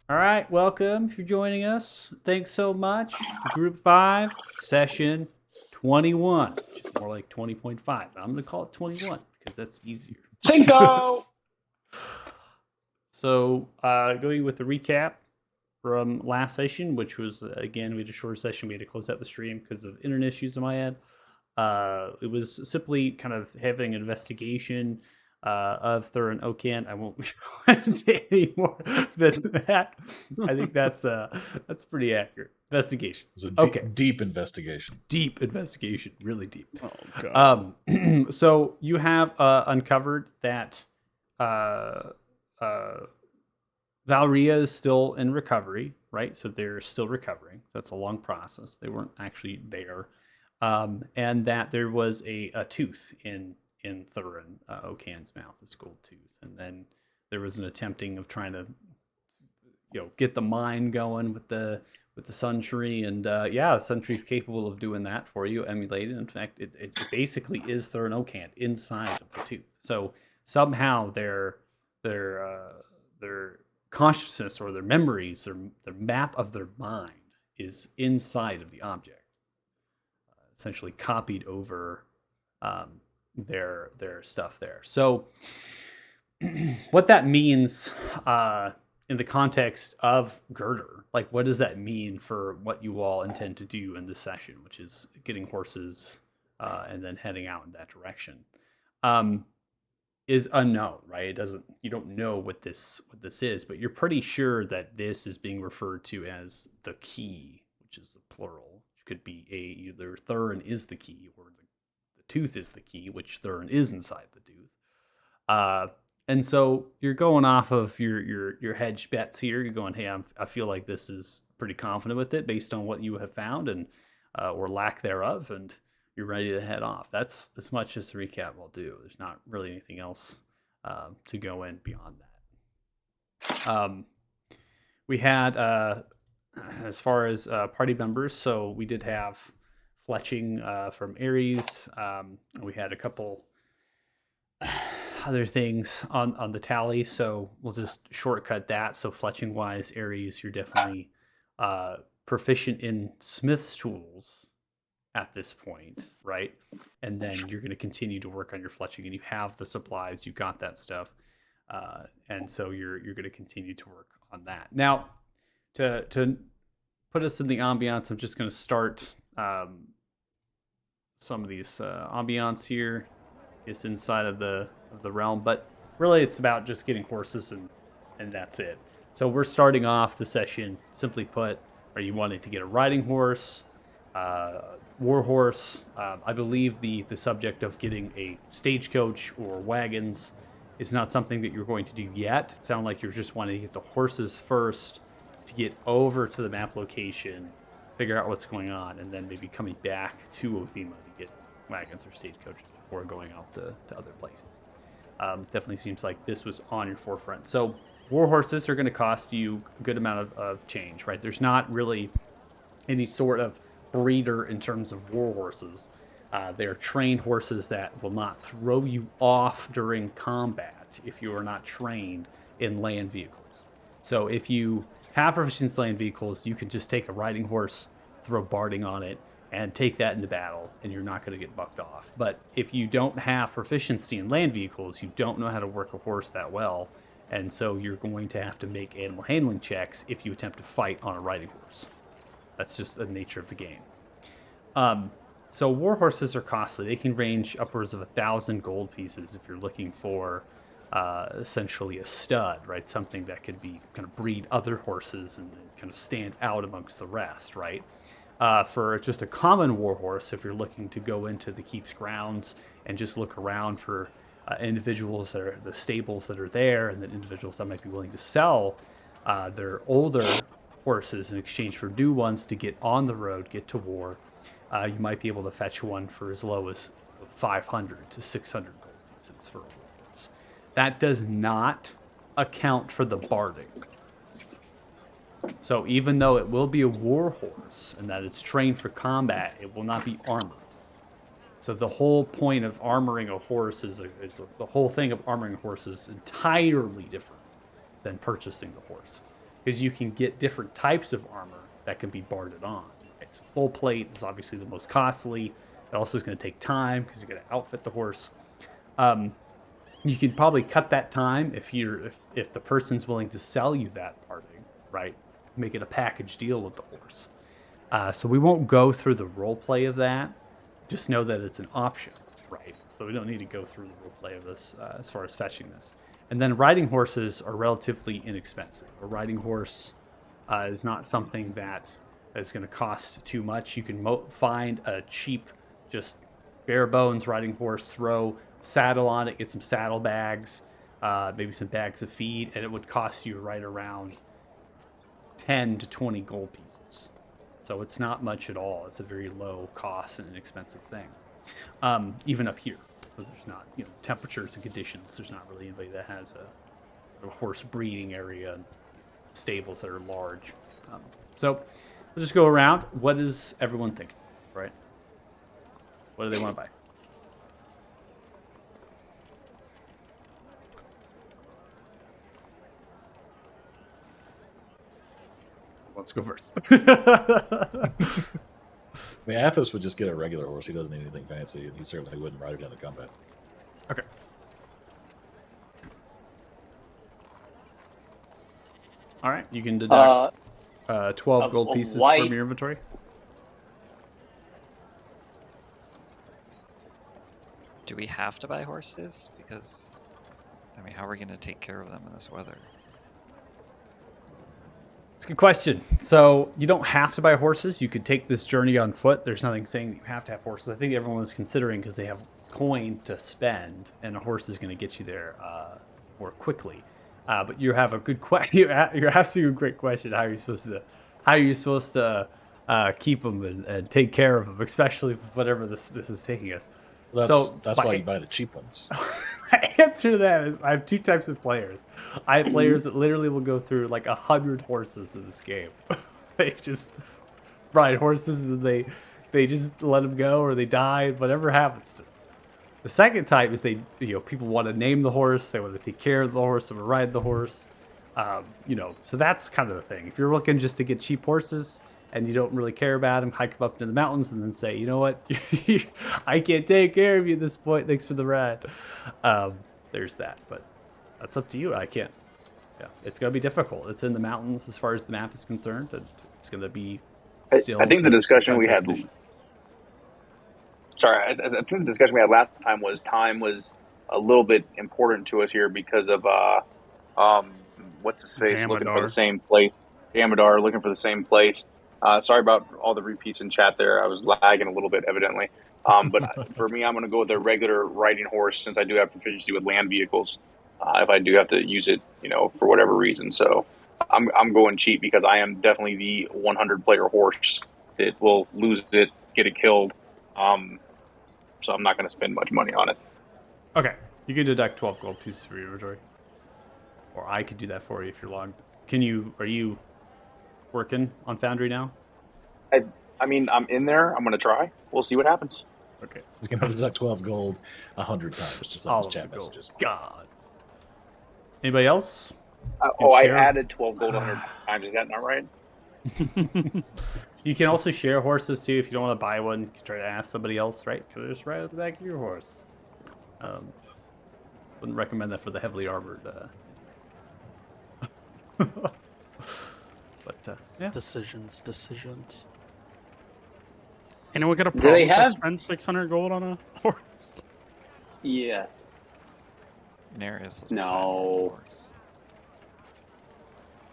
All right, welcome if you're joining us. Thanks so much to Group 5, Session 21, which is more like 20.5. I'm going to call it 21 because that's easier. Cinco. So, going with the recap from last session, which was, again, we had a shorter session. We had to close out the stream because of internet issues on my end. It was simply kind of having an investigation of Thurin Okan. I won't say any more than that. I think that's pretty accurate. Investigation. It was a Okay. deep investigation. Deep investigation. Really deep. Oh god. So you have uncovered that uh, uh, Valria is still in recovery, right? So they're still recovering. That's a long process. They weren't actually there, and that there was a tooth in Thurin Okan's mouth, this gold tooth, and then there was an attempting of trying to get the mine going with the Sun Tree, and yeah, the Sun Tree's capable of doing that for you, emulated. In fact, it basically is Thurin Okan inside of the tooth. So somehow their consciousness or their memories, their map of their mind is inside of the object, essentially copied over their stuff there. So what that means in the context of Girder, like what does that mean for what you all intend to do in this session, which is getting horses and then heading out in that direction, is unknown, right? You don't know what this is, but you're pretty sure that this is being referred to as the key, which is the plural. Which could be either Thurin is the key or the tooth is the key, which Thurin is inside the tooth. Uh, and so you're going off of your hedge bets here. You're going, hey, I feel like this is pretty confident with it based on what you have found and or lack thereof, and you're ready to head off. That's as much as the recap will do. There's not really anything else to go in beyond that. We had as far as party members, so we did have fletching from Ares. We had a couple other things on the tally, so we'll just shortcut that. So fletching wise, Ares, you're definitely proficient in smith's tools at this point, right? And then you're going to continue to work on your fletching, and you have the supplies, you got that stuff, and so you're going to continue to work on that. Now, to put us in the ambiance, I'm just going to start some of these ambiance here. It's inside of the realm, but really it's about just getting horses and that's it. So we're starting off the session. Simply put, are you wanting to get a riding horse, war horse? I believe the subject of getting a stagecoach or wagons is not something that you're going to do yet. It sounds like you're just wanting to get the horses first to get over to the map location, figure out what's going on, and then maybe coming back to Othema to get wagons or stagecoaches before going out to other places. Definitely seems like this was on your forefront. So war horses are going to cost you a good amount of change, right? There's not really any sort of breeder in terms of war horses. They're trained horses that will not throw you off during combat if you are not trained in land vehicles. So if you have proficiency in land vehicles, you can just take a riding horse, throw barding on it, and take that into battle, and you're not going to get bucked off. But if you don't have proficiency in land vehicles, you don't know how to work a horse that well, and so you're going to have to make animal handling checks if you attempt to fight on a riding horse. That's just the nature of the game. So war horses are costly. They can range upwards of 1,000 gold pieces if you're looking for essentially a stud, right? Something that could be kind of breed other horses and kind of stand out amongst the rest, right? For just a common war horse, if you're looking to go into the keep's grounds and just look around for individuals that are the stables that are there, and then individuals that might be willing to sell their older horses in exchange for new ones to get on the road, get to war, you might be able to fetch one for as low as 500 to 600 gold pieces for a war horse. That does not account for the barding. So even though it will be a war horse and that it's trained for combat, it will not be armored. So the whole point of armoring a horse the whole thing of armoring a horse is entirely different than purchasing the horse. because you can get different types of armor that can be bartered on. Right? So full plate is obviously the most costly. It also is going to take time because you got to outfit the horse. You can probably cut that time if the person's willing to sell you that parting, right? Make it a package deal with the horse. So we won't go through the role play of that. Just know that it's an option, right? So we don't need to go through the role play of this as far as fetching this. And then riding horses are relatively inexpensive. A riding horse is not something that is going to cost too much. You can find a cheap, just bare bones riding horse, throw saddle on it, get some saddle bags, maybe some bags of feed, and it would cost you right around 10 to 20 gold pieces. So it's not much at all. It's a very low cost and inexpensive thing. Even up here, because there's not, temperatures and conditions. There's not really anybody that has a horse breeding area and stables that are large. So we'll just go around. What is everyone thinking, right? What do they want to buy? Let's go first. I mean, Athos would just get a regular horse. He doesn't need anything fancy, and he certainly wouldn't ride it into combat. Okay. All right, you can deduct 12 gold pieces from your inventory. Do we have to buy horses? Because, how are we going to take care of them in this weather? It's a good question. So you don't have to buy horses. You could take this journey on foot. There's nothing saying that you have to have horses. I think everyone is considering because they have coin to spend, and a horse is going to get you there more quickly. But you have a good question. You're asking a great question. How are you supposed to keep them and take care of them, especially with whatever this is taking us? Well, that's why you buy the cheap ones. My answer to that is I have two types of players. I have players that literally will go through like 100 horses in this game. They just ride horses and they just let them go or they die, whatever happens to them. The second type is people want to name the horse, they want to take care of the horse, they want to ride the horse. So that's kind of the thing. If you're looking just to get cheap horses and you don't really care about them, hike them up into the mountains and then say, you know what, I can't take care of you at this point, thanks for the ride. There's that, but that's up to you. I can't. Yeah, it's going to be difficult. It's in the mountains as far as the map is concerned, and it's going to be still. I think the discussion we had. Sorry, I think the discussion we had last time was time was a little bit important to us here because of what's his face Amadar. looking for the same place. Amadar looking for the same place. Sorry about all the repeats in chat there. I was lagging a little bit, evidently. But for me, I'm going to go with a regular riding horse since I do have proficiency with land vehicles. If I do have to use it, for whatever reason. So I'm going cheap because I am definitely the 100-player horse. It will lose it, get it killed. So I'm not going to spend much money on it. Okay, you can deduct 12 gold pieces for your inventory, or I could do that for you if you're logged. Are you working on Foundry now? I mean, I'm in there. I'm going to try. We'll see what happens. Okay. He's going to deduct 12 gold 100 times, just on his chat the gold. messages. God. Anybody else? I share? added 12 gold 100 times. Is that not right? You can also share horses too. If you don't want to buy one, you can try to ask somebody else, right? Just ride at the back of your horse. Wouldn't recommend that for the heavily armored. But yeah. Decisions. Anyone got a Do they problem if I have- spend 600 gold on a horse? Yes. Nereus will just No. buy a normal horse.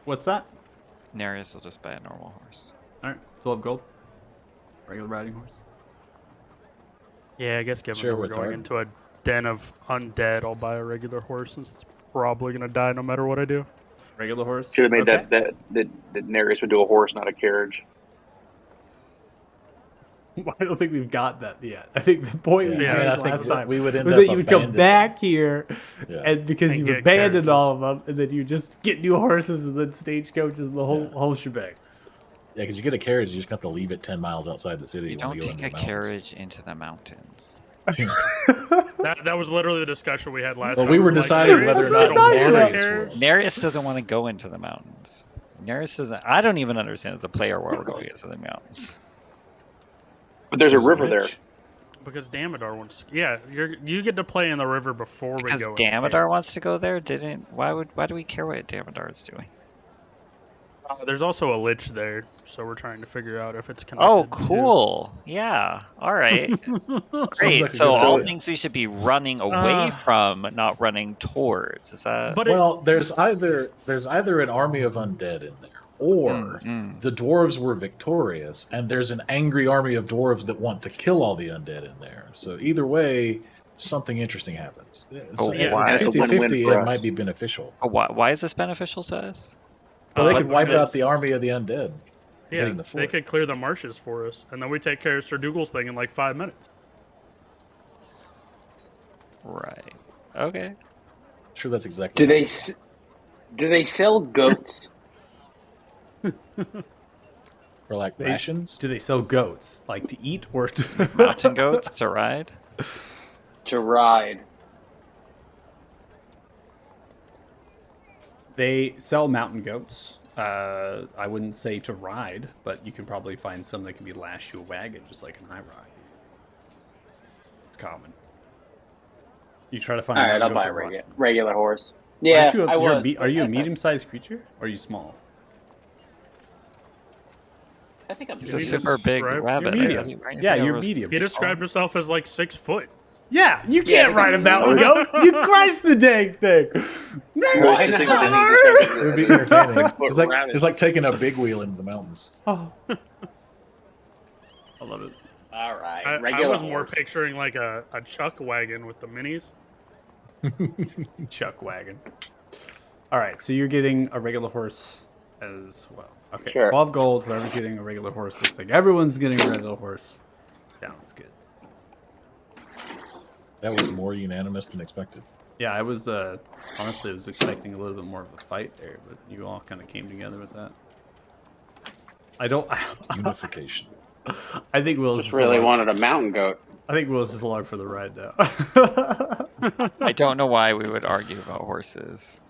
What's that? Nereus will just buy a normal horse. All right, 12 gold. Regular riding horse. Yeah, I guess given Sure, that we're what's going hard? into a den of undead, I'll buy a regular horse since it's probably going to die no matter what I do. Regular horse. Should have made Okay. that Nereus would do a horse, not a carriage. I don't think we've got that yet. I think the point we Yeah, made I think last time we would end was up that you would come abandoned. back here, Yeah. and because And you get abandoned characters. all of them, and then you just get new horses and then stagecoaches and the whole shebang. Yeah, because you get a carriage, you just got to leave it 10 miles outside the city. You when don't go take into a the mountains. carriage into the mountains. That was literally the discussion we had last Well, time. we were Like, deciding Nereus whether or is not That's what I'm gonna talking buy a about. Nereus carriage. was. Nereus doesn't want to go into the mountains. Nearest isn't. I don't even understand as a player why we're going into the mountains. But there's a There's river there. lich. Because Damodar wants. Yeah, you get to play in the river before Because we go. in the Damodar cave. wants to go there. Why do we care what Damodar is doing? There's also a lich there, so we're trying to figure out if it's connected. Oh, cool. Yeah. All right. Great. like a So good all idea. things we should be running away from, not running towards. Is that? But Well, there's either an army of undead in there, or the dwarves were victorious, and there's an angry army of dwarves that want to kill all the undead in there. So either way, something interesting happens. Oh, yeah, why? It's a win-win 50-50, for it us. might be beneficial. Why is this beneficial to us? Well, they Uh, could wipe because- out the army of the undead. yeah, hitting the they fort. could clear the marshes for us, and then we take care of Sir Dougal's thing in like 5 minutes. Right. Okay. Sure, that's exactly. Do they sell goats? For like They- rations? Do they sell goats, like to eat or to Mountain goats to ride. To ride? They sell mountain goats. I wouldn't say to ride, but you can probably find some that can be lashed to a wagon, just like an high ride. It's common. You try to find. All right, mountain I'll goat buy a to ride. regular horse. Yeah, Aren't you I was. are you a but medium-sized creature or are you small? I think I'm. He's a He's super big right- rabbit. you're I medium. thought he- why didn't Yeah, he say you're I was- medium. He described himself as like 6 foot. Yeah, you Yeah, can't ride a but- mountain goat. You crushed the dang thing. Why Just think not? it's It would be entertaining. It's like, rabbit. it's like taking a big wheel into the mountains. I love it. All right, I regular was more horse. picturing like a chuck wagon with the minis. Chuck wagon. All right, so you're getting a regular horse as well. Okay, Sure. 12 gold. Whoever's getting a regular horse, looks like everyone's getting a regular horse. Sounds good. That was more unanimous than expected. Yeah, I was honestly I was expecting a little bit more of a fight there, but you all kind of came together with that. I don't. Unification. I think Will's Just really along, wanted a mountain goat. I think Will's just along for the ride now. I don't know why we would argue about horses.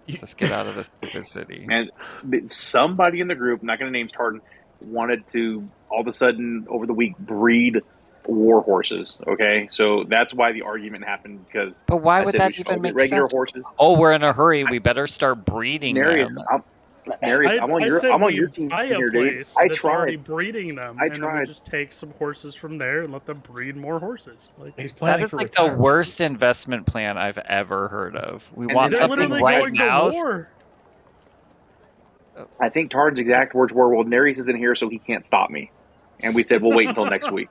Let's just get out of this stupid city. And somebody in the group, I'm not going to name Tartan, wanted to all of a sudden over the week breed war horses. Okay, so that's why the argument happened because. But why I would said that we should even all make get regular sense? horses. Oh, we're in a hurry. We better start breeding Narius, them. Narius, I'm on your, said I'm on we your team buy here, a dude. place I that's already tried. breeding them, I and then we tried. just take some horses from there and let them breed more horses. Like He's That planning is for like the retirement. worst investment plan I've ever heard of. We And want they're they're something literally right going now. to war. I think Tartan's exact words were, "Well, Narius isn't here, so he can't stop me." And we said, "We'll wait until next week."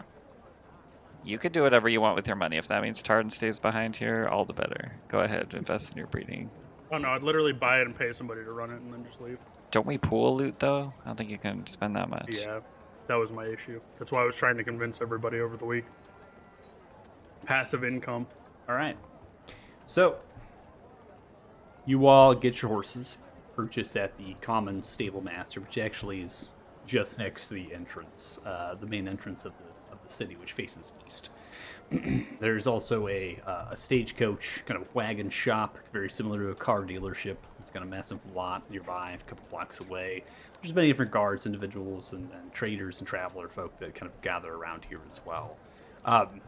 You could do whatever you want with your money. If that means Tartan stays behind here, all the better. Go ahead, invest in your breeding. Oh no, I'd literally buy it and pay somebody to run it and then just leave. Don't we pool loot though? I don't think you can spend that much. Yeah, that was my issue. That's why I was trying to convince everybody over the week. Passive income. All right. So, you all get your horses, purchase at the common stable master, which actually is just next to the entrance, the main entrance of the city, which faces east. There's also a stagecoach kind of wagon shop, very similar to a car dealership. It's got a massive lot nearby, a couple blocks away. There's many different guards, individuals, and traders and traveler folk that kind of gather around here as well.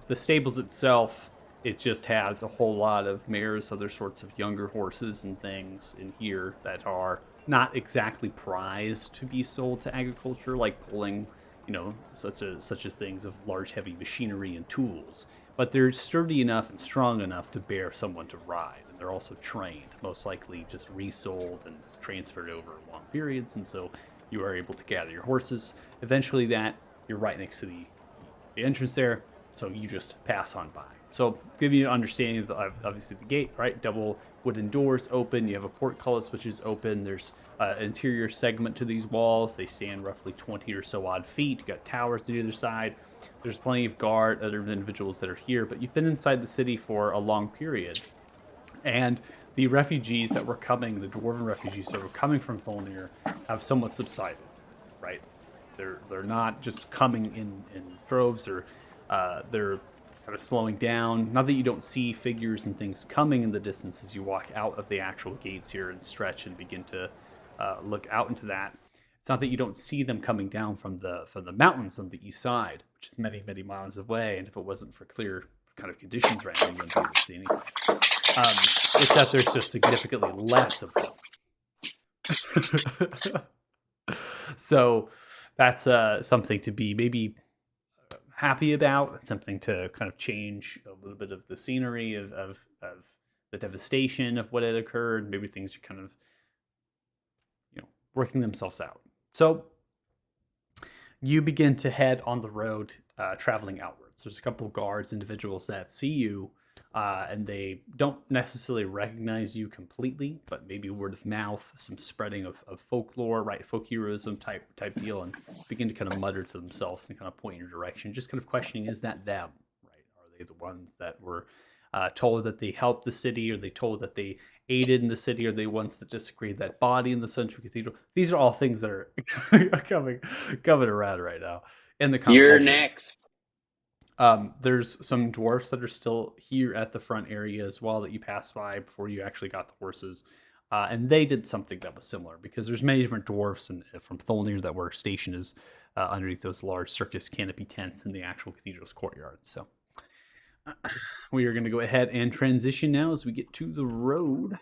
The stables itself, it just has a whole lot of mares, other sorts of younger horses and things in here that are not exactly prized to be sold to agriculture, like pulling, such as things of large heavy machinery and tools. But they're sturdy enough and strong enough to bear someone to ride. And they're also trained, most likely just resold and transferred over long periods. And so you are able to gather your horses. Eventually you're right next to the entrance there. So you just pass on by. So give you an understanding of obviously the gate, right? Double wooden doors open. You have a portcullis which is open. There's an interior segment to these walls. They stand roughly 20 or so odd feet. You got towers to the other side. There's plenty of guard, other individuals that are here. But you've been inside the city for a long period. And the refugees that were coming, the dwarven refugees that were coming from Tholnir, have somewhat subsided, right? They're not just coming in droves. They're kind of slowing down. Not that you don't see figures and things coming in the distance as you walk out of the actual gates here and stretch and begin to look out into that, it's not that you don't see them coming down from the mountains on the east side, which is many, many miles away. And if it wasn't for clear kind of conditions right now, you wouldn't be able to see anything. It's that there's just significantly less of them. So that's something to be maybe happy about, something to kind of change a little bit of the scenery of the devastation of what had occurred. Maybe things are kind of, working themselves out. So you begin to head on the road, traveling outwards. There's a couple of guards, individuals that see you, and they don't necessarily recognize you completely, but maybe word of mouth, some spreading of folklore, right, folk heroism type deal, and begin to kind of mutter to themselves and kind of point in your direction, just kind of questioning, is that them, right? Are they the ones that were told that they helped the city, or they told that they aided in the city, or they ones that desecrated that body in the central cathedral? These are all things that are coming around right now in the You're conversation. next. There's some dwarfs that are still here at the front area as well that you passed by before you actually got the horses. And they did something that was similar, because there's many different dwarfs from Tholnir that were stationed underneath those large circus canopy tents in the actual cathedral's courtyard. So we are going to go ahead and transition now as we get to the road.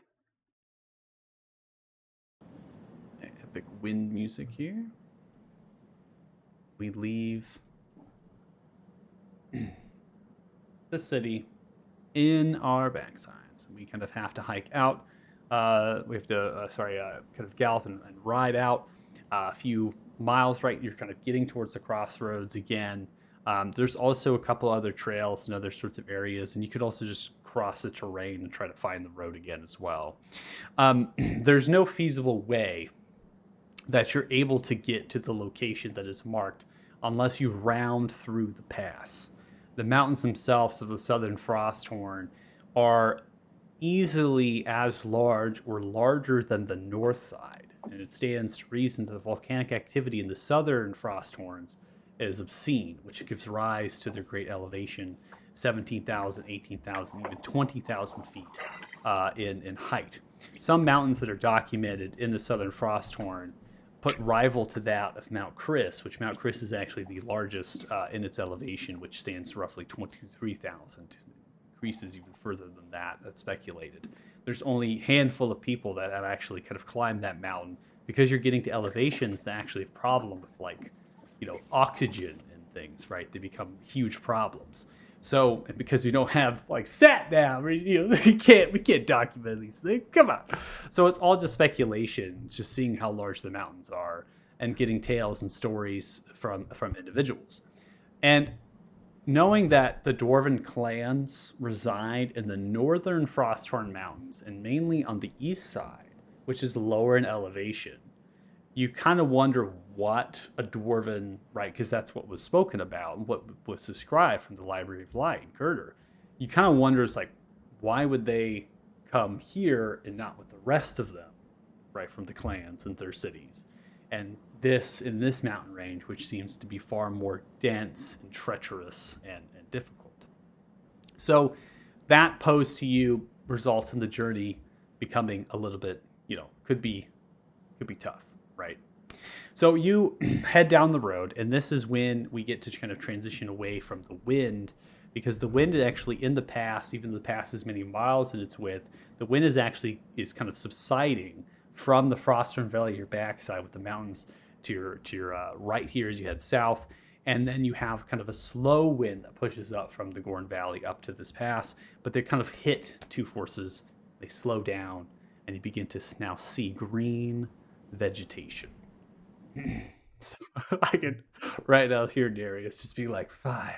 Epic wind music here. We leave the city in our backsides. We kind of have to hike out. We have to, kind of gallop and ride out a few miles, right? You're kind of getting towards the crossroads again. There's also a couple other trails and other sorts of areas, and you could also just cross the terrain and try to find the road again as well. There's no feasible way that you're able to get to the location that is marked unless you round through the pass. The mountains themselves of the Southern Frosthorn are easily as large or larger than the north side, and it stands to reason that the volcanic activity in the Southern Frosthorns is obscene, which gives rise to their great elevation, 17,000, 18,000, even 20,000 feet in height. Some mountains that are documented in the Southern Frosthorn put rival to that of Mount Chris, which Mount Chris is actually the largest in its elevation, which stands roughly 23,000. Increases even further than that, that's speculated. There's only a handful of people that have actually kind of climbed that mountain, because you're getting to elevations that actually have a problem with, like, oxygen and things, right? They become huge problems. So, because we don't have like sat down, we can't document these things. Come on. So it's all just speculation, just seeing how large the mountains are and getting tales and stories from individuals. And knowing that the Dwarven clans reside in the northern Frosthorn Mountains and mainly on the east side, which is lower in elevation, you kind of wonder what a Dwarven, right, because that's what was spoken about and what was described from the Library of Light in Kurdur. You kind of wonder, it's like, why would they come here and not with the rest of them, right, from the clans and their cities? And in this mountain range, which seems to be far more dense and treacherous and difficult. So that posed to you results in the journey becoming a little bit, could be tough, right? So you head down the road, and this is when we get to kind of transition away from the wind, because the wind is actually in the pass, even though the pass is many miles in its width, the wind is kind of subsiding from the Frosthorn Valley, your backside, with the mountains to your right here as you head south. And then you have kind of a slow wind that pushes up from the Gorn Valley up to this pass, but they kind of hit two forces. They slow down, and you begin to now see green vegetation. So I can right now hear Darius just be like, fine.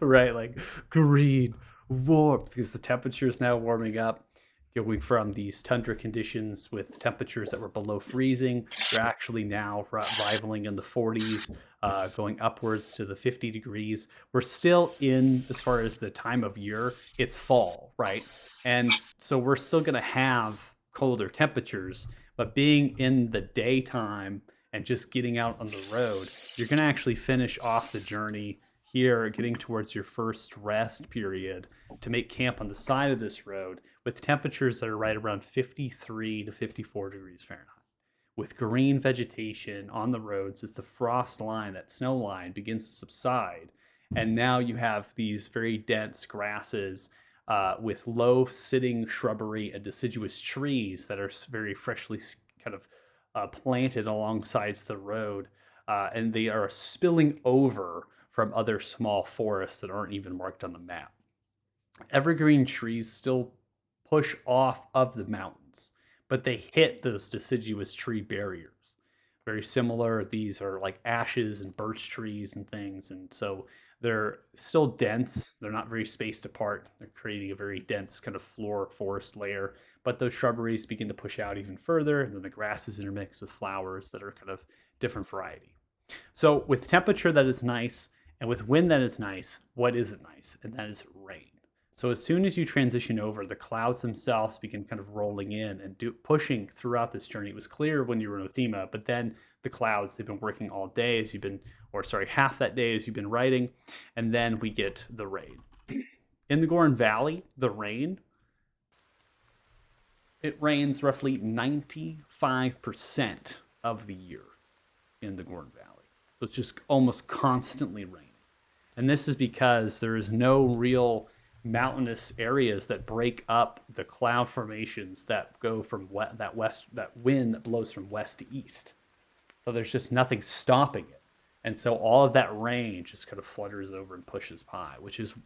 Right, like green, warmth, because the temperature is now warming up. Going from these tundra conditions with temperatures that were below freezing, they're actually now rivaling in the 40s, going upwards to the 50 degrees. We're still in, as far as the time of year, it's fall, right? And so we're still going to have colder temperatures, but being in the daytime and just getting out on the road, you're going to actually finish off the journey here, getting towards your first rest period, to make camp on the side of this road with temperatures that are right around 53 to 54 degrees Fahrenheit. With green vegetation on the roads as the frost line, that snow line, begins to subside. And now you have these very dense grasses with low sitting shrubbery and deciduous trees that are very freshly kind of planted alongside the road. And they are spilling over from other small forests that aren't even marked on the map. Evergreen trees still push off of the mountains, but they hit those deciduous tree barriers. Very similar. These are like ashes and birch trees and things. And so they're still dense. They're not very spaced apart. They're creating a very dense kind of floor forest layer. But those shrubberies begin to push out even further. And then the grasses intermix with flowers that are kind of different variety. So with temperature that is nice and with wind that is nice, what isn't nice? And that is rain. So as soon as you transition over, the clouds themselves begin kind of rolling in and pushing throughout this journey. It was clear when you were in Othema, but then the clouds, they've been working all day as you've been, or sorry, half that day as you've been writing, and then we get the rain. In the Goron Valley, the rain, it rains roughly 95% of the year in the Goron Valley. So it's just almost constantly raining. And this is because there is no real mountainous areas that break up the cloud formations that go from that wind that blows from west to east. So there's just nothing stopping it. And so all of that rain just kind of flutters over and pushes by, which is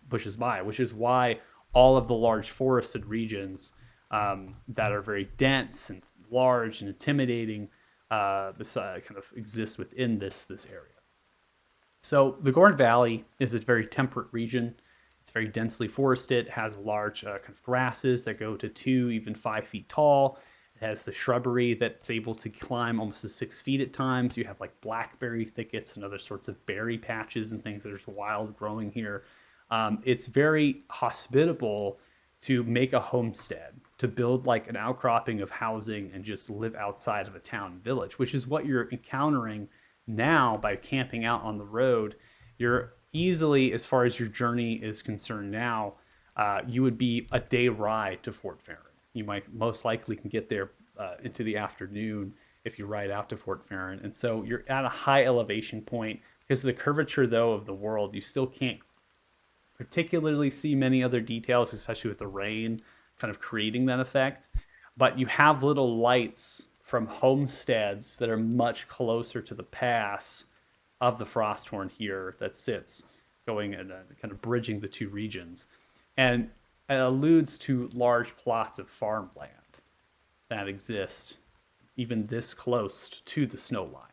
why all of the large forested regions that are very dense and large and intimidating kind of exist within this area. So the Goron Valley is a very temperate region. It's very densely forested. It has large kind of grasses that go to 2, even 5 feet tall. It has the shrubbery that's able to climb almost to 6 feet at times. You have like blackberry thickets and other sorts of berry patches and things that are just wild growing here. It's very hospitable to make a homestead, to build like an outcropping of housing and just live outside of a town and village, which is what you're encountering now by camping out on the road. You're easily, as far as your journey is concerned now, you would be a day ride to Fort Farron. You might most likely can get there into the afternoon if you ride out to Fort Farron. And so you're at a high elevation point. Because of the curvature, though, of the world, you still can't particularly see many other details, especially with the rain kind of creating that effect. But you have little lights from homesteads that are much closer to the pass of the Frosthorn here that sits going and kind of bridging the two regions. And it alludes to large plots of farmland that exist even this close to the snow line.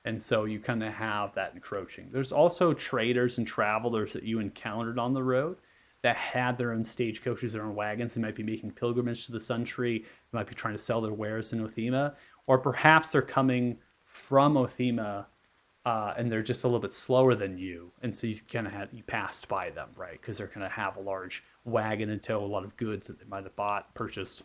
And so you kind of have that encroaching. There's also traders and travelers that you encountered on the road that had their own stagecoaches, their own wagons. They might be making pilgrimage to the Sun Tree. They might be trying to sell their wares in Othema. Or perhaps they're coming from Othema and they're just a little bit slower than you. And so you kind of you passed by them, right? Because they're going to have a large wagon in tow, a lot of goods that they might have purchased.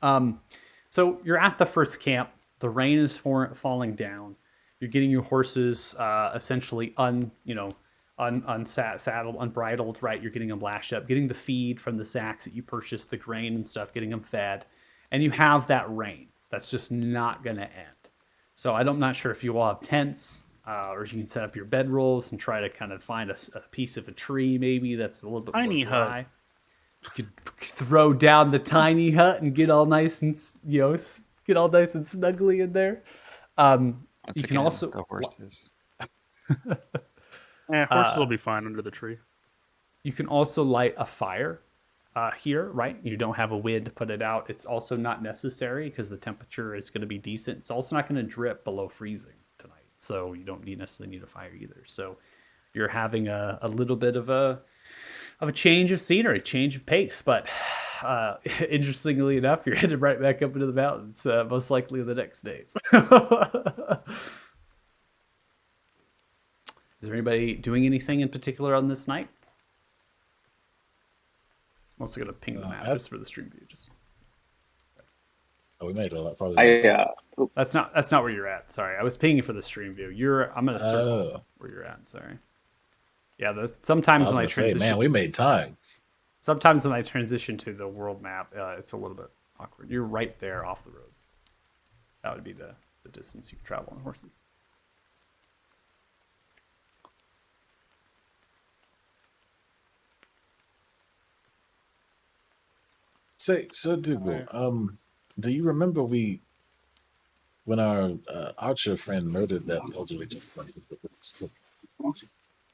So you're at the first camp. The rain is falling down. You're getting your horses essentially unsaddled, unbridled, right? You're getting them lashed up, getting the feed from the sacks that you purchased, the grain and stuff, getting them fed. And you have that rain that's just not going to end. So I'm not sure if you all have tents or if you can set up your bedrolls and try to kind of find a piece of a tree maybe that's a little bit Tiny more dry. hut. You could throw down the tiny hut and get all nice and snuggly in there. Once You again, can also the horses. Horses will be fine under the tree. You can also light a fire here, right? You don't have a wind to put it out. It's also not necessary because the temperature is going to be decent. It's also not going to drip below freezing tonight, so you don't necessarily need a fire either. So you're having a little bit of a change of scenery, change of pace. But interestingly enough, you're headed right back up into the mountains, most likely the next days. Is there anybody doing anything in particular on this night? I'm also gonna ping the map just for the stream view. Oh, we made it a lot farther. That's not where you're at. Sorry, I was pinging for the stream view. I'm gonna circle where you're at. Sorry. Yeah, I sometimes was when I gonna say, transition, man, we made time. sometimes when I transition to the world map, it's a little bit awkward. You're right there off the road. That would be the distance you could travel on horses. Say, so Dougal, do you remember when our archer friend murdered that elderly gentleman?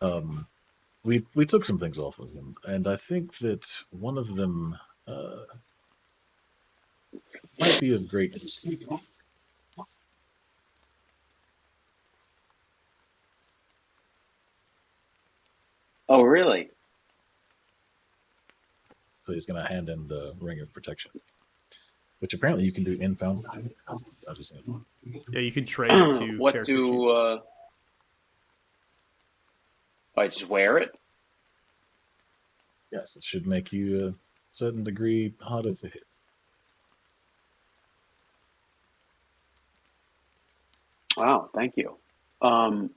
Um, we took some things off of him, and I think that one of them uh, might be of great use to you. Oh, really? So he's going to hand him the ring of protection, which apparently you can do in fountain. I just Yeah, you can trade it to What character do sheets. I just wear it? yes, it should make you a certain degree harder to hit. Wow, thank you. Um,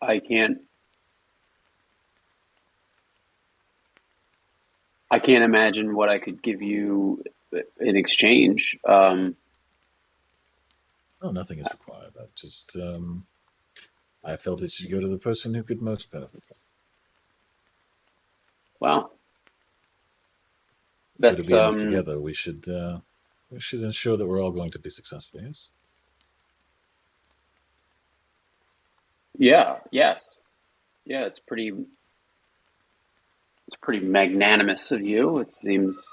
I can't. I can't imagine what I could give you in exchange. Oh, nothing is required. I just I felt it should go to the person who could most benefit from it. Wow, If we're to that's be in this together, we should ensure that we're all going to be successful. Yes. yeah, yes, yeah. It's pretty magnanimous of you. It seems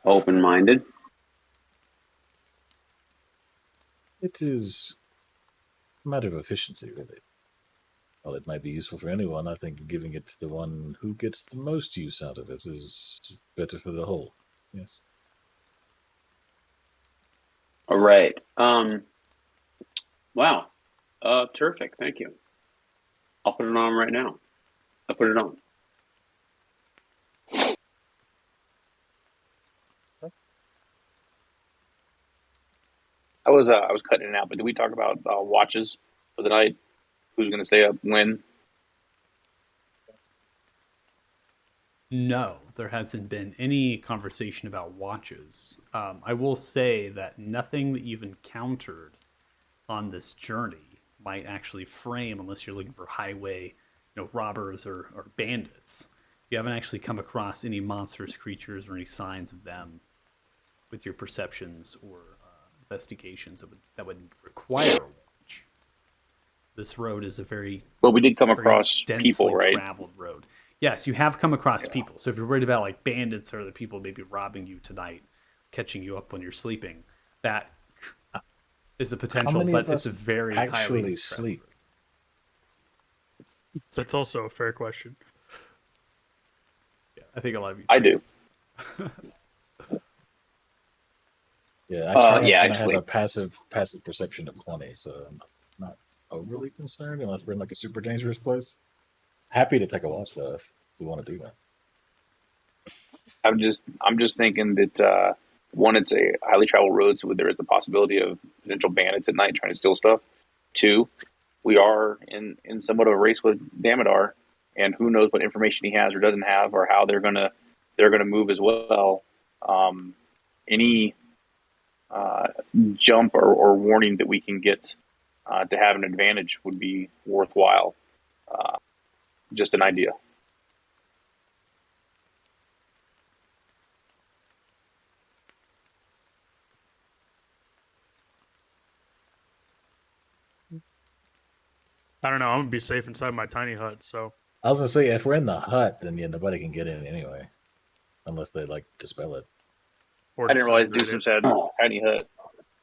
open-minded. It is a matter of efficiency, really. While it might be useful for anyone, I think giving it to the one who gets the most use out of it is better for the whole. Yes. All right. Wow. Terrific. Thank you. I'll put it on right now. I'll put it on. I was cutting it out, but did we talk about watches for the night? Who's going to stay up when? No, there hasn't been any conversation about watches. I will say that nothing that you've encountered on this journey might actually frame, unless you're looking for highway, robbers or bandits. You haven't actually come across any monstrous creatures or any signs of them with your perceptions or investigations that would require a watch. This road is a very But we did come very across densely people, right? traveled road. Yes, you have come across people. So if you're worried about like bandits or other people maybe robbing you tonight, catching you up when you're sleeping, that is a How potential, many but of it's us a very actually highly traveled sleep? road. That's also a fair question. Yeah, I think a lot of you. I do. trance. Yeah, I trance Yeah, I and I have sleep. a passive perception of 20, so I'm not overly concerned unless we're in like a super dangerous place. Happy to take a watch though if we want to do that. I'm just thinking that one, it's a highly traveled road, so there is the possibility of potential bandits at night trying to steal stuff. Two, we are in somewhat of a race with Damodar, and who knows what information he has or doesn't have, or how they're gonna move as well. Any jump or warning that we can get to have an advantage would be worthwhile. Just an idea. I don't know. I'm gonna be safe inside my tiny hut. So I was gonna say if we're in the hut, then yeah, nobody can get in anyway, unless they like dispel it. or I didn't realize disintegrate Deuce had tiny hut.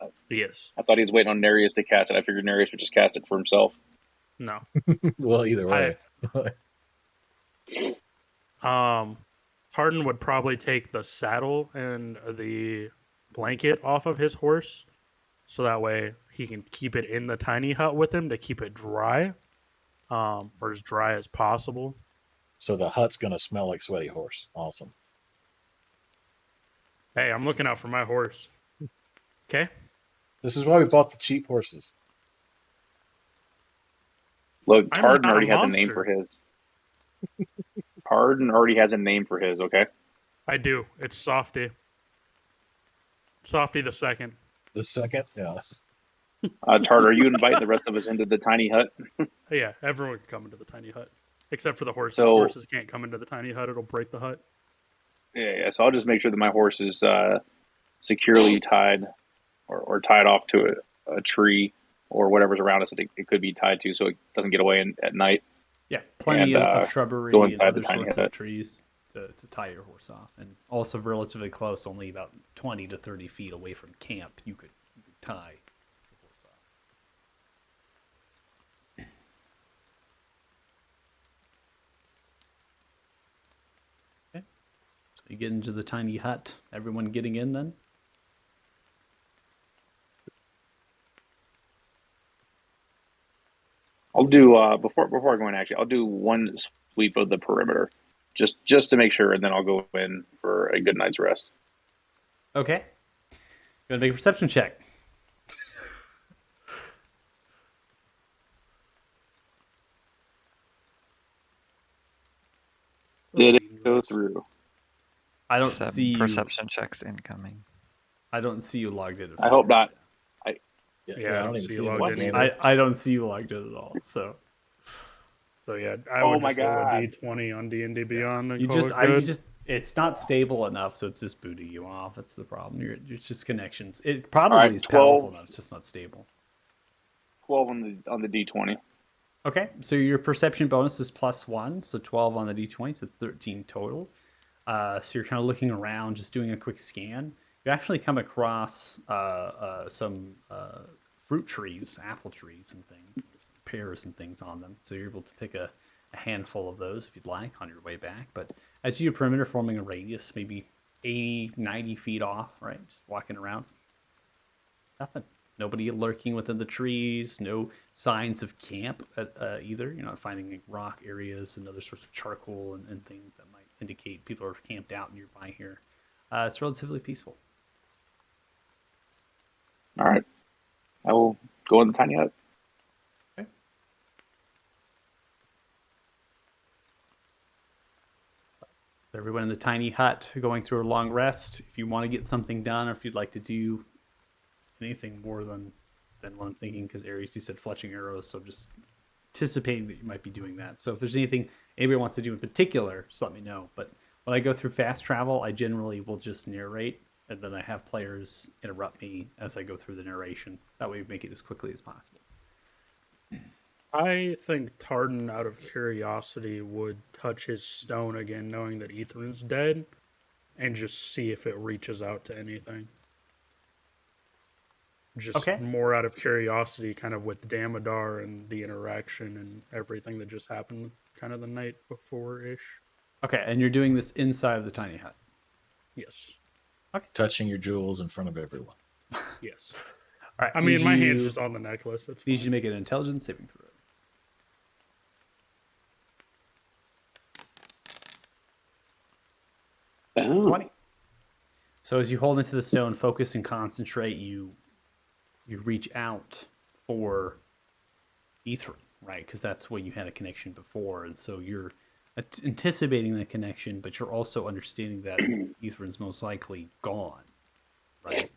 it. Yes. I thought he was waiting on Nereus to cast it. I figured Nereus would just cast it for himself. No. Well, either way. Harden would probably take the saddle and the blanket off of his horse, so that way he can keep it in the tiny hut with him to keep it dry, or as dry as possible. So the hut's gonna smell like sweaty horse. Awesome. Hey, I'm looking out for my horse. Okay. This is why we bought the cheap horses. Look, I'm Tarden not a already has a name for monster. his. Tarden already has a name for his. Okay. I do. It's Softy. Softy the second. The second, yeah. Tarden, are you inviting the rest of us into the tiny hut? Yeah, everyone can come into the tiny hut, except for the horses. So Horses can't come into the tiny hut; it'll break the hut. yeah, so I'll just make sure that my horse is securely tied or tied off to a tree or whatever's around us that it could be tied to, so it doesn't get away at night. Yeah, plenty And, of go shrubbery and inside the other tiny sorts hut. of trees to tie your horse off, and also relatively close, only about 20 to 30 feet away from camp. You could tie your horse off. Okay, so you get into the tiny hut. Everyone getting in then? I'll do before I go in. Actually, I'll do one sweep of the perimeter, just to make sure, and then I'll go in for a good night's rest. Okay. Gonna make a perception check. Did it go through? I don't see you. Perception checks incoming. I don't see you logged in. I hope not. Yeah, I don't see you logged in What? either. I don't see you logged in at all. So So yeah, I Oh would my just roll a God. D20 on D&D Beyond. And you call just, it I good. just, it's not stable enough, so it's just booting you off. That's the problem. You're just connections. It All probably right, is 12. powerful enough. It's just not stable. 12 on the D20. Okay, so your perception bonus is +1, so 12 on the d20, so it's 13 total. So you're kind of looking around, just doing a quick scan. You actually come across some fruit trees, apple trees, and things. There's pears and things on them, so you're able to pick a handful of those if you'd like on your way back. But as you do perimeter, forming a radius, maybe 80, 90 feet off, right? Just walking around. Nothing. Nobody lurking within the trees. No signs of camp either. You're not finding like rock areas and other sorts of charcoal and things that might indicate people are camped out nearby here. It's relatively peaceful. All right. I will go in the tiny hut. Okay. Everyone in the tiny hut going through a long rest. If you want to get something done, or if you'd like to do anything more than what I'm thinking, because Ares, you said fletching arrows, so I'm just anticipating that you might be doing that. So if there's anything anybody wants to do in particular, just let me know. But when I go through fast travel, I generally will just narrate, and then I have players interrupt me as I go through the narration. That way we make it as quickly as possible. I think Tarden, out of curiosity, would touch his stone again, knowing that Etherin's dead, and just see if it reaches out to anything. Just Okay. more out of curiosity, kind of with Damodar and the interaction and everything that just happened, kind of the night before-ish. Okay, and you're doing this inside of the tiny hut. Yes. Touching your jewels in front of everyone. Yes. All right. I mean, my hand's you, just on the necklace. It's need you fine. to make an intelligence saving throw. Oh, 20. So as you hold into the stone, focus and concentrate, you reach out for Ether, right? Because that's when you had a connection before, and so you're anticipating the connection, but you're also understanding that Etherin's most likely gone, right?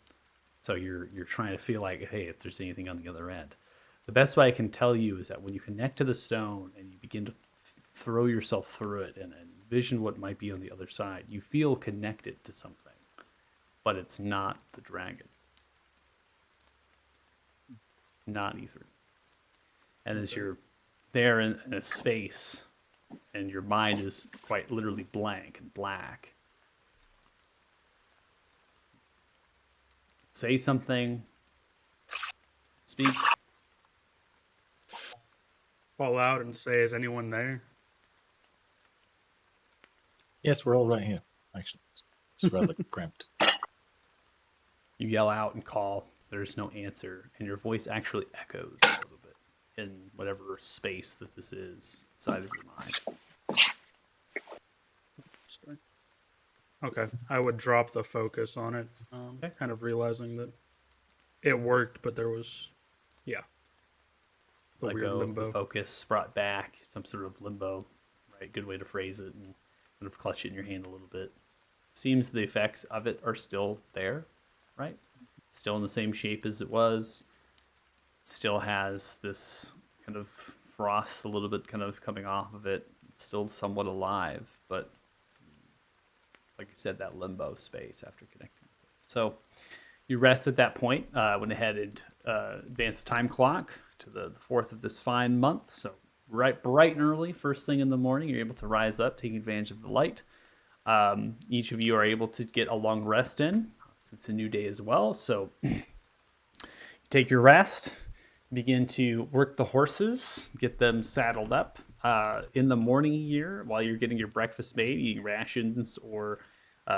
So you're trying to feel like, hey, if there's anything on the other end. The best way I can tell you is that when you connect to the stone and you begin to throw yourself through it and envision what might be on the other side, you feel connected to something, but it's not the dragon, not Ether. And as you're there in a space and your mind is quite literally blank and black, say something, speak. Call out and say, is anyone there? Yes, we're all right here. Actually, it's rather cramped. You yell out and call. There's no answer, and your voice actually echoes a little bit in whatever space that this is inside of your mind. Okay. I would drop the focus on it, Okay. kind of realizing that it worked, but there was, yeah. The let weird go of limbo. the focus, brought back, some sort of limbo, right? Good way to phrase it, and kind of clutch it in your hand a little bit. Seems the effects of it are still there, right? Still in the same shape as it was. Still has this kind of frost a little bit kind of coming off of it. It's still somewhat alive, but like you said, that limbo space after connecting. So you rest at that point. Went ahead and advanced the time clock to the 4th of this fine month. So right, bright and early, first thing in the morning, you're able to rise up, taking advantage of the light. Each of you are able to get a long rest in. It's a new day as well. So you take your rest, begin to work the horses, get them saddled up. In the morning here, while you're getting your breakfast made, eating rations or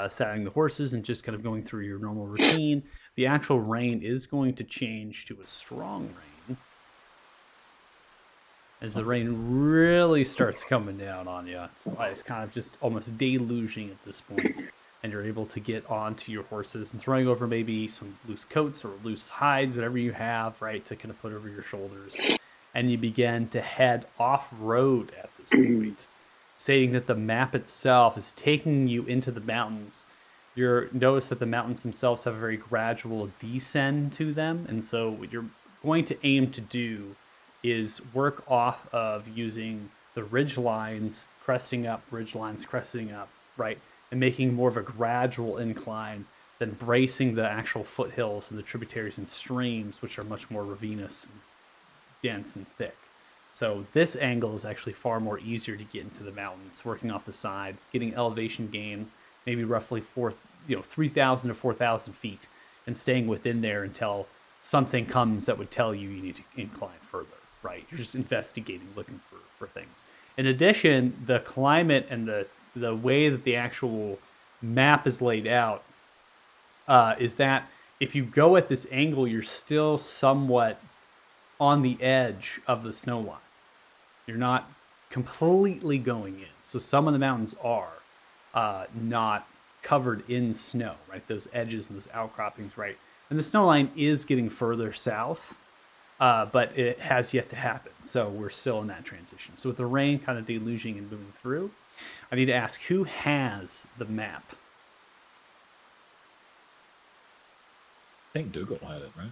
saddling the horses and just kind of going through your normal routine, the actual rain is going to change to a strong rain as the rain really starts coming down on you. It's kind of just almost deluging at this point, and you're able to get onto your horses and throwing over maybe some loose coats or loose hides, whatever you have, right, to kind of put over your shoulders. And you begin to head off-road at this point, saying that the map itself is taking you into the mountains. You notice that the mountains themselves have a very gradual descend to them, and so what you're going to aim to do is work off of using the ridge lines cresting up, right, and making more of a gradual incline than bracing the actual foothills and the tributaries and streams, which are much more ravinous and dense and thick. So this angle is actually far more easier to get into the mountains, working off the side, getting elevation gain, maybe roughly 3,000 to 4,000 feet, and staying within there until something comes that would tell you need to incline further, right? You're just investigating, looking for things. In addition, the climate and the way that the actual map is laid out is that if you go at this angle, you're still somewhat on the edge of the snow line. You're not completely going in. So some of the mountains are not covered in snow, right? Those edges and those outcroppings, right? And the snow line is getting further south, but it has yet to happen. So we're still in that transition. So with the rain kind of deluging and moving through, I need to ask, who has the map? I think Dougal had it, right?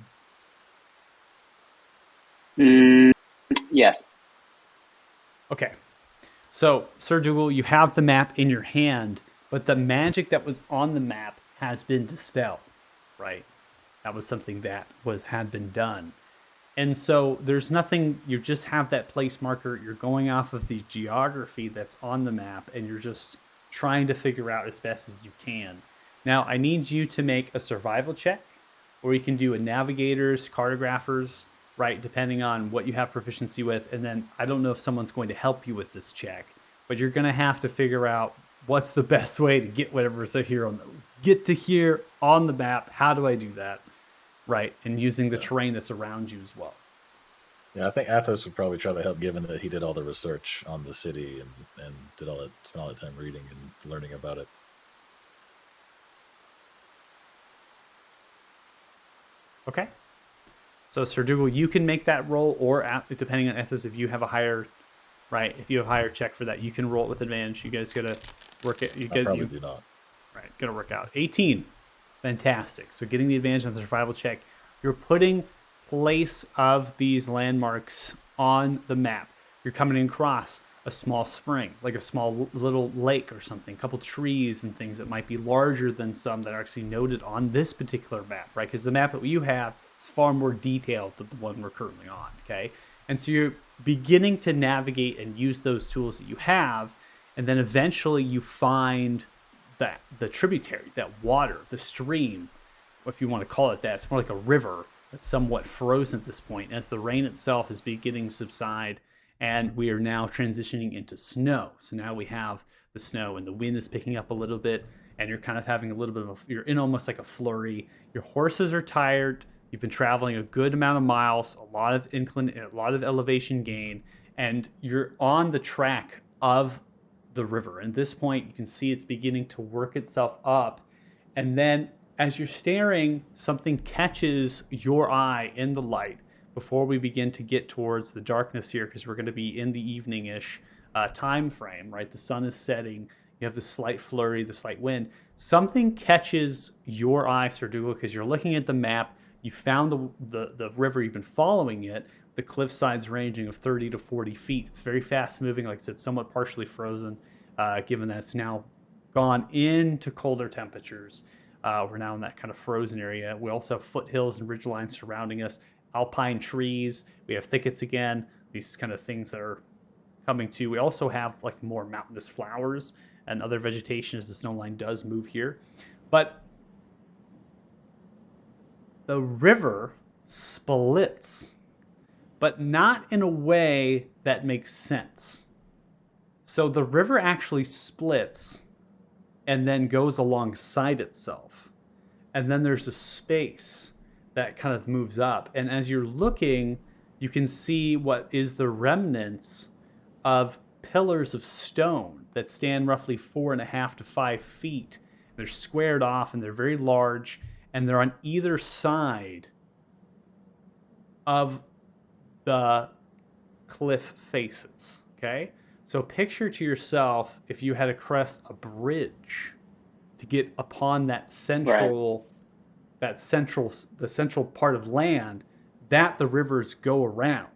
Yes. Okay. So, Sir Dougal, you have the map in your hand, but the magic that was on the map has been dispelled, right? That was something that had been done. And so there's nothing, you just have that place marker, you're going off of the geography that's on the map, and you're just trying to figure out as best as you can. Now, I need you to make a survival check, or you can do a navigator's, cartographer's, right, depending on what you have proficiency with. And then I don't know if someone's going to help you with this check, but you're going to have to figure out what's the best way to get whatever's here get to here on the map. How do I do that? Right. And using the terrain that's around you as well. Yeah, I think Athos would probably try to help, given that he did all the research on the city and spent all that time reading and learning about it. Okay. So, Sir Dougal, you can make that roll, or depending on Athos, if you have a higher, right, if you have a higher check for that, you can roll it with advantage. You guys gotta work it. I probably do not. Right, gonna work out. 18. Fantastic. So getting the advantage on the survival check, you're putting place of these landmarks on the map. You're coming across a small spring, like a small little lake or something, a couple trees and things that might be larger than some that are actually noted on this particular map, right? Because the map that you have is far more detailed than the one we're currently on, okay? And so you're beginning to navigate and use those tools that you have, and then eventually you find that the tributary, that water, the stream, if you want to call it that. It's more like a river that's somewhat frozen at this point as the rain itself is beginning to subside, and we are now transitioning into snow. So now we have the snow and the wind is picking up a little bit, and you're kind of having a little bit of you're in almost like a flurry. Your horses are tired. You've been traveling a good amount of miles, a lot of elevation gain, and you're on the track of the river. And at this point, you can see it's beginning to work itself up. And then as you're staring, something catches your eye in the light, before we begin to get towards the darkness here, because we're going to be in the evening-ish time frame, right? The sun is setting. You have the slight flurry, the slight wind. Something catches your eye, Sir Dougal, because you're looking at the map. You found the river. You've been following it. The cliff sides ranging of 30 to 40 feet. It's very fast moving. Like I said, somewhat partially frozen, given that it's now gone into colder temperatures. We're now in that kind of frozen area. We also have foothills and ridgelines surrounding us, alpine trees. We have thickets again, these kind of things that are coming to. We also have like more mountainous flowers and other vegetation as the snow line does move here. But the river splits, but not in a way that makes sense. So the river actually splits and then goes alongside itself. And then there's a space that kind of moves up. And as you're looking, you can see what is the remnants of pillars of stone that stand roughly 4.5 to 5 feet. They're squared off and they're very large, and they're on either side of the cliff faces. Okay? So picture to yourself if you had to crest a bridge to get upon that central, the central part of land that the rivers go around.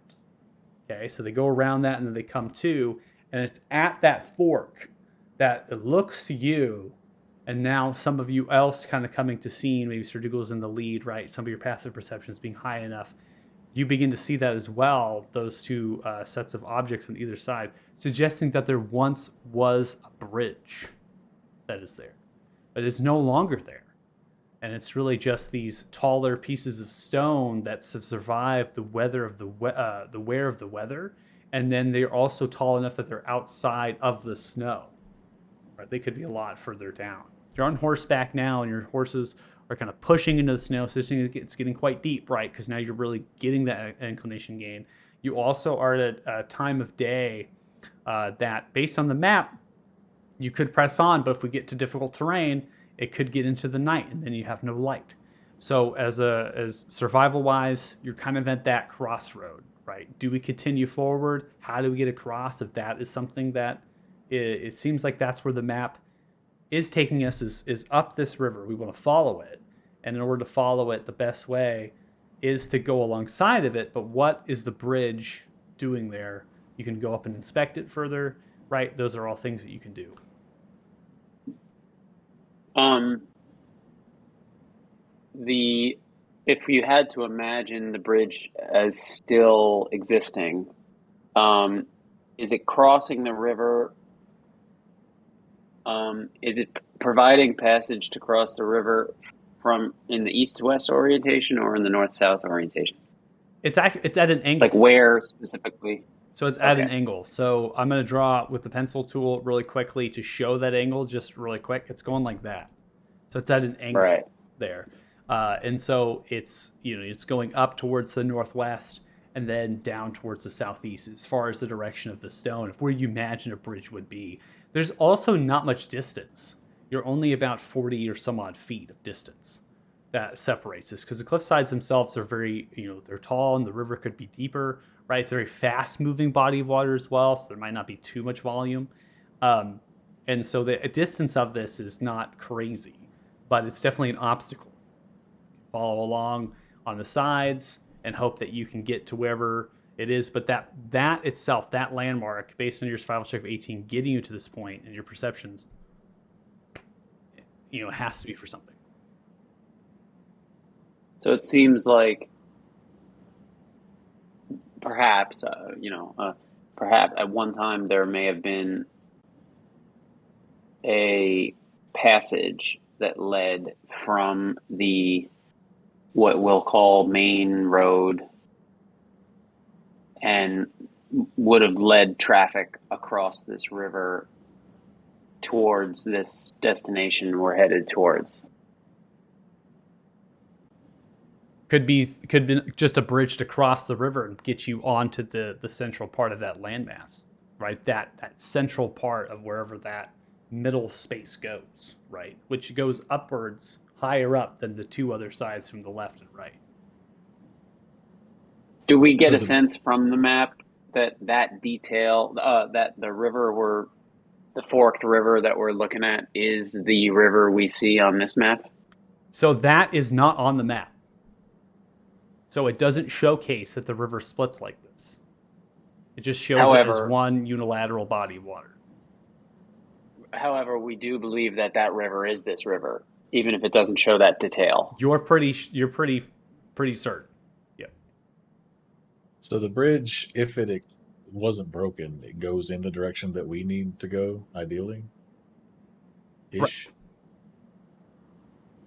Okay, so they go around that and then they come to, and it's at that fork that it looks to you, and now some of you else kind of coming to scene, maybe Sir Dougal's in the lead, right? Some of your passive perceptions being high enough. You begin to see that as well, those two sets of objects on either side, suggesting that there once was a bridge that is there, but it's no longer there. And it's really just these taller pieces of stone that have survived the weather of the wear of the weather, and then they're also tall enough that they're outside of the snow. Right? They could be a lot further down. You're on horseback now, and your horses are kind of pushing into the snow, so it's getting quite deep, right? Because now you're really getting that inclination gain. You also are at a time of day that, based on the map, you could press on, but if we get to difficult terrain, it could get into the night, and then you have no light. So as survival-wise, you're kind of at that crossroad, right? Do we continue forward? How do we get across? If that is something that it seems like that's where the map is taking us, is up this river. We want to follow it. And in order to follow it, the best way is to go alongside of it. But what is the bridge doing there? You can go up and inspect it further, right? Those are all things that you can do. If you had to imagine the bridge as still existing, is it crossing the river? Is it providing passage to cross the river from in the east to west orientation or in the north south orientation? It's at an angle. Like where specifically? So it's at an angle. So I'm going to draw with the pencil tool really quickly to show that angle, just really quick. It's going like that. So it's at an angle there. And so it's going up towards the northwest and then down towards the southeast as far as the direction of the stone, of where you imagine a bridge would be. There's also not much distance. You're only about 40 or some odd feet of distance that separates this, because the cliff sides themselves are very, they're tall, and the river could be deeper, right? It's a very fast moving body of water as well, so there might not be too much volume. And so the distance of this is not crazy, but it's definitely an obstacle. Follow along on the sides and hope that you can get to wherever it is. But that itself, that landmark, based on your survival check of 18, getting you to this point and your perceptions, has to be for something. So it seems like perhaps, perhaps at one time there may have been a passage that led from what we'll call main road and would have led traffic across this river towards this destination we're headed towards. Could be just a bridge to cross the river and get you onto the central part of that landmass, right? That central part of wherever that middle space goes, right? Which goes upwards, higher up than the two other sides from the left and right. Do we get So a sense from the map that detail, that the river the forked river that we're looking at is the river we see on this map? So that is not on the map. So it doesn't showcase that the river splits like this. It just shows it as However- one unilateral body of water. However, we do believe that river is this river, even if it doesn't show that detail. You're pretty certain. Yep. So the bridge, if it wasn't broken, it goes in the direction that we need to go, ideally. Ish.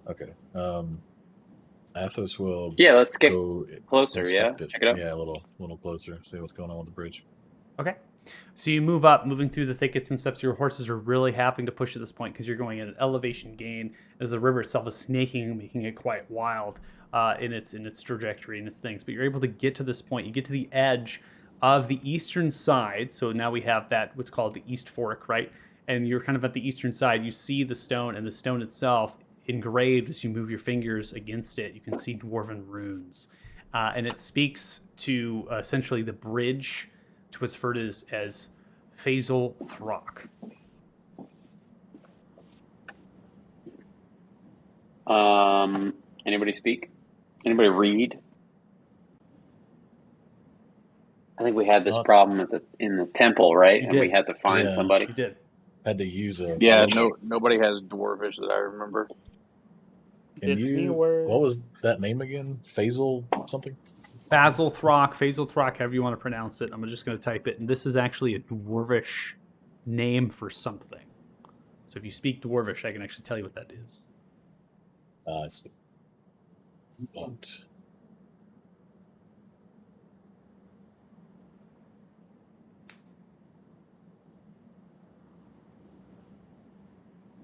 Okay. Athos will Yeah, let's get go closer. Yeah, inspect check it out. Yeah, a little closer. See what's going on with the bridge. Okay. So you move up, moving through the thickets and stuff. So your horses are really having to push at this point because you're going at an elevation gain as the river itself is snaking, making it quite wild in its trajectory and its things. But you're able to get to this point. You get to the edge of the eastern side. So now we have that what's called the East Fork, right? And you're kind of at the eastern side. You see the stone, and the stone itself engraved as you move your fingers against it. You can see dwarven runes, and it speaks to essentially the bridge to what's referred as Phasal Throck. Anybody speak? Anybody read? I think we had this problem in the temple, right? You And we did. had to find Yeah. somebody. You did. Had to use a. Yeah, nobody has dwarvish that I remember. Can Did you? anywhere- What was that name again? Phasal something. Phasal Throck, however you want to pronounce it. I'm just going to type it. And this is actually a dwarvish name for something. So if you speak dwarvish, I can actually tell you what that is. It's what?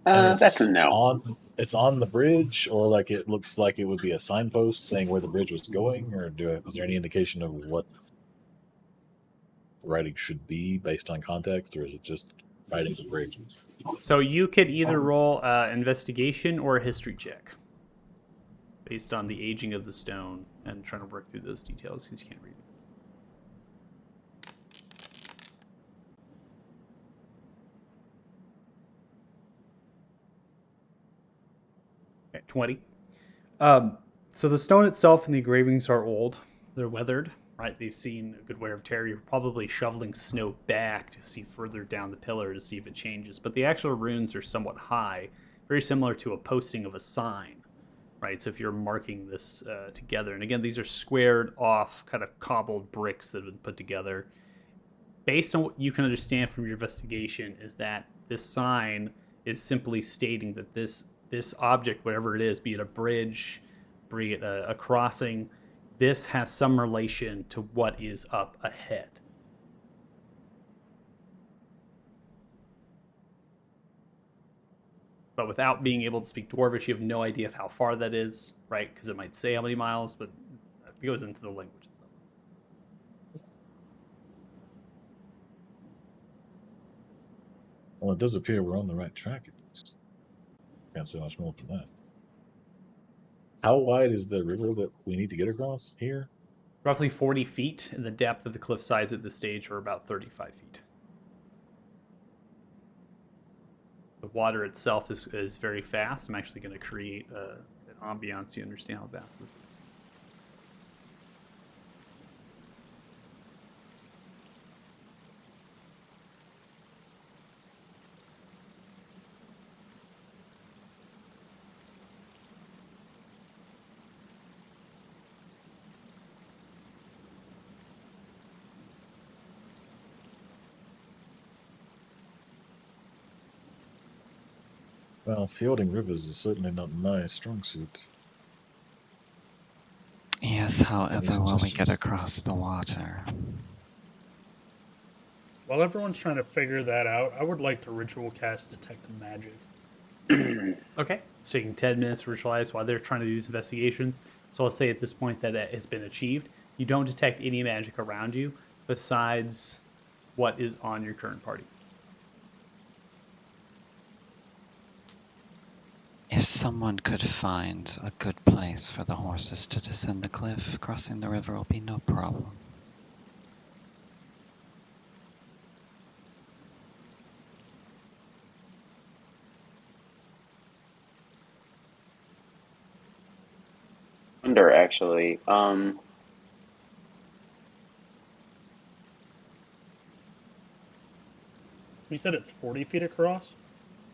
And That's a no. It's on the bridge, or like it looks like it would be a signpost saying where the bridge was going, or is there any indication of what writing should be based on context, or is it just writing the bridge? So you could either roll investigation or a history check based on the aging of the stone and trying to work through those details because you can't read it. Okay, 20. So the stone itself and the engravings are old. They're weathered, right? They've seen a good wear of tear. You're probably shoveling snow back to see further down the pillar to see if it changes. But the actual runes are somewhat high, very similar to a posting of a sign, right? So if you're marking this together, and again, these are squared off, kind of cobbled bricks that have been put together. Based on what you can understand from your investigation, is that this sign is simply stating that this object, whatever it is, be it a bridge, be it a crossing, this has some relation to what is up ahead. But without being able to speak Dwarvish, you have no idea of how far that is, right? Because it might say how many miles, but it goes into the language itself. Well, it does appear we're on the right track at least. Can't say much more than that. How wide is the river that we need to get across here? Roughly 40 feet, and the depth of the cliff sides at this stage are about 35 feet. The water itself is very fast. I'm actually going to create an ambiance so you understand how fast this is. Well, fording rivers is certainly not my strong suit. Yes, however, when we get suggestions? across the water. While everyone's trying to figure that out, I would like to ritual cast Detect Magic. Okay, it's taking 10 minutes to ritualize while they're trying to do these investigations. So let's say at this point that it has been achieved. You don't detect any magic around you besides what is on your current party. If someone could find a good place for the horses to descend the cliff, crossing the river will be no problem. Wonder actually. You said it's 40 feet across?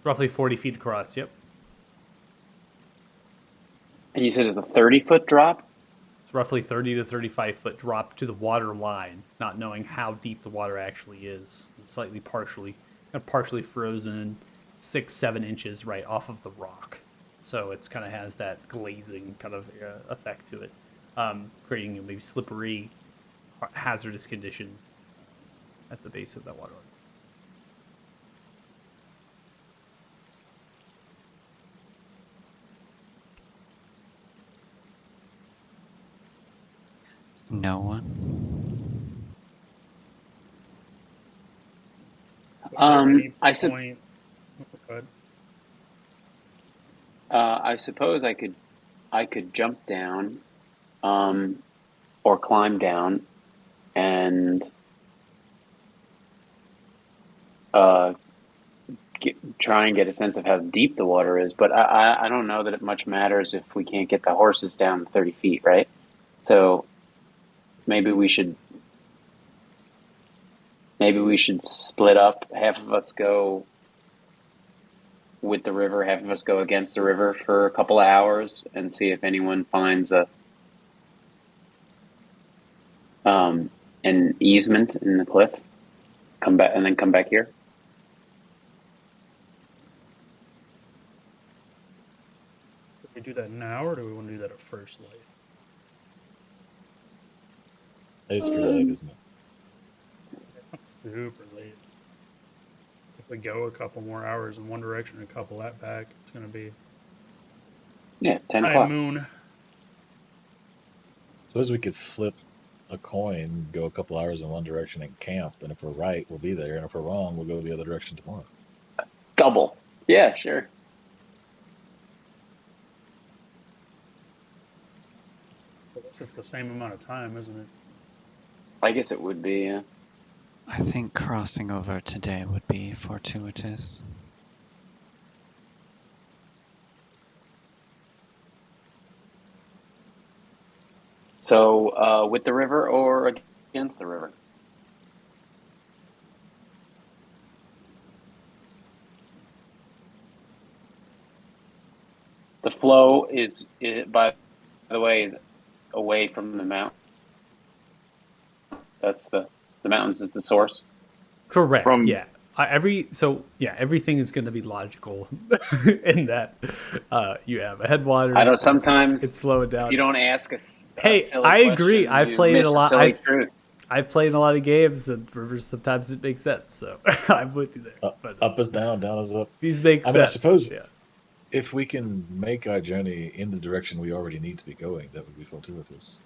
Roughly 40 feet across, yep. And you said it's a 30-foot drop? It's roughly 30 to 35-foot drop to the water line, not knowing how deep the water actually is. It's slightly partially frozen, 6-7 inches right off of the rock. So it's kind of has that glazing kind of effect to it, creating maybe slippery, hazardous conditions at the base of that water line. No one? I Point. Go ahead. I suppose I could jump down, or climb down, and try and get a sense of how deep the water is. But I don't know that it much matters if we can't get the horses down 30 feet, right? So maybe we should split up. Half of us go with the river, half of us go against the river for a couple of hours and see if anyone finds an easement in the cliff. Come back and then come back here. Do we do that now, or do we want to do that at first light? It's pretty late, isn't it? It's not super late. If we go a couple more hours in one direction and a couple that back, it's going to be Yeah, 10 high o'clock. moon. Suppose we could flip a coin, go a couple hours in one direction and camp, and if we're right, we'll be there, and if we're wrong, we'll go the other direction tomorrow. Double. Yeah, sure. But this is the same amount of time, isn't it? I guess it would be, yeah. I think crossing over today would be fortuitous. So, with the river or against the river? The flow by the way, is away from the mountain. That's the mountains is the source. Correct. From- Yeah. Everything is going to be logical in that you have a headwater. I don't. Sometimes it's slowing down. You don't ask a Hey, silly I agree. question, I've you played it miss a lot. silly truth. I've played in a lot of games, and rivers sometimes it makes sense. So I'm with you there. But Up is down, down is up. these make I mean, I sense. suppose- Yeah. If we can make our journey in the direction we already need to be going, that would be fortuitous.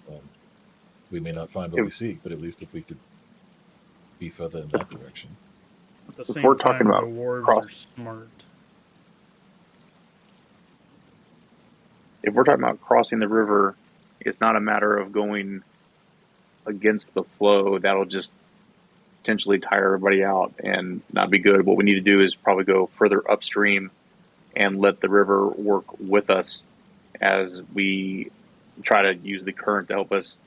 We may not find what we seek, but at least if we could be further in that direction. At the If same we're time, talking about the dwarves cross- are smart. If we're talking about crossing the river, it's not a matter of going against the flow. That'll just potentially tire everybody out and not be good. What we need to do is probably go further upstream and let the river work with us as we try to use the current to help us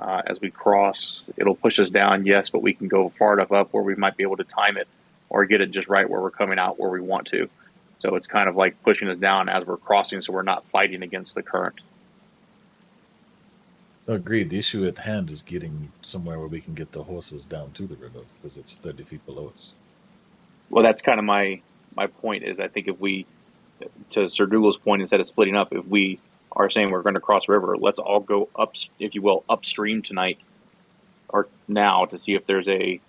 as we cross. It'll push us down, yes, but we can go far enough up where we might be able to time it or get it just right where we're coming out where we want to. So it's kind of like pushing us down as we're crossing, so we're not fighting against the current. Agreed. The issue at hand is getting somewhere where we can get the horses down to the river because it's 30 feet below us. Well, that's kind of my point is I think if we, to Sir Dougal's point, instead of splitting up, if we are saying we're going to cross river, let's all go up, if you will, upstream tonight or now to see if there's a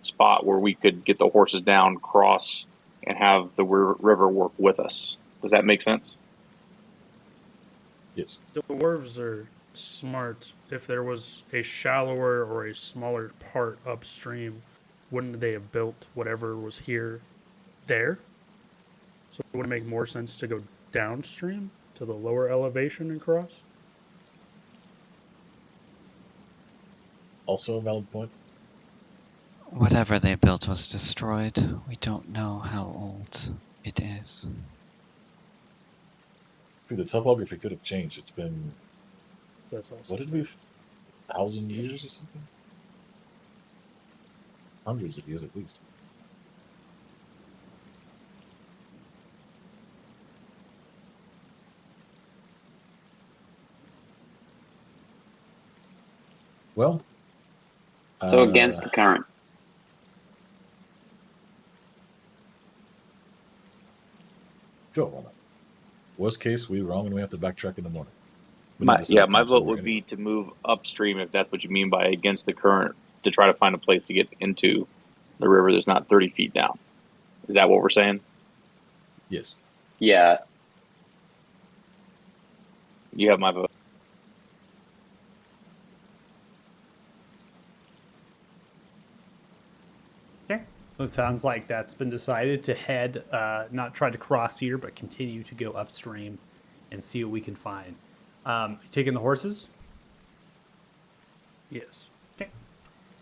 spot where we could get the horses down, cross, and have the river work with us. Does that make sense? Yes. The dwarves are smart. If there was a shallower or a smaller part upstream, wouldn't they have built whatever was here there? So it would make more sense to go downstream to the lower elevation and cross? Also a valid point. Whatever they built was destroyed. We don't know how old it is. The topography could have changed. It's been, That's also what did we, 1,000 years or something? Hundreds of years at least. Well, So against the current. sure, why not? Worst case, we're wrong and we have to backtrack in the morning. We My need to set up my camp vote somewhere would anyway. be to move upstream if that's what you mean by against the current, to try to find a place to get into the river that's not 30 feet down. Is that what we're saying? Yes. Yeah. You have my vote. Okay. So it sounds like that's been decided to head, not try to cross here, but continue to go upstream and see what we can find. Taking the horses? yes. Okay.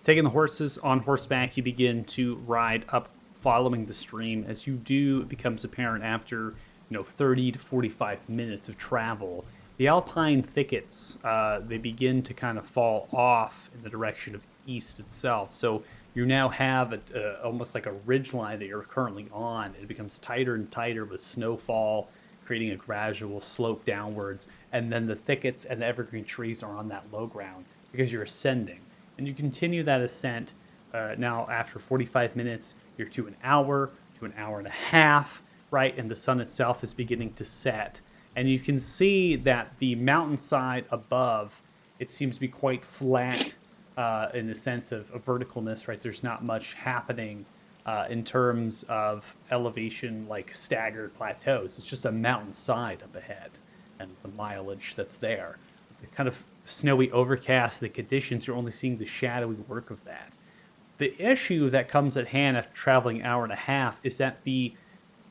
Taking the horses on horseback, you begin to ride up, following the stream. As you do, it becomes apparent after 30 to 45 minutes of travel, the alpine thickets they begin to kind of fall off in the direction of east itself. So you now have almost like a ridge line that you're currently on. It becomes tighter and tighter with snowfall, creating a gradual slope downwards. And then the thickets and the evergreen trees are on that low ground because you're ascending. And you continue that ascent. Now, after 45 minutes, you're to an hour and a half, right? And the sun itself is beginning to set. And you can see that the mountainside above, it seems to be quite flat in the sense of verticalness, right? There's not much happening in terms of elevation, like staggered plateaus. It's just a mountainside up ahead and the mileage that's there. The kind of snowy overcast, the conditions, you're only seeing the shadowy work of that. The issue that comes at hand after traveling an hour and a half is that the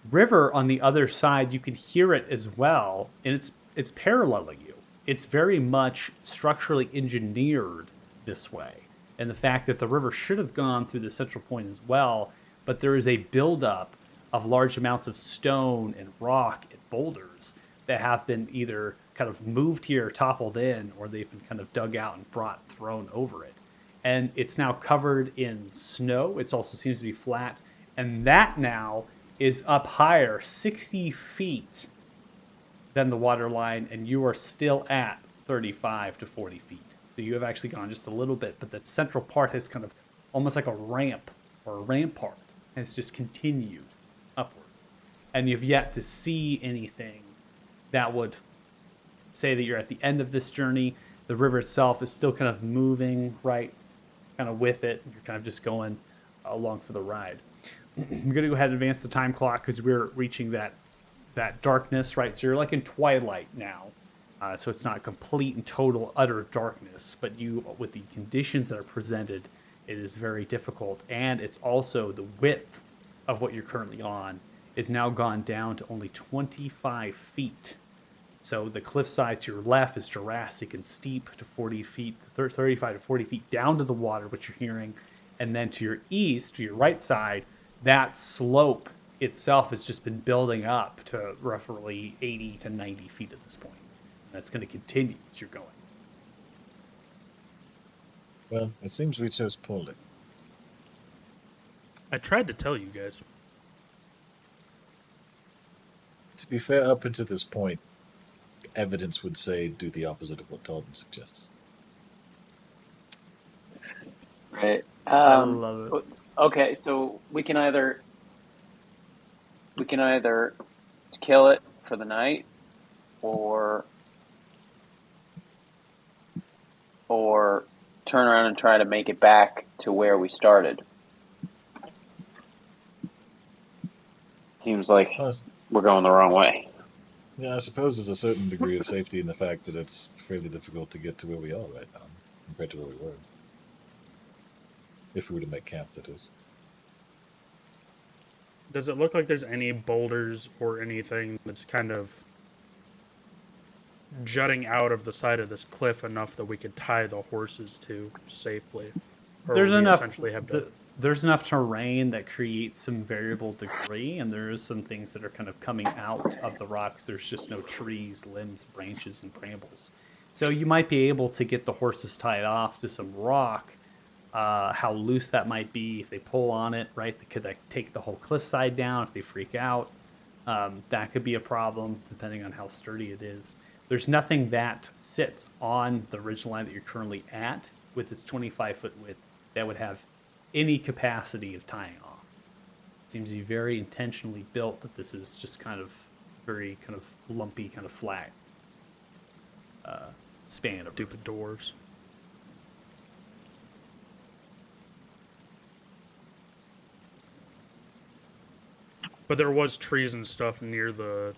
river on the other side, you can hear it as well, and it's paralleling you. It's very much structurally engineered this way. And the fact that the river should have gone through the central point as well, but there is a buildup of large amounts of stone and rock and boulders that have been either kind of moved here, toppled in, or they've been kind of dug out and thrown over it. And it's now covered in snow. It also seems to be flat. And that now is up higher, 60 feet than the water line, and you are still at 35 to 40 feet. So you have actually gone just a little bit, but that central part has kind of almost like a ramp or a rampart has just continued upwards. And you've yet to see anything that would say that you're at the end of this journey. The river itself is still kind of moving, right, kind of with it. You're kind of just going along for the ride. I'm going to go ahead and advance the time clock because we're reaching that darkness, right? So you're like in twilight now. So it's not complete and total utter darkness, but you, with the conditions that are presented, it is very difficult. And it's also the width of what you're currently on is now gone down to only 25 feet. So the cliffside to your left is Jurassic and steep to 40 feet, 35 to 40 feet down to the water, which you're hearing. And then to your east, to your right side, that slope itself has just been building up to roughly 80 to 90 feet at this point. And that's going to continue as you're going. Well, it seems we chose poorly. I tried to tell you guys. To be fair, up until this point, evidence would say do the opposite of what Talden suggests. Right. I love it. Okay, so we can either kill it for the night, or turn around and try to make it back to where we started. Seems like we're going the wrong way. Yeah, I suppose there's a certain degree of safety in the fact that it's fairly difficult to get to where we are right now compared to where we were. If we were to make camp, that is. Does it look like there's any boulders or anything that's kind of jutting out of the side of this cliff enough that we could tie the horses to safely? Or There's would we enough. essentially have to. There's enough terrain that creates some variable degree, and there is some things that are kind of coming out of the rocks. There's just no trees, limbs, branches, and brambles. So you might be able to get the horses tied off to some rock. How loose that might be if they pull on it, right? Could that take the whole cliffside down if they freak out? That could be a problem depending on how sturdy it is. There's nothing that sits on the ridge line that you're currently at with its 25-foot width that would have any capacity of tying off. It seems to be very intentionally built that this is just kind of very kind of lumpy, kind of flat span of Stupid dwarves. But there was trees and stuff near the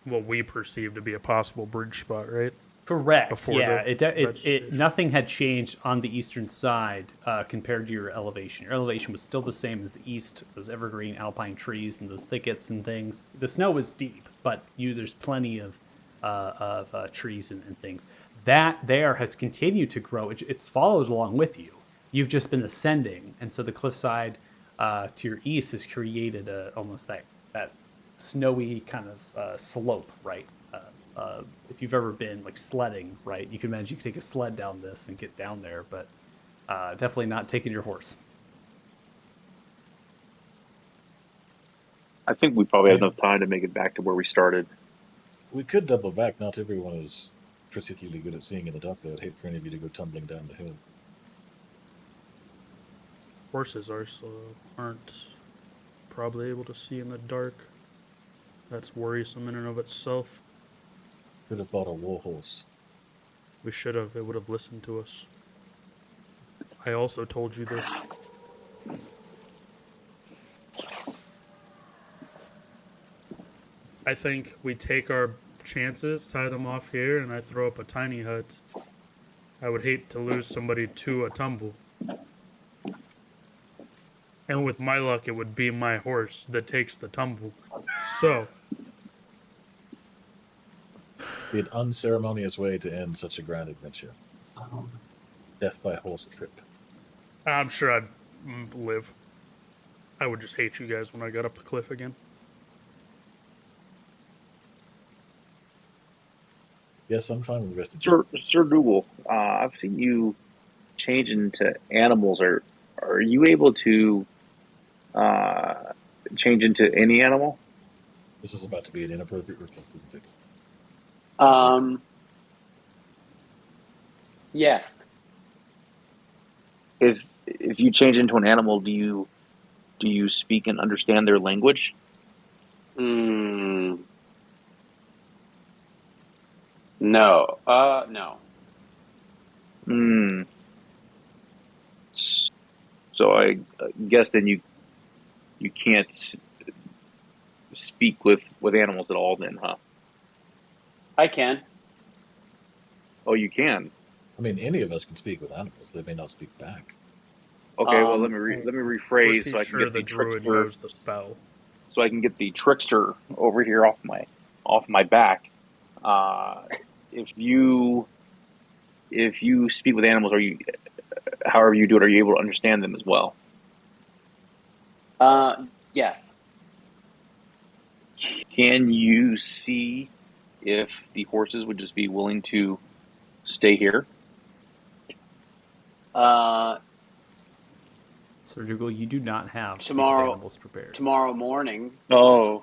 what we perceive to be a possible bridge spot, right? Correct. Before Yeah, the it nothing had changed on the eastern side compared to your elevation. Your elevation was still the same as the east. Those evergreen alpine trees and those thickets and things. The snow was deep, but there's plenty of trees and things. That there has continued to grow. It's followed along with you. You've just been ascending, and so the cliffside to your east has created almost that snowy kind of slope, right? If you've ever been like sledding, right, you can imagine you could take a sled down this and get down there, but definitely not taking your horse. I think we probably have enough time to make it back to where we started. We could double back. Not everyone is particularly good at seeing in the dark, though. I'd hate for any of you to go tumbling down the hill. Horses aren't probably able to see in the dark. That's worrisome in and of itself. Could have bought a war horse. We should have. It would have listened to us. I also told you this. I think we take our chances, tie them off here, and I throw up a tiny hut. I would hate to lose somebody to a tumble. And with my luck, it would be my horse that takes the tumble. So, Be an unceremonious way to end such a grand adventure. Death by horse trip. I'm sure I'd live. I would just hate you guys when I got up the cliff again. Yes, I'm fine with the rest of Sir Google, I've seen you change into animals. Are you able to change into any animal? This is about to be an inappropriate response, isn't it? Yes. If you change into an animal, do you speak and understand their language? No. No. So I guess then you can't speak with animals at all then, huh? I can. Oh, you can. I mean, any of us can speak with animals. They may not speak back. Okay, well let me rephrase so I can sure get the the druid trickster. knows the spell. So I can get the trickster over here off my back. If you speak with animals, however you do it, are you able to understand them as well? Yes. Can you see if the horses would just be willing to stay here? Sir Dougal, you do not have Tomorrow- speak animals prepared. Tomorrow morning. Oh,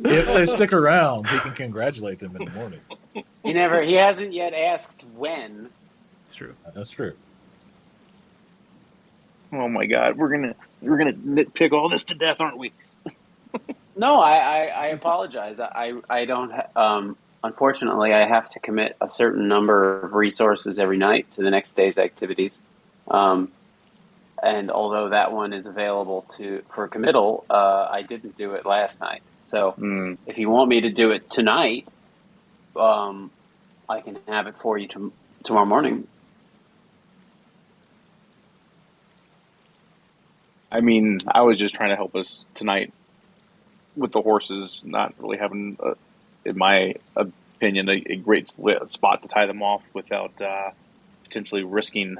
If they stick around, he can congratulate them in the morning. He hasn't yet asked when. It's true. That's true. oh my God, we're gonna nitpick all this to death, aren't we? No, I apologize. I don't. Unfortunately, I have to commit a certain number of resources every night to the next day's activities. And although that one is available for committal, I didn't do it last night. So if you want me to do it tonight, I can have it for you tomorrow morning. I mean, I was just trying to help us tonight. with the horses not really having, in my opinion, a great spot to tie them off without potentially risking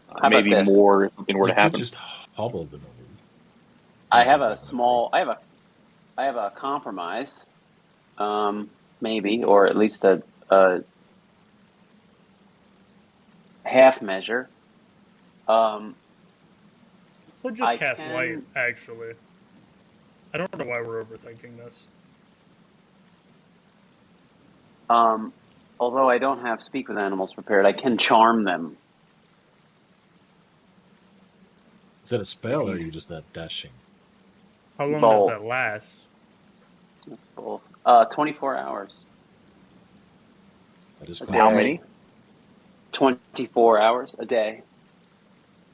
How about maybe this? more if something were You to could happen. just hobble them over. I have a compromise, maybe, or at least a half measure. We'll just I cast can- light, actually. I don't know why we're overthinking this. Although I don't have speak with animals prepared, I can charm them. Is that a spell, or are you just that dashing? How long Both. does that last? That's both. 24 hours. That is Okay. quite How Okay. many? 24 hours a day.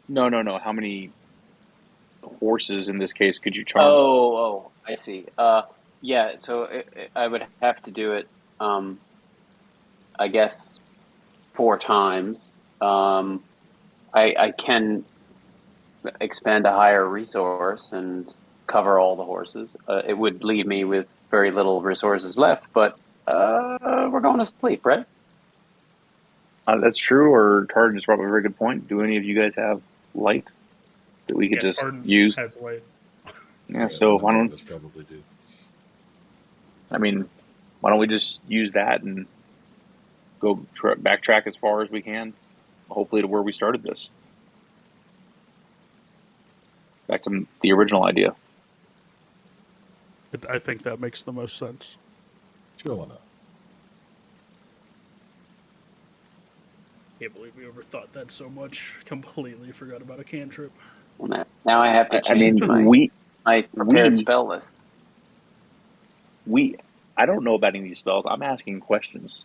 No. How many horses in this case could you charm? Oh, I see. Yeah, so I would have to do it, I guess, 4 times. I can expend a higher resource and cover all the horses. It would leave me with very little resources left, but we're going to sleep, right? That's true. Or Tarn just brought up a very good point. Do any of you guys have light that we could Yeah, just Tarn use? has light. Yeah. So why don't us probably do? I mean, why don't we just use that and go backtrack as far as we can, hopefully to where we started this, back to the original idea. I think that makes the most sense. Sure, why not? Can't believe we overthought that so much. Completely forgot about a cantrip. Well, now I have to I change mean, my prepared we- spell list. I don't know about any of these spells. I'm asking questions.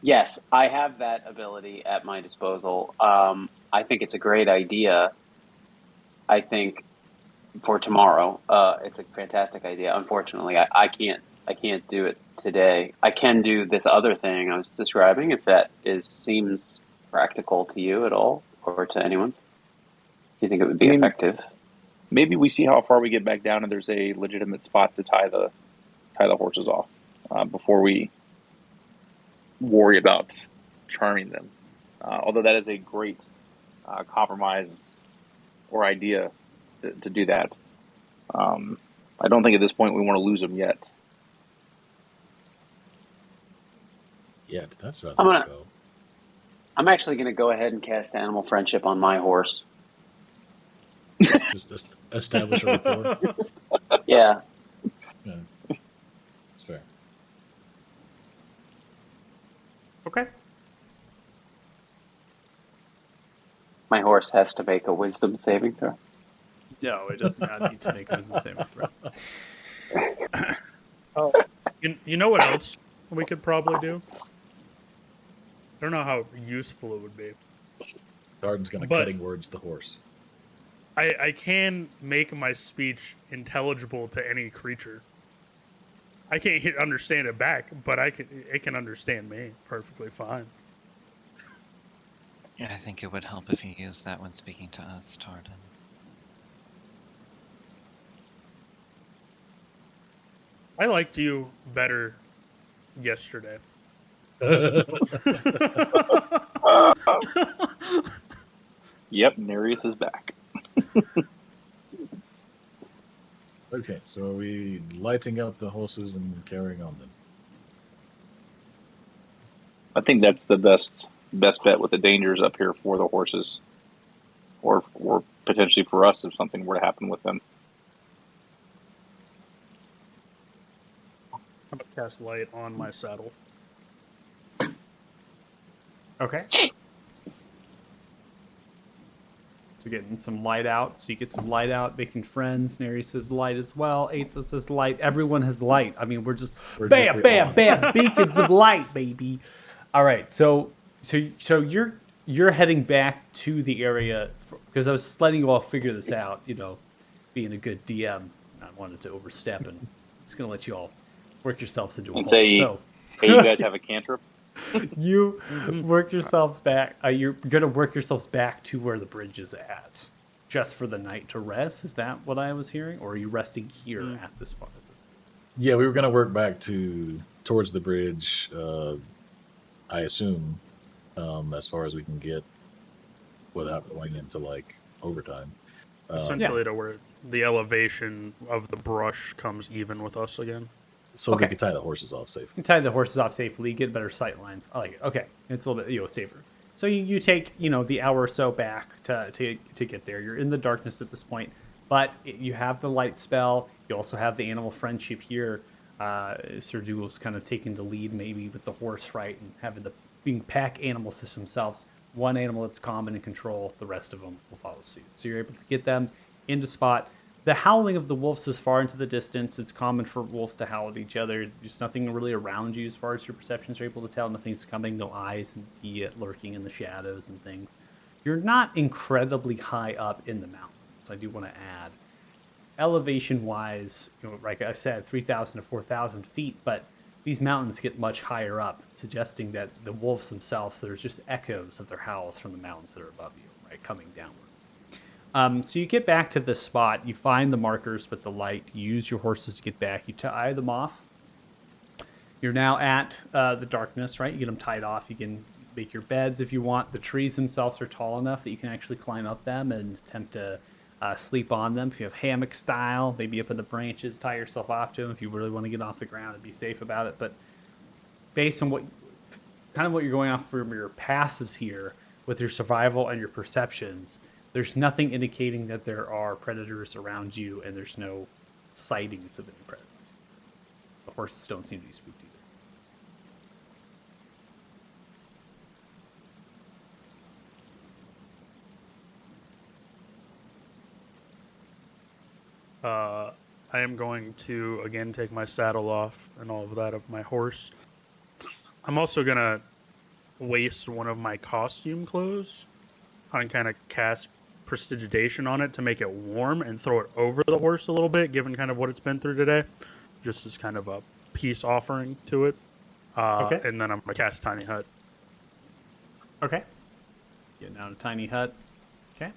Yes, I have that ability at my disposal. I think it's a great idea. I think for tomorrow, it's a fantastic idea. Unfortunately, I can't do it today. I can do this other thing I was describing if that seems practical to you at all or to anyone. Do you think it would be effective? Maybe we see how far we get back down, and there's a legitimate spot to tie the horses off before we worry about charming them. Although that is a great compromise or idea to do that. I don't think at this point we want to lose them yet. Yeah, that's rather I'm gonna- go. I'm actually going to go ahead and cast Animal Friendship on my horse. Just establish a rapport. Yeah. Yeah. It's fair. Okay. My horse has to make a wisdom saving throw. No, it does not need to make a wisdom saving throw. You know what else we could probably do? I don't know how useful it would be. Garden's gonna But- cutting words the horse. I can make my speech intelligible to any creature. I can't understand it back, but it can understand me perfectly fine. Yeah, I think it would help if you used that when speaking to us, Tardan. I liked you better yesterday. Yep, Nereus is back. Okay, so are we lighting up the horses and carrying on then? I think that's the best bet with the dangers up here for the horses, or potentially for us if something were to happen with them. I'm gonna cast light on my saddle. Okay. So getting some light out. So you get some light out, making friends. Neri says light as well. Athos says light. Everyone has light. I mean, we're bam, just- bam, bam, beacons of light, baby. All right. So you're heading back to the area because I was letting you all figure this out. You know, being a good DM, I wanted to overstep and just gonna let you all work yourselves into a And hole. say- So Hey, you guys have a cantrip? you work yourselves back. You're gonna work yourselves back to where the bridge is at. just for the night to rest. Is that what I was hearing? Or are you resting here at this spot? Yeah, we were going to work back towards the bridge, I assume, as far as we can get without going into, like, overtime. Essentially to where the elevation of the brush comes even with us again. So Okay. we can tie the horses off safely. You can tie the horses off safely, get better sight lines. I like it. Okay, it's a little bit safer. So you take the hour or so back to get there. You're in the darkness at this point, but you have the light spell. You also have the animal friendship here. Sir Dougal's kind of taking the lead maybe with the horse, right, and having the being pack animals themselves. One animal that's calm and in control, the rest of them will follow suit. So you're able to get them into spot. The howling of the wolves is far into the distance. It's common for wolves to howl at each other. There's nothing really around you as far as your perceptions are able to tell. Nothing's coming, no eyes and lurking in the shadows and things. You're not incredibly high up in the mountains, I do want to add. Elevation-wise, like I said, 3,000 to 4,000 feet, but these mountains get much higher up, suggesting that the wolves themselves, there's just echoes of their howls from the mountains that are above you, right, coming downwards. So you get back to this spot, you find the markers with the light, you use your horses to get back, you tie them off. You're now at the darkness, right? You get them tied off, you can make your beds if you want. The trees themselves are tall enough that you can actually climb up them and attempt to sleep on them. If you have hammock style, maybe up in the branches, tie yourself off to them if you really want to get off the ground and be safe about it. But based on what you're going off from your passives here with your survival and your perceptions, there's nothing indicating that there are predators around you, and there's no sightings of any predators. The horses don't seem to be spooked I am going to again take my saddle off and all of that of my horse. I'm also gonna waste one of my costume clothes and kind of cast prestidigitation on it to make it warm and throw it over the horse a little bit, given kind of what it's been through today, just as kind of a peace offering to it. Okay. And then I'm gonna cast Tiny Hut. Okay. Getting out a tiny hut. Okay.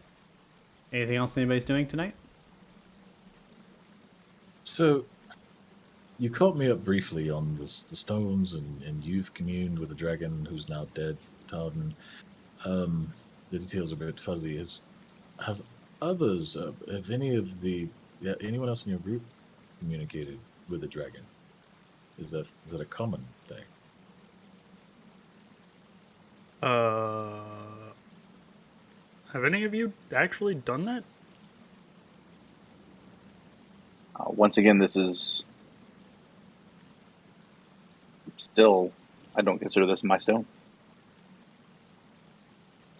Anything else anybody's doing tonight? So, you caught me up briefly on the stones, and you've communed with the dragon who's now dead, Tardan. The details are a bit fuzzy. Have others, have any of anyone else in your group communicated with the dragon? Is that a common thing? Have any of you actually done that? Once again, this is still, I don't consider this my stone.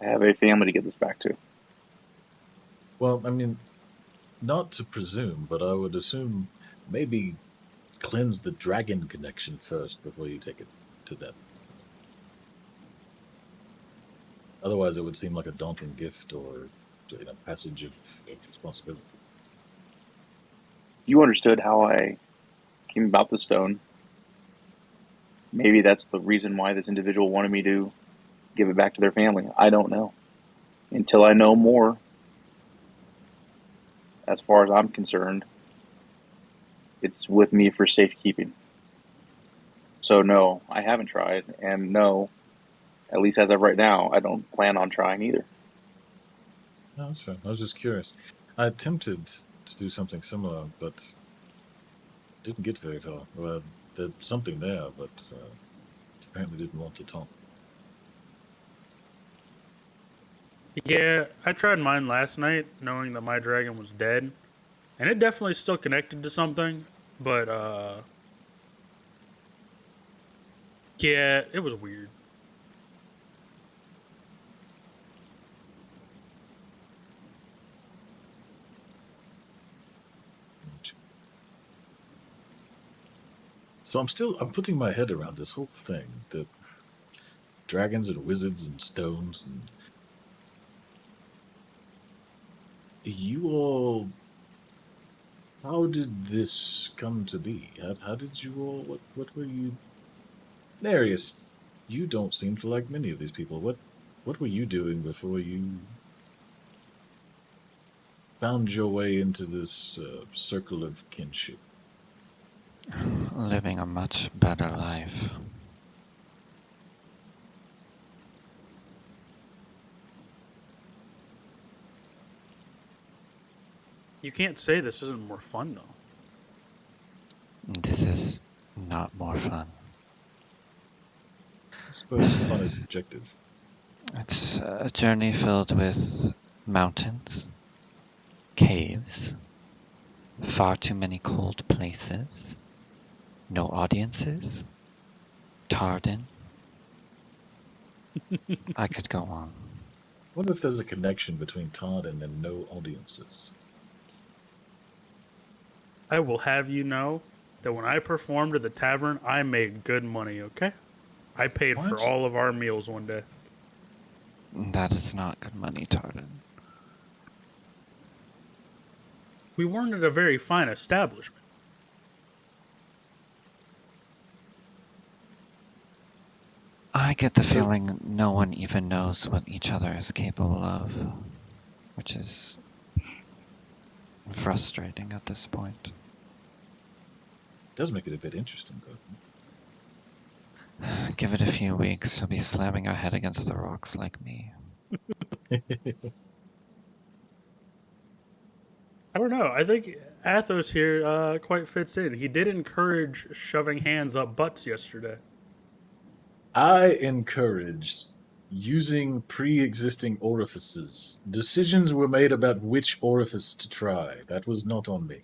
I have a family to get this back to. Well, I mean, not to presume, but I would assume maybe cleanse the dragon connection first before you take it to them. Otherwise, it would seem like a daunting gift or passage of responsibility. You understood how I came about the stone. Maybe that's the reason why this individual wanted me to give it back to their family. I don't know. Until I know more, as far as I'm concerned, it's with me for safekeeping. So no, I haven't tried, and no, at least as of right now, I don't plan on trying either. No, that's fine. I was just curious. I attempted to do something similar, but didn't get very far. Well, there's something there, but apparently didn't want to talk. Yeah, I tried mine last night, knowing that my dragon was dead, and it definitely still connected to something, but yeah, it was weird. So I'm putting my head around this whole thing, the dragons and wizards and stones, and you all, how did this come to be? How did you all, what were you, Narius, you don't seem to like many of these people. What were you doing before you found your way into this circle of kinship? Living a much better life. You can't say this isn't more fun, though. This is not more fun. I suppose fun is subjective. It's a journey filled with mountains, caves, far too many cold places, no audiences, Tardan. I could go on. What if there's a connection between Tardan and no audiences? I will have you know that when I performed at the tavern, I made good money, okay? I paid for What? all of our meals one day. That is not good money, Tardan. We weren't at a very fine establishment. I get the feeling no one even knows what each other is capable of, which is frustrating at this point. It does make it a bit interesting, though. Give it a few weeks, he'll be slamming our head against the rocks like me. I don't know. I think Athos here quite fits in. He did encourage shoving hands up butts yesterday. I encouraged using pre-existing orifices. Decisions were made about which orifice to try. That was not on me.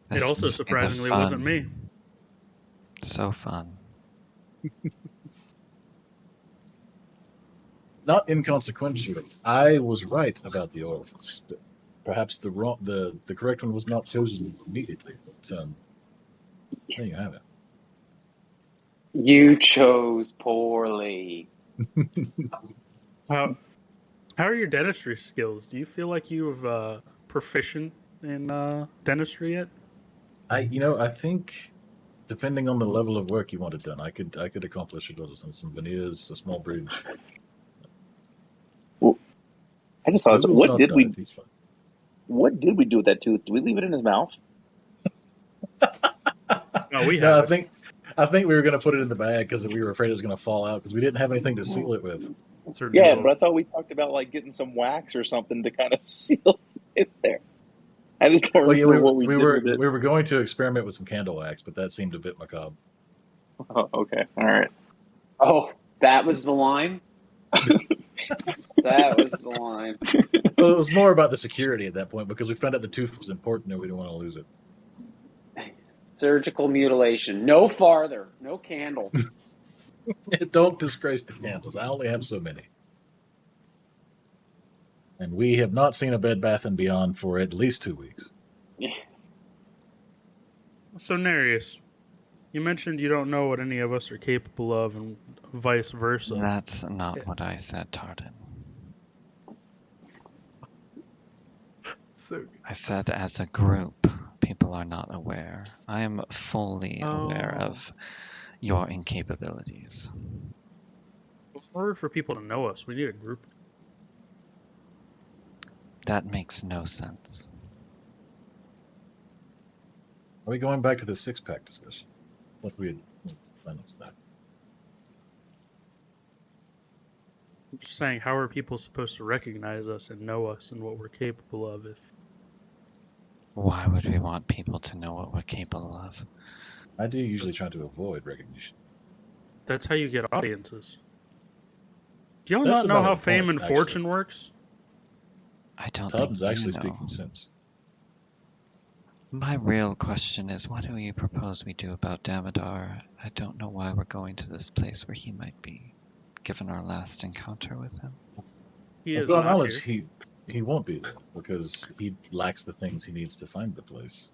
This It also must be the surprisingly wasn't fun. me. So fun. Not inconsequentially, I was right about the orifice. Perhaps the correct one was not chosen immediately. But there you have it. You chose poorly. How are your dentistry skills? Do you feel like you've proficient in dentistry yet? I think depending on the level of work you wanted done, I could accomplish a lot of some veneers, a small bridge. I just thought, Douglas what not did we died, he's fine. what did we do with that tooth? Did we leave it in his mouth? No, we No, have. I think we were going to put it in the bag because we were afraid it was going to fall out because we didn't have anything to seal it with. Yeah, but I thought we talked about like getting some wax or something to kind of seal it there. I just don't Well, yeah, remember what we did with it. we were going to experiment with some candle wax, but that seemed a bit macabre. Oh, okay, all right. Oh, that was the line? That was the line. Well, it was more about the security at that point because we found out the tooth was important and we didn't want to lose it. Surgical mutilation. No farther. No candles. Don't disgrace the candles. I only have so many. And we have not seen a Bed Bath & Beyond for at least 2 weeks. So, Nereus, you mentioned you don't know what any of us are capable of and vice versa. That's not what I said, Tardan. So I said as a group, people are not aware. I am fully aware of your incapabilities. In order for people to know us, we need a group. That makes no sense. Are we going back to the six-pack discussion? What we had financed that. I'm just saying, how are people supposed to recognize us and know us and what we're capable of if... Why would we want people to know what we're capable of? I do usually try to avoid recognition. That's how you get audiences. Do y'all That's not know about how a fame point, and fortune works? I don't Tardan's think actually you know. speaking sense. My real question is, what do you propose we do about Damodar? I don't know why we're going to this place where he might be, given our last encounter with him. He Well, is to our not knowledge, here. he won't be there because he lacks the things he needs to find the place.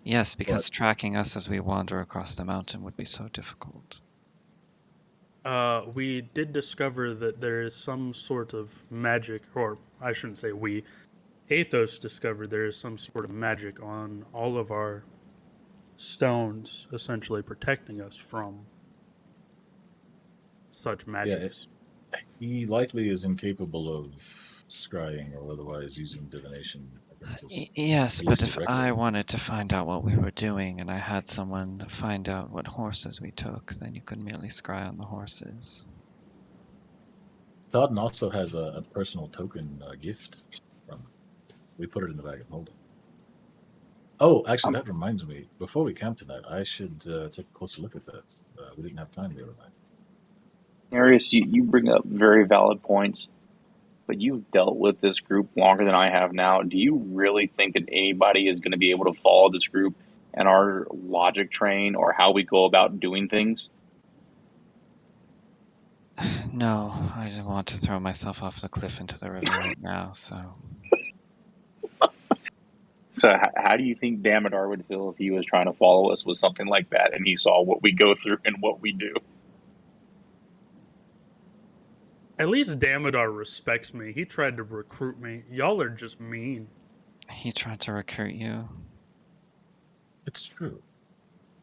Yes, because What? tracking us as we wander across the mountain would be so difficult. We did discover that there is some sort of magic, or I shouldn't say we. Athos discovered there is some sort of magic on all of our stones, essentially protecting us from such magics. He likely is incapable of scrying or otherwise using divination against us. Yes, At but least if directly. I wanted to find out what we were doing and I had someone find out what horses we took, then you could merely scry on the horses. Thodden also has a personal token gift from. We put it in the bag of holding. Oh, actually, that reminds me. Before we camp tonight, I should take a closer look at that. We didn't have time the other night. Arius, you bring up very valid points, but you've dealt with this group longer than I have now. Do you really think that anybody is going to be able to follow this group and our logic train or how we go about doing things? No, I don't want to throw myself off the cliff into the river right now, so. So how do you think Damodar would feel if he was trying to follow us with something like that and he saw what we go through and what we do? At least Damodar respects me. He tried to recruit me. Y'all are just mean. He tried to recruit you. It's true.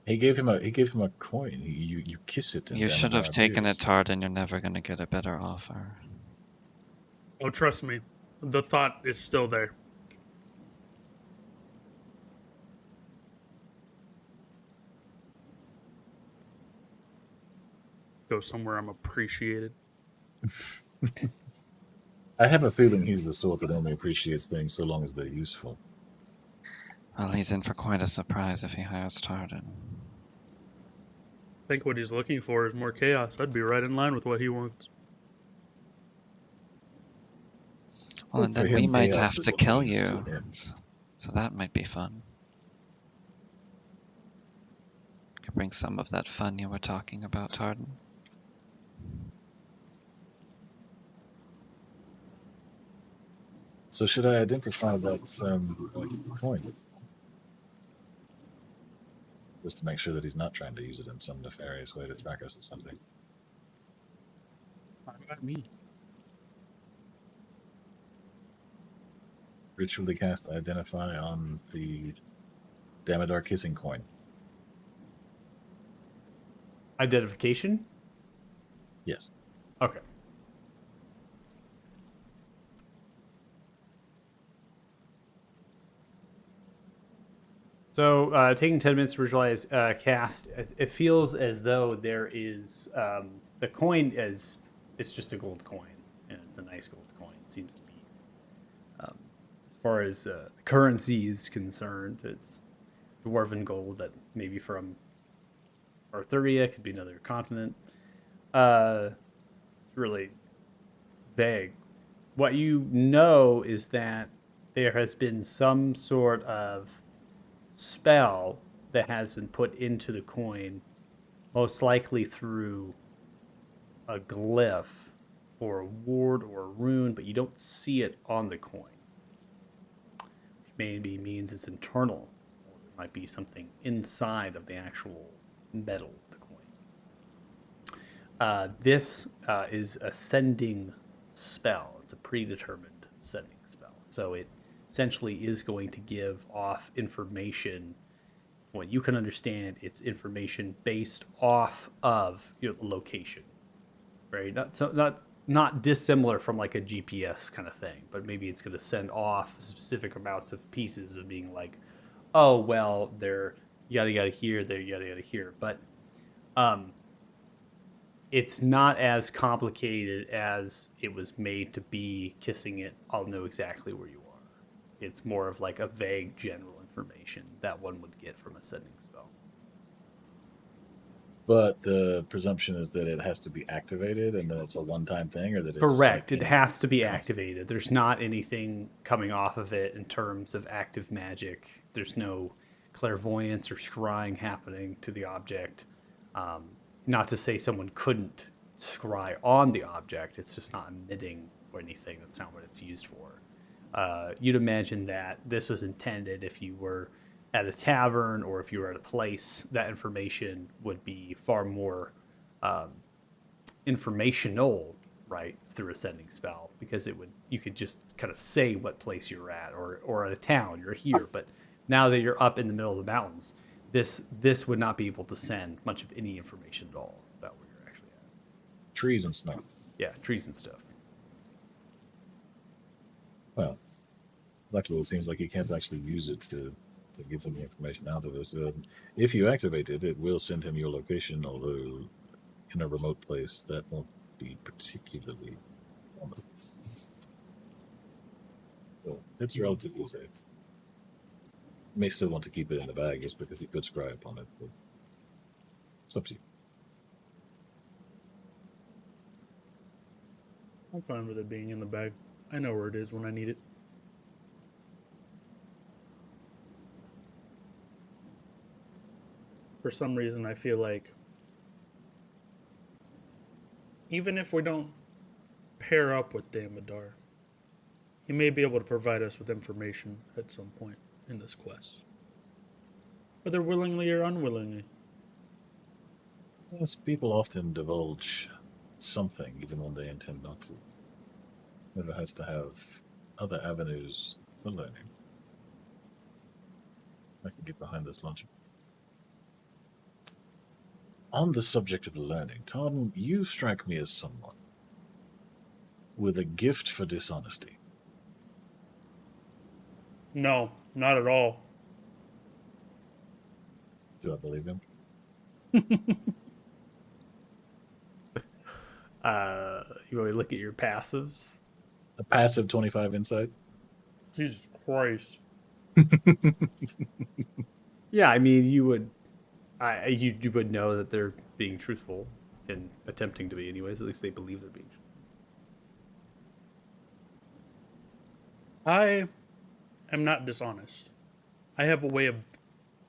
He gave him a coin. You kiss it. And You should have Damodar taken appears. it, Tard, you're never going to get a better offer. Oh, trust me. The thought is still there. Go somewhere I'm appreciated. I have a feeling he's the sort that only appreciates things so long as they're useful. Well, he's in for quite a surprise if he hires Tardan. I think what he's looking for is more chaos. I'd be right in line with what he wants. Well, and For then we him, might chaos have is to a kill means to you. an end. So that might be fun. Could bring some of that fun you were talking about, Tardan. So should I identify that coin? Just to make sure that he's not trying to use it in some nefarious way to track us or something. What about me? Ritually cast identify on the Damodar kissing coin. Identification? Yes. Okay. So, taking 10 minutes to visualize cast, it feels as though there is the coin as it's just a gold coin, and it's a nice gold coin. It seems to be. As far as the currency is concerned, it's dwarven gold that maybe from Arthuria, could be another continent. It's really vague. What you know is that there has been some sort of spell that has been put into the coin, most likely through a glyph or a ward or a rune, but you don't see it on the coin, which maybe means it's internal, or it might be something inside of the actual metal of the coin. This is a sending spell. It's a predetermined sending spell, so it essentially is going to give off information. What you can understand, it's information based off of your location, right? Not dissimilar from like a GPS kind of thing, but maybe it's going to send off specific amounts of pieces of being like, oh well, they're yada yada here, they're yada yada here, but it's not as complicated as it was made to be. Kissing it, I'll know exactly where you are. It's more of like a vague general information that one would get from a sending spell. But the presumption is that it has to be activated and that it's a one-time thing, or that it's Correct. like, It has to be constant. activated. There's not anything coming off of it in terms of active magic. There's no clairvoyance or scrying happening to the object. Not to say someone couldn't scry on the object. It's just not emitting or anything. That's not what it's used for. You'd imagine that this was intended if you were at a tavern or if you were at a place, that information would be far more informational, right, through a sending spell, because you could just kind of say what place you're at, or at a town, you're here. But now that you're up in the middle of the mountains, this would not be able to send much of any information at all about where you're actually at. Trees and stuff. Yeah, trees and stuff. Well, luckily, it seems like he can't actually use it to get some information out of us. If you activate it, it will send him your location, although in a remote place, that won't be particularly common. So it's relatively safe. You may still want to keep it in the bag just because he could scry upon it, but it's up to you. I'm fine with it being in the bag. I know where it is when I need it. For some reason, I feel like even if we don't pair up with Damodar, he may be able to provide us with information at some point in this quest. Whether willingly or unwillingly. Yes, people often divulge something even when they intend not to. Never has to have other avenues for learning. I can get behind this logic. On the subject of learning, Tom, you strike me as someone with a gift for dishonesty. No, not at all. Do I believe him? You want to look at your passives? A passive 25 insight? Jesus Christ. Yeah, I mean, you would know that they're being truthful and attempting to be, anyways. At least they believe they're being truthful. I am not dishonest. I have a way of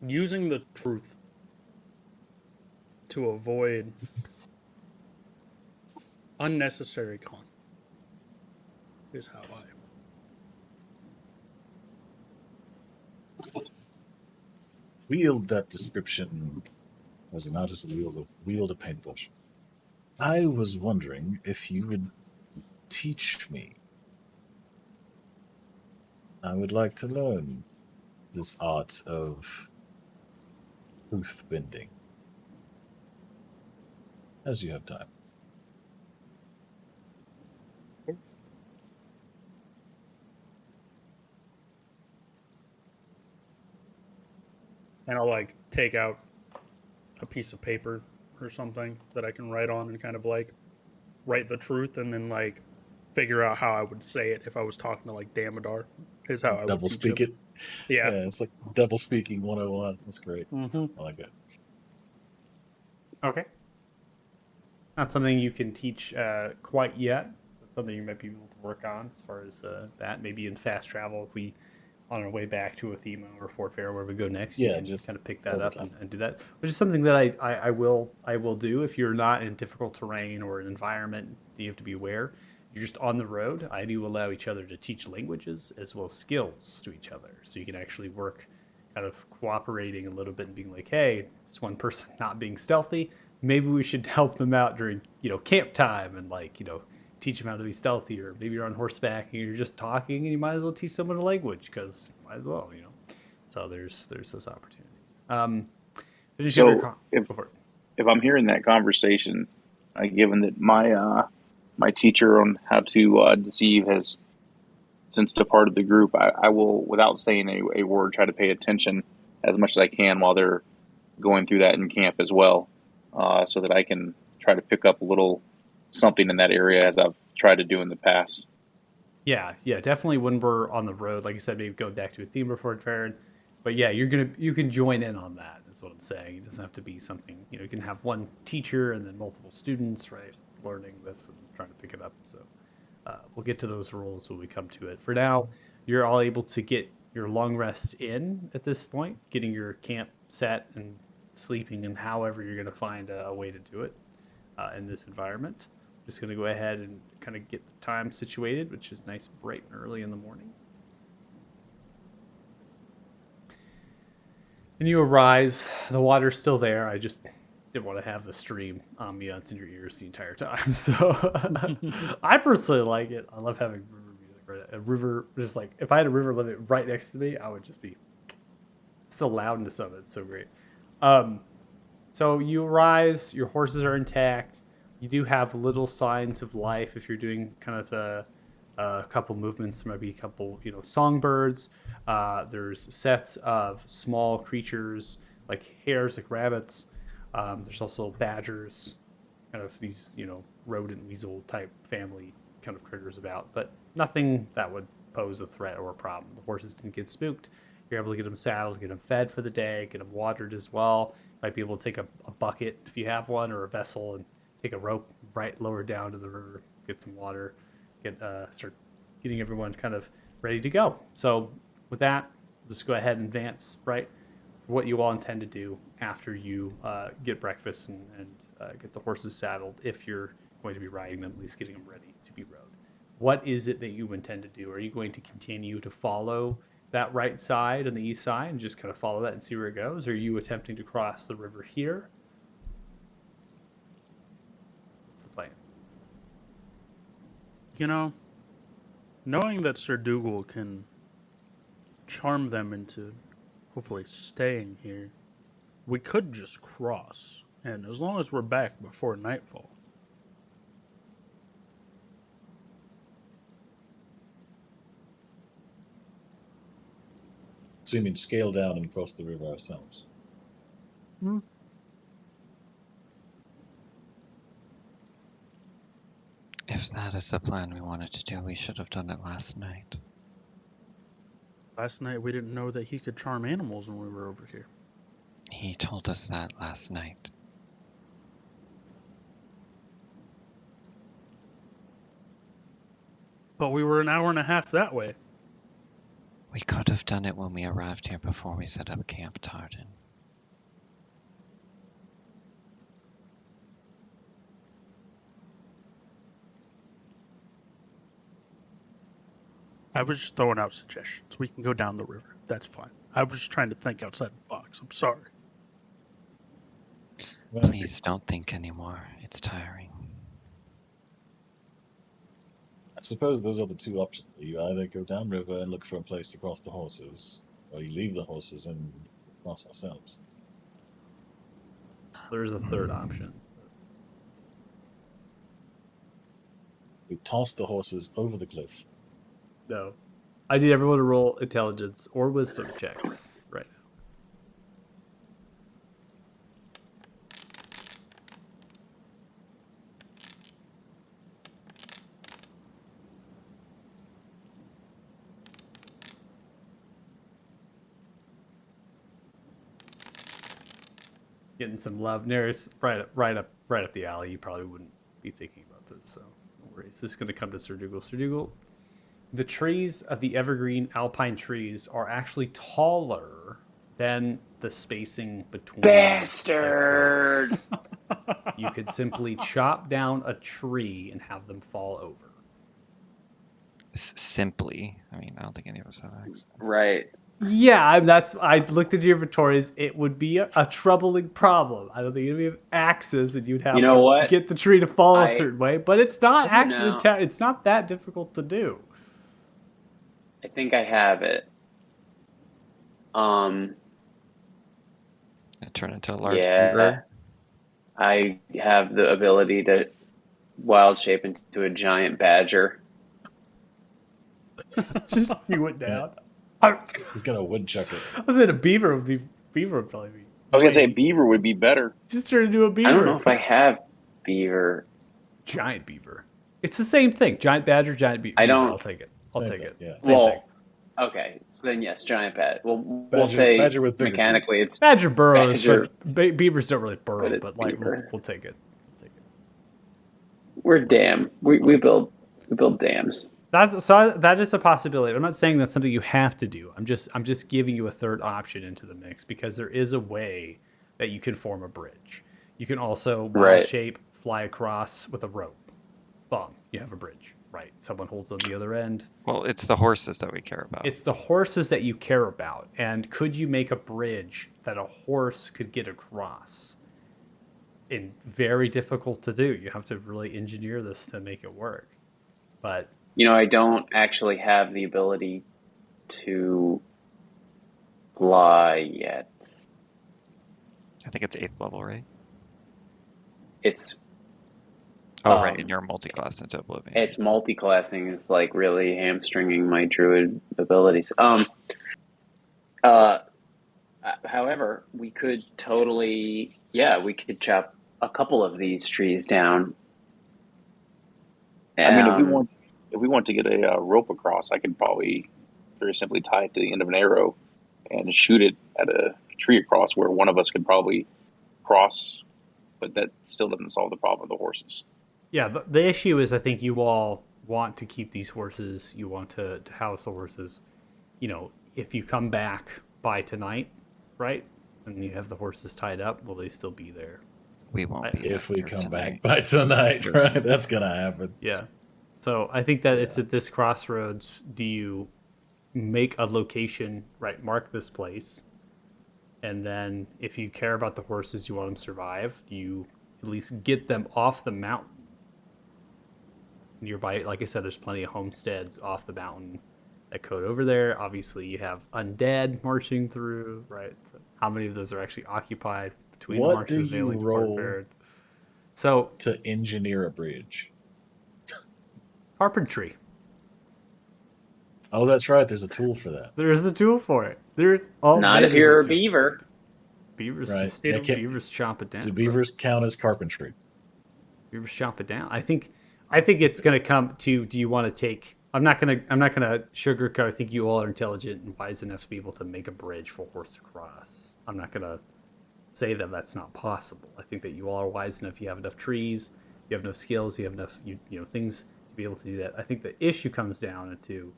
using the truth to avoid unnecessary conflict. Is how I am. Wield that description as an artist wield a paintbrush. I was wondering if you would teach me. I would like to learn this art of truth bending. As you have time. And I'll like take out a piece of paper or something that I can write on and kind of like write the truth and then like figure out how I would say it if I was talking to like Damodar. Is how I would Double teach speak him. it. Yeah. It's like double speaking 101. That's great. Mm-hmm. I like it. Okay. Not something you can teach quite yet. That's something you might be able to work on as far as that. Maybe in fast travel, if we on our way back to Athema or Fort Fair, where we go next, you can just kind of pick that up and do that, which is something that I will do. If you're not in difficult terrain or an environment that you have to be aware, you're just on the road. I do allow each other to teach languages as well as skills to each other, so you can actually work kind of cooperating a little bit and being like, hey, this one person not being stealthy, maybe we should help them out during camp time and teach them how to be stealthy. Or maybe you're on horseback and you're just talking and you might as well teach someone a language because might as well, so there's those opportunities. If I'm hearing that conversation, given that my teacher on how to deceive has since departed the group, I will, without saying a word, try to pay attention as much as I can while they're going through that in camp as well, so that I can try to pick up a little something in that area as I've tried to do in the past. Yeah, definitely when we're on the road, like you said, maybe going back to Athema before Fair. But yeah, you can join in on that, is what I'm saying. It doesn't have to be something, you can have one teacher and then multiple students, right, learning this and trying to pick it up. So we'll get to those rules when we come to it. For now, you're all able to get your long rest in at this point, getting your camp set and sleeping and however you're going to find a way to do it in this environment. Just going to go ahead and kind of get the time situated, which is nice, bright and early in the morning. And you arise. The water's still there. I just didn't want to have the stream ambiance in your ears the entire time. So I personally like it. I love having river music. Right? A river, just like if I had a river living right next to me, I would just be. It's the loudness of it. It's so great. So you arise. Your horses are intact. You do have little signs of life if you're doing kind of a couple movements. There might be a couple, songbirds. There's sets of small creatures like hares, like rabbits. There's also badgers, kind of these, rodent weasel type family kind of critters about, but nothing that would pose a threat or a problem. The horses didn't get spooked. You're able to get them saddled, get them fed for the day, get them watered as well. Might be able to take a bucket if you have one, or a vessel, and take a rope right lower down to the river, get some water, start getting everyone kind of ready to go. So with that, let's go ahead and advance, right? What you all intend to do after you get breakfast and get the horses saddled, if you're going to be riding them, at least getting them ready to be rode. What is it that you intend to do? Are you going to continue to follow that right side on the east side and just kind of follow that and see where it goes? Or are you attempting to cross the river here? What's the plan? Knowing that Sir Dougal can charm them into hopefully staying here, we could just cross. And as long as we're back before nightfall. So you mean scale down and cross the river ourselves? If that is the plan we wanted to do, we should have done it last night. Last night we didn't know that he could charm animals when we were over here. He told us that last night. But we were an hour and a half that way. We could have done it when we arrived here before we set up Camp Tartan. I was just throwing out suggestions. We can go down the river. That's fine. I was just trying to think outside the box. I'm sorry. Well, Please don't think anymore. It's tiring. I suppose those are the two options. You either go downriver and look for a place to cross the horses, or you leave the horses and cross ourselves. There's a third option. We toss the horses over the cliff. No. I need everyone to roll intelligence or wisdom checks right now. Getting some love. Nearest right up the alley. You probably wouldn't be thinking about this, so no worries. This is going to come to Sir Dougal. Sir Dougal, the trees of the evergreen alpine trees are actually taller than the spacing between Bastard! the cliffs. You could simply chop down a tree and have them fall over. Simply. I mean, I don't think any of us have access. Right. Yeah, I looked into your inventories. It would be a troubling problem. I don't think you'd have axes and you'd have You know to what? get the tree to fall a certain way. But it's not actually No. it's not that difficult to do. I think I have it. It turned into a large Yeah. beaver. I have the ability to wild shape into a giant badger. Just you went down. He's got a woodchucker. I was saying a beaver would probably be. I was gonna say beaver would be better. Just turn into a beaver. I don't know if I have beaver. Giant beaver. It's the same thing. Giant badger, giant beaver. I don't- I'll take it. I'll Same take thing, it. yeah. Same Well, thing. okay, so then yes, giant badger. Well, we'll Badger- say badger with bigger mechanically it's Badger burrows, Badger. but beavers don't really burrow. But But, it's like, beaver. we'll take it. we're dam. We build dams. That is a possibility. I'm not saying that's something you have to do. I'm just giving you a third option into the mix because there is a way that you can form a bridge. You can also wild Right. shape, fly across with a rope. Boom, you have a bridge. Right. Someone holds on the other end. Well, it's the horses that we care about. It's the horses that you care about. And could you make a bridge that a horse could get across? And very difficult to do. You have to really engineer this to make it work. But I don't actually have the ability to fly yet. I think it's 8th level, right? It's Oh, right, and Um, you're multi-class into Oblivion. it's multi-classing is like really hamstringing my druid abilities. Uh, however, we could totally, yeah, we could chop a couple of these trees down. I mean, Um, if we want to get a rope across, I could probably very simply tie it to the end of an arrow and shoot it at a tree across where one of us could probably cross, but that still doesn't solve the problem of the horses. Yeah, the issue is I think you all want to keep these horses. You want to house the horses. You know, if you come back by tonight, right, and you have the horses tied up, will they still be there? We won't be If we here come tonight. back by tonight, Yes. right? That's gonna happen. Yeah. So I think that it's Yeah. at this crossroads. Do you make a location, right? Mark this place, and then if you care about the horses, you want them to survive. You at least get them off the mountain. Nearby, like I said, there's plenty of homesteads off the mountain that code over there. Obviously, you have undead marching through, right? So how many of those are actually occupied between What the marches do of you Veiling to roll? Barrett? So To engineer a bridge. carpentry. Oh, that's right. There's a tool for that. There's a tool for it. There's not if there's you're a tool. beaver. Beavers Right. just Yeah, beavers chomp it down. Do bro. beavers count as carpentry? Beavers chomp it down. I think it's gonna come to, do you want to take, I'm not gonna sugarcoat. I think you all are intelligent and wise enough to be able to make a bridge for a horse to cross. I'm not gonna say that that's not possible. I think that you all are wise enough. You have enough trees, you have enough skills, you have enough you know things to be able to do that. I think the issue comes down to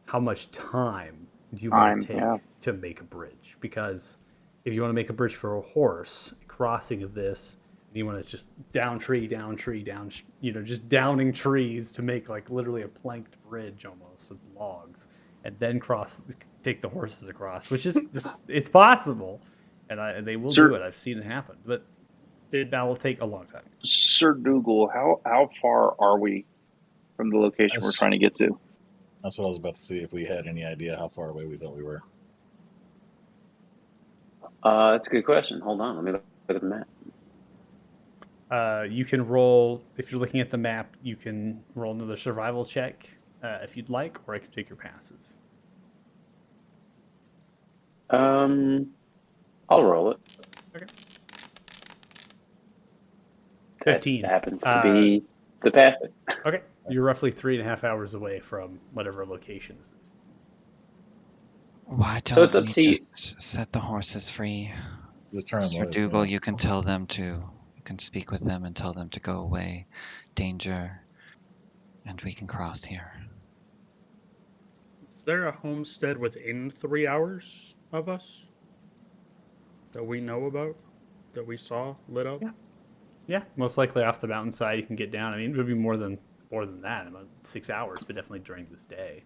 how much time do you want to take Yeah. to make a bridge? Because if you want to make a bridge for a horse, crossing of this, you want to just down tree, down, just downing trees to make like literally a planked bridge almost with logs, and then take the horses across, which is it's possible, and they will Sir- do it. I've seen it happen, but that will take a long time. Sir Dougal, how far are we from the location we're trying to get to? That's what I was about to see if we had any idea how far away we thought we were. That's a good question. Hold on, let me look at the map. You can roll, if you're looking at the map, you can roll another survival check if you'd like, or I can take your passive. I'll roll it. Okay. That 15. happens to be the passive. Okay, you're roughly 3.5 hours away from whatever location this is. Why don't So it's up we to you. just set the horses free? Just turn them Sir loose. Dougal, yeah. you can tell them to, you can speak with them and tell them to go away. Danger. And we can cross here. Is there a homestead within 3 hours of us that we know about, that we saw lit up? Yeah. Yeah, most likely off the mountainside you can get down. I mean, it would be more than that, about 6 hours, but definitely during this day.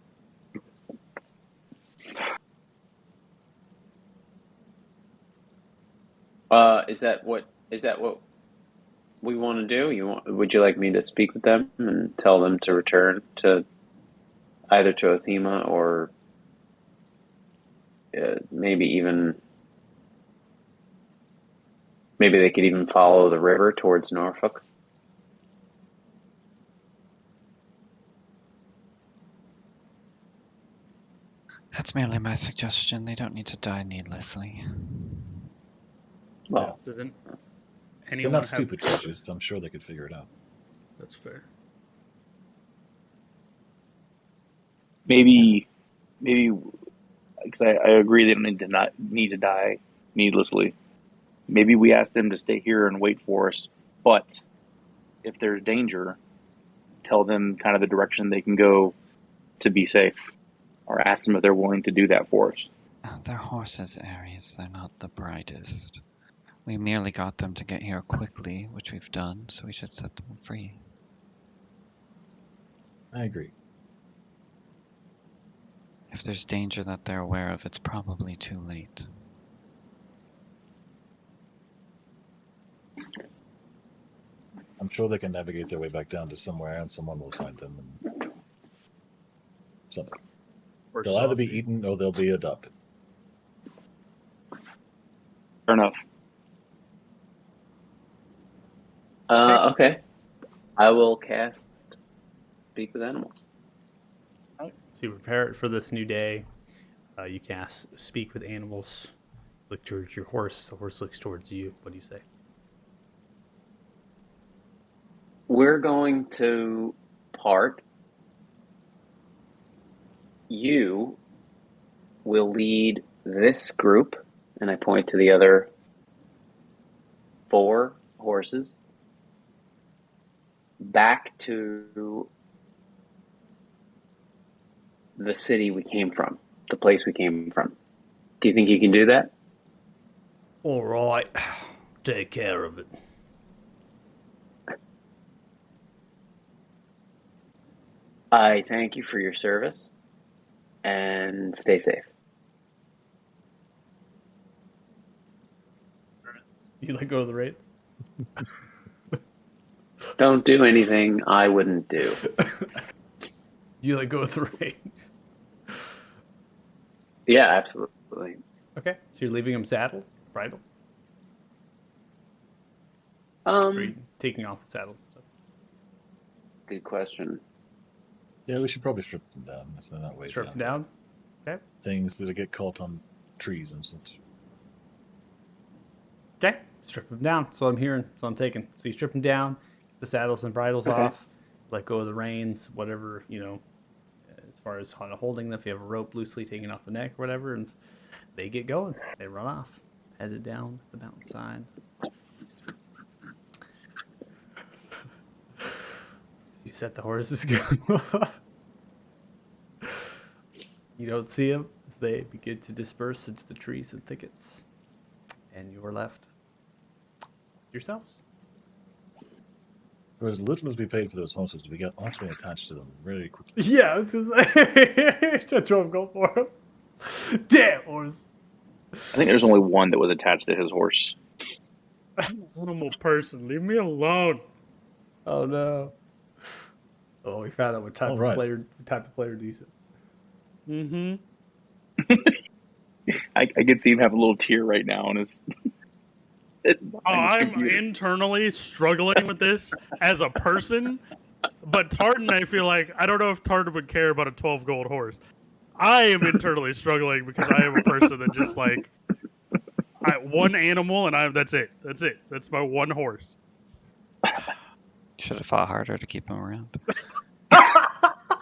Is that what we want to do? Would you like me to speak with them and tell them to return to either to Othema or maybe they could even follow the river towards Norfolk? That's merely my suggestion. They don't need to die needlessly. Well, Doesn't They're anyone not have... stupid creatures. I'm sure they could figure it out. That's fair. Maybe, because I agree they don't need to die needlessly. Maybe we ask them to stay here and wait for us. But if there's danger, tell them kind of the direction they can go to be safe, or ask them if they're willing to do that for us. They're horses, Ares. They're not the brightest. We merely got them to get here quickly, which we've done, so we should set them free. I agree. If there's danger that they're aware of, it's probably too late. I'm sure they can navigate their way back down to somewhere, and someone will find them. And something. Or They'll either be Sophie. eaten or they'll be adopted. Fair enough. okay. I will cast Speak with Animals. So you prepare it for this new day. You cast Speak with Animals. Look towards your horse. The horse looks towards you. What do you say? We're going to part. You will lead this group, and I point to the other 4 horses, back to the city we came from, the place we came from. Do you think you can do that? All right. Take care of it. I thank you for your service, and stay safe. You let go of the reins? Don't do anything I wouldn't do. You let go of the reins. Yeah, absolutely. Okay. So you're leaving him saddled, bridled? Or are you taking off the saddles and stuff? Good question. Yeah, we should probably strip them down. So that way Strip him down? Okay. things that get caught on trees and such. Okay. Strip him down. That's what I'm hearing. That's what I'm taking. So you strip him down, get the saddles and bridles off, let go of the reins, whatever, as far as holding them. If you have a rope loosely taken off the neck or whatever, and they get going. They run off, headed down the mountainside. You set the horses going. You don't see them as they begin to disperse into the trees and thickets, and you are left yourselves. For as little as we paid for those horses, we got awfully attached to them really quickly. Yeah, I was just like, I drove go for him. Damn horse. I think there's only one that was attached to his horse. Animal person, leave me alone. Oh no. Oh, we found out what type All right. of player Deuce is. Mm-hmm. I could see him have a little tear right now on his. I'm internally struggling with this as a person, but Tartan, I feel like, I don't know if Tartan would care about a 12 gold horse. I am internally struggling because I am a person that just like, one animal and that's it. That's it. That's my one horse. Should have fought harder to keep him around.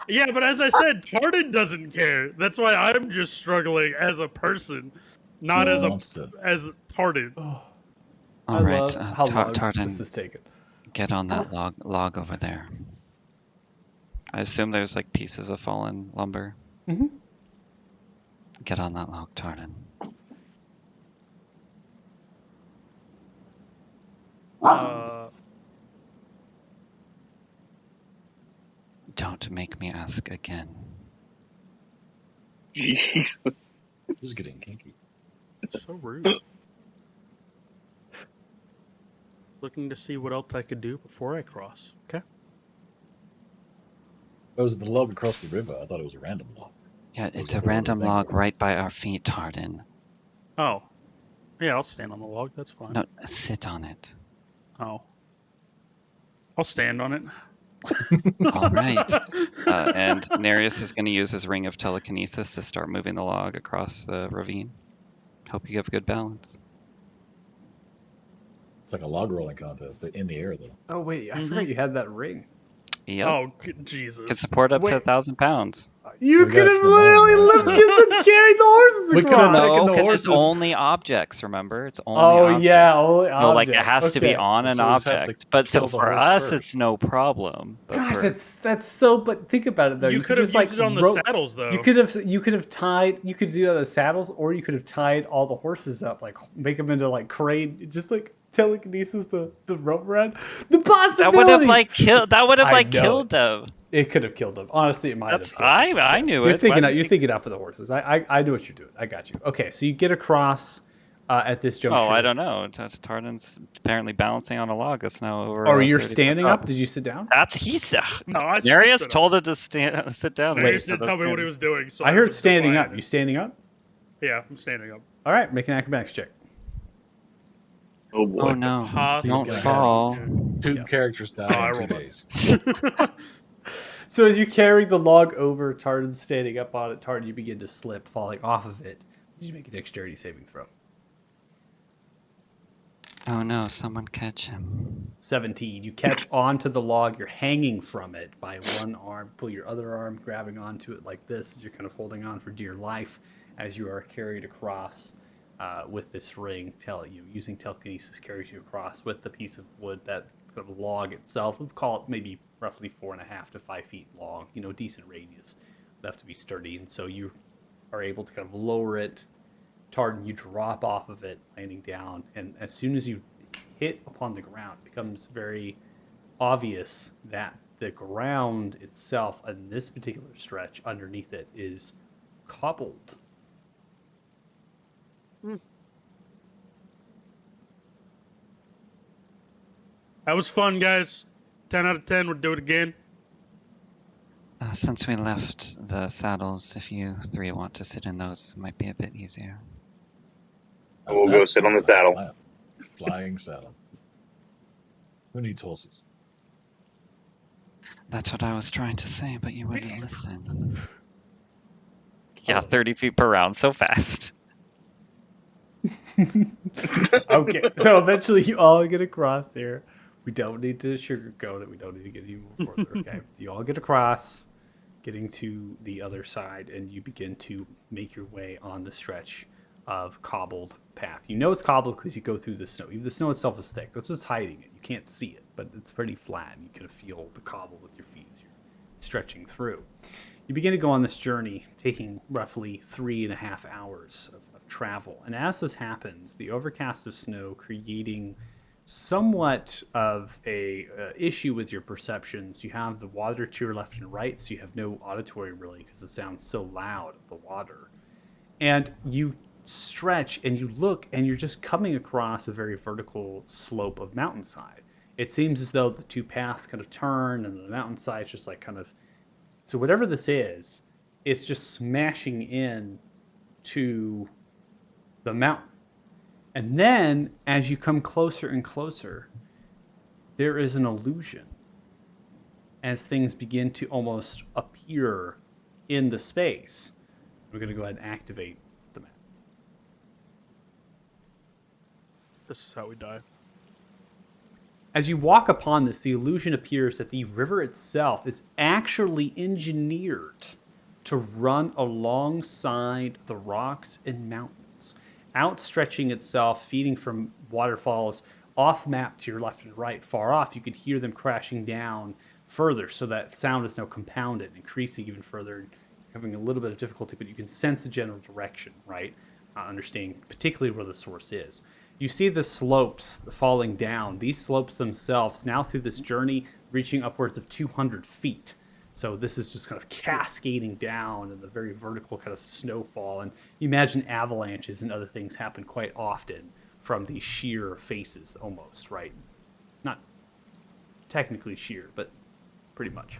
Yeah, but as I said, Tartan doesn't care. That's why I'm just struggling as a person, not as Tartan. All right, love how long Tartan, this is taken. get on that log over there. I assume there's like pieces of fallen lumber. Mm-hmm. Get on that log, Tartan. Don't make me ask again. Jesus. This is getting kinky. So rude. Looking to see what else I could do before I cross. Okay. Oh, was the log across the river? I thought it was a random log. Yeah, Was it's it a over random the log bank? right by our feet, Tartan. Oh. Yeah, I'll stand on the log. That's fine. No, sit on it. Oh. I'll stand on it. All right. And Nereus is going to use his ring of telekinesis to start moving the log across the ravine. Hope you have good balance. It's like a log rolling contest. They're in the air, though. Oh wait, I forgot you had that ring. Yep. Oh, Jesus. Can support up to Wait. 1,000 pounds. You We could got have the literally log. carried the horses We could have across. taken No, the because it's horses. only objects, remember? It's only Oh objects. yeah, only No, like it object. has to be Okay. on an So we just have to object. But so kill the for horse us, first. it's no problem. But Gosh, for, that's so. But think about it though. You could have just used like it on the rope- saddles, though. You could have tied. You could do that on the saddles, or you could have tied all the horses up, like make them into like crane, just like telekinesis the rope around. The possibilities. that would have like killed. That would have I like know killed it. them. It could have killed them. Honestly, it might That's have. Killed them. I knew You're it. thinking Why out. do You're you thinking out for the horses. I know what you're doing. I got you. Okay, so you get across at this juncture. Oh, I don't know. Tartan's apparently balancing on a log that's now over. Or you're 30 standing foot up. Did you sit down? That's he's. No, I Nereus stood up. told him to sit down. He Wait, just didn't tell me what he was doing. So I heard was standing defiant. up. You standing up? Yeah, I'm standing up. All right, make an acrobatics check. Oh boy. Oh no! Don't gonna fall. Two Yeah. characters I die in 2 rolled days. So as you carry the log over, Tardan's standing up on it. Tardan, you begin to slip, falling off of it. You make a dexterity saving throw. Oh no! Someone catch him. 17. You catch onto the log. You're hanging from it by one arm. Pull your other arm, grabbing onto it like this as you're kind of holding on for dear life as you are carried across with this ring. Using telekinesis carries you across with the piece of wood. That kind of log itself, we'll call it maybe roughly 4.5 to 5 feet long. Decent radius. Enough to be sturdy, and so you are able to kind of lower it. Tardan, you drop off of it, landing down, and as soon as you hit upon the ground, it becomes very obvious that the ground itself on this particular stretch underneath it is cobbled. That was fun, guys. 10 out of 10. We'll do it again. Since we left the saddles, if you three want to sit in those, it might be a bit easier. We'll go sit on the sounds like a saddle. plan. Flying saddle. Who needs horses? That's what I was trying to say, but you wouldn't listen. Yeah, 30 feet per round, so fast. Okay, so eventually you all get across here. We don't need to sugarcoat it. We don't need to get any more further. Okay, so you all get across, getting to the other side, and you begin to make your way on the stretch of cobbled path. You know it's cobbled because you go through the snow. Even the snow itself is thick. That's what's hiding it. You can't see it, but it's pretty flat. And you can feel the cobble with your feet as you're stretching through. You begin to go on this journey, taking roughly 3.5 hours of travel. And as this happens, the overcast of snow creating somewhat of a issue with your perceptions. You have the water to your left and right, so you have no auditory really because the sound's so loud of the water. And you stretch and you look and you're just coming across a very vertical slope of mountainside. It seems as though the two paths kind of turn and the mountainside's just like kind of... So whatever this is, it's just smashing in to the mountain. And then, as you come closer and closer, there is an illusion as things begin to almost appear in the space. We're going to go ahead and activate the map. This is how we die. As you walk upon this, the illusion appears that the river itself is actually engineered to run alongside the rocks and mountains, outstretching itself, feeding from waterfalls off map to your left and right. Far off, you could hear them crashing down further, so that sound is now compounded, increasing even further, having a little bit of difficulty, but you can sense the general direction, right? Understanding particularly where the source is. You see the slopes falling down. These slopes themselves, now through this journey, reaching upwards of 200 feet. So this is just kind of cascading down in the very vertical kind of snowfall. And you imagine avalanches and other things happen quite often from these sheer faces almost, right? Not technically sheer, but pretty much.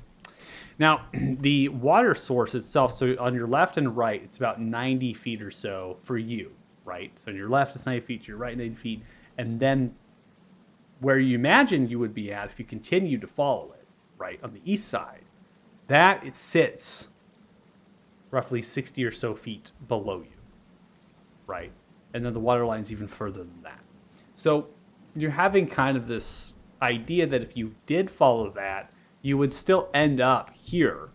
Now, the water source itself, so on your left and right, it's about 90 feet or so for you, right? So on your left, it's 90 feet, to your right, 90 feet. And then where you imagine you would be at if you continue to follow it, right, on the east side, that it sits roughly 60 or so feet below you, right? And then the water line's even further than that. So you're having kind of this idea that if you did follow that, you would still end up here,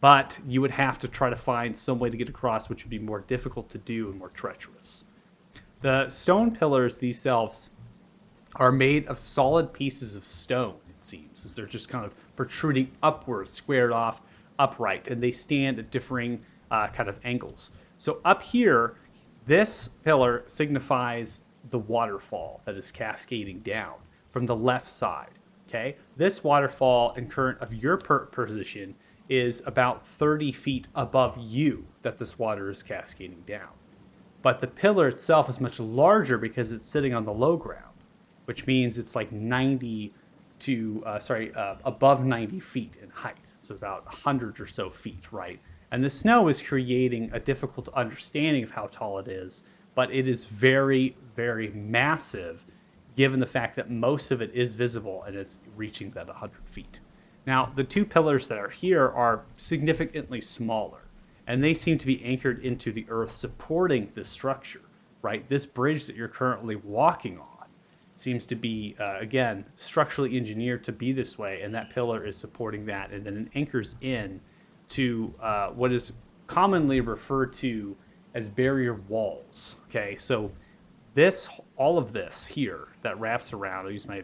but you would have to try to find some way to get across, which would be more difficult to do and more treacherous. The stone pillars themselves are made of solid pieces of stone, it seems, as they're just kind of protruding upwards, squared off, upright, and they stand at differing kind of angles. So up here, this pillar signifies the waterfall that is cascading down from the left side. Okay, this waterfall in current of your position is about 30 feet above you that this water is cascading down. But the pillar itself is much larger because it's sitting on the low ground, which means it's like above 90 feet in height. So about 100 or so feet, right? And the snow is creating a difficult understanding of how tall it is, but it is very, very massive given the fact that most of it is visible and it's reaching that 100 feet. Now, the two pillars that are here are significantly smaller, and they seem to be anchored into the earth supporting this structure, right? This bridge that you're currently walking on seems to be, again, structurally engineered to be this way, and that pillar is supporting that, and then it anchors in to what is commonly referred to as barrier walls. Okay, so all of this here that wraps around, I'll use my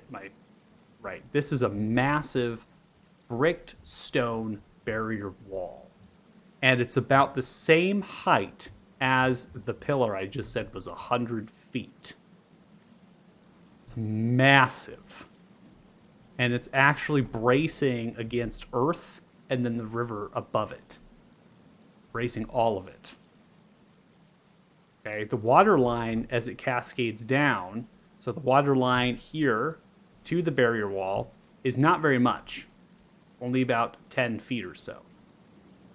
right, this is a massive bricked stone barrier wall, and it's about the same height as the pillar I just said was 100 feet. It's massive. And it's actually bracing against earth and then the river above it. It's bracing all of it. Okay, the water line as it cascades down, so the water line here to the barrier wall is not very much. It's only about 10 feet or so.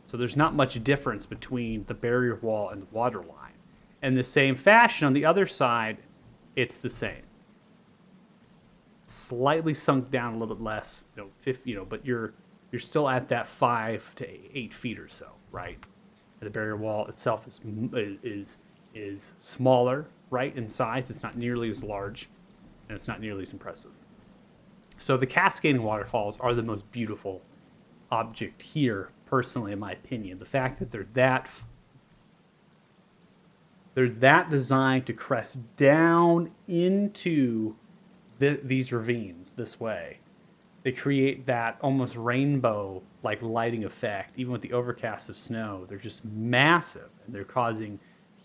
So there's not much difference between the barrier wall and the water line. In the same fashion, on the other side, it's the same. Slightly sunk down a little bit less, 50, but you're still at that 5 to 8 feet or so, right? And the barrier wall itself is smaller, right, in size. It's not nearly as large, and it's not nearly as impressive. So the cascading waterfalls are the most beautiful object here, personally, in my opinion. The fact that they're that designed to crest down into these ravines this way. They create that almost rainbow-like lighting effect, even with the overcast of snow. They're just massive, and they're causing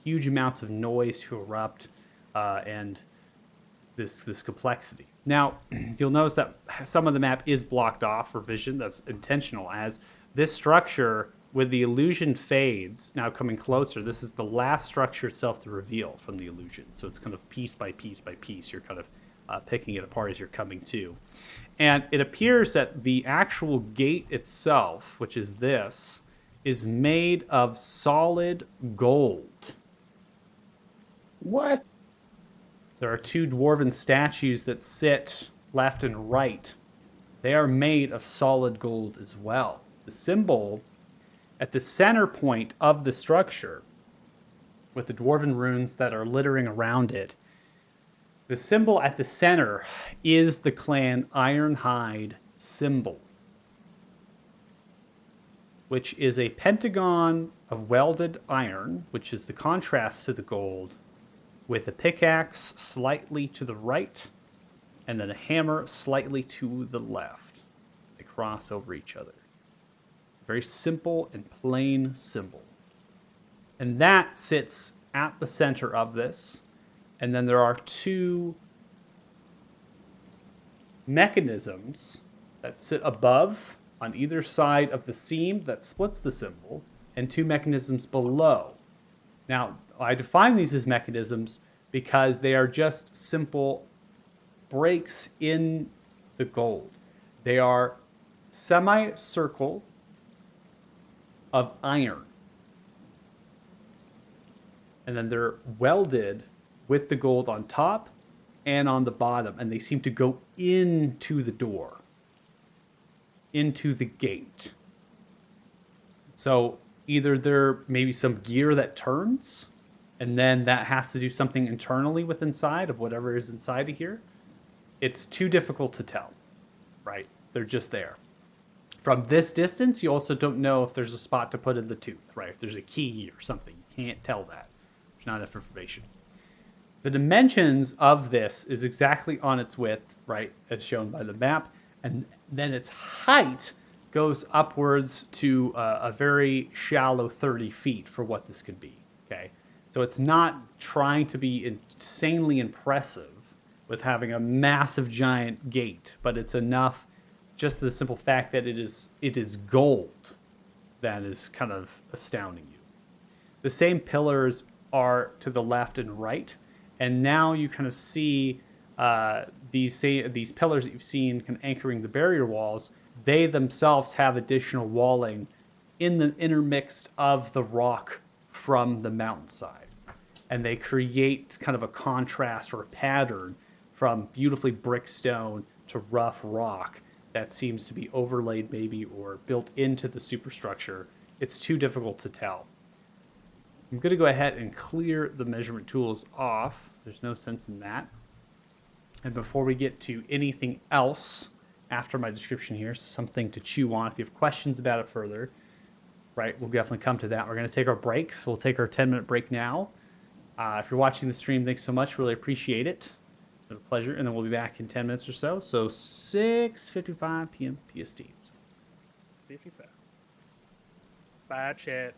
huge amounts of noise to erupt, and this complexity. Now, you'll notice that some of the map is blocked off for vision. That's intentional, as this structure, with the illusion fades, now coming closer, this is the last structure itself to reveal from the illusion. So it's kind of piece by piece by piece. You're kind of picking it apart as you're coming to. And it appears that the actual gate itself, which is this, is made of solid gold. What? There are two dwarven statues that sit left and right. They are made of solid gold as well. The symbol at the center point of the structure, with the dwarven runes that are littering around it, the symbol at the center is the clan Ironhide symbol, which is a pentagon of welded iron, which is the contrast to the gold, with a pickaxe slightly to the right, and then a hammer slightly to the left. They cross over each other. It's a very simple and plain symbol. And that sits at the center of this. And then there are two mechanisms that sit above on either side of the seam that splits the symbol, and two mechanisms below. Now, I define these as mechanisms because they are just simple breaks in the gold. They are semicircle of iron. And then they're welded with the gold on top and on the bottom, and they seem to go into the door, into the gate. So either there may be some gear that turns, and then that has to do something internally with inside of whatever is inside of here. It's too difficult to tell, right? They're just there. From this distance, you also don't know if there's a spot to put in the tooth, right? If there's a key or something, you can't tell that. There's not enough information. The dimensions of this is exactly on its width, right, as shown by the map, and then its height goes upwards to a very shallow 30 feet for what this could be, okay? So it's not trying to be insanely impressive with having a massive giant gate, but it's enough, just the simple fact that it is gold, that is kind of astounding you. The same pillars are to the left and right, and now you kind of see these pillars that you've seen kind of anchoring the barrier walls. They themselves have additional walling in the intermixed of the rock from the mountainside. and they create kind of a contrast or a pattern from beautifully brick stone to rough rock that seems to be overlaid maybe or built into the superstructure. It's too difficult to tell. I'm going to go ahead and clear the measurement tools off. There's no sense in that. And before we get to anything else after my description here, so something to chew on. If you have questions about it further, right, we'll definitely come to that. We're going to take our break, so we'll take our 10-minute break now. If you're watching the stream, thanks so much. Really appreciate it. It's been a pleasure. And then we'll be back in 10 minutes or so. So 6:55 p.m. PST. 55. Bye, chat.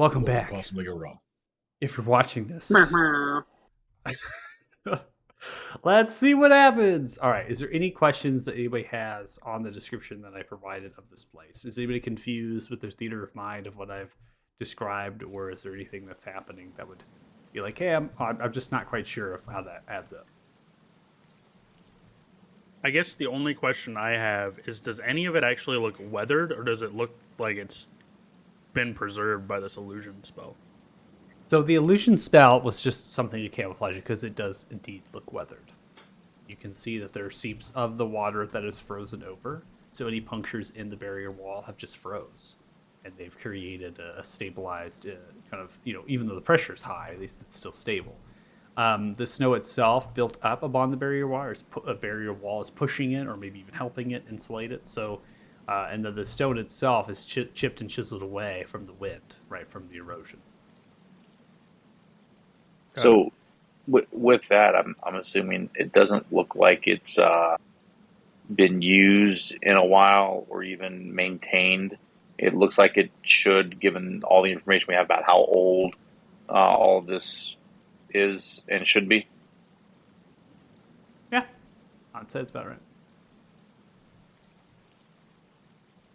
Welcome What could back. possibly go wrong? If you're watching this, let's see what happens. All right. Is there any questions that anybody has on the description that I provided of this place? Is anybody confused with their theater of mind of what I've described, or is there anything that's happening that would be like, hey, I'm just not quite sure of how that adds up? I guess the only question I have is, does any of it actually look weathered, or does it look like it's been preserved by this illusion spell? So the illusion spell was just something to camouflage it, because it does indeed look weathered. You can see that there are seeps of the water that is frozen over, so any punctures in the barrier wall have just froze, and they've created a stabilized kind of, even though the pressure is high, at least it's still stable. The snow itself built up upon the barrier wall is pushing it, or maybe even helping it insulate it. So, and then the stone itself is chipped and chiseled away from the wind, right, from the erosion. So, with that, I'm assuming it doesn't look like it's been used in a while or even maintained. It looks like it should, given all the information we have about how old all of this is and should be. Yeah, I'd say it's about right.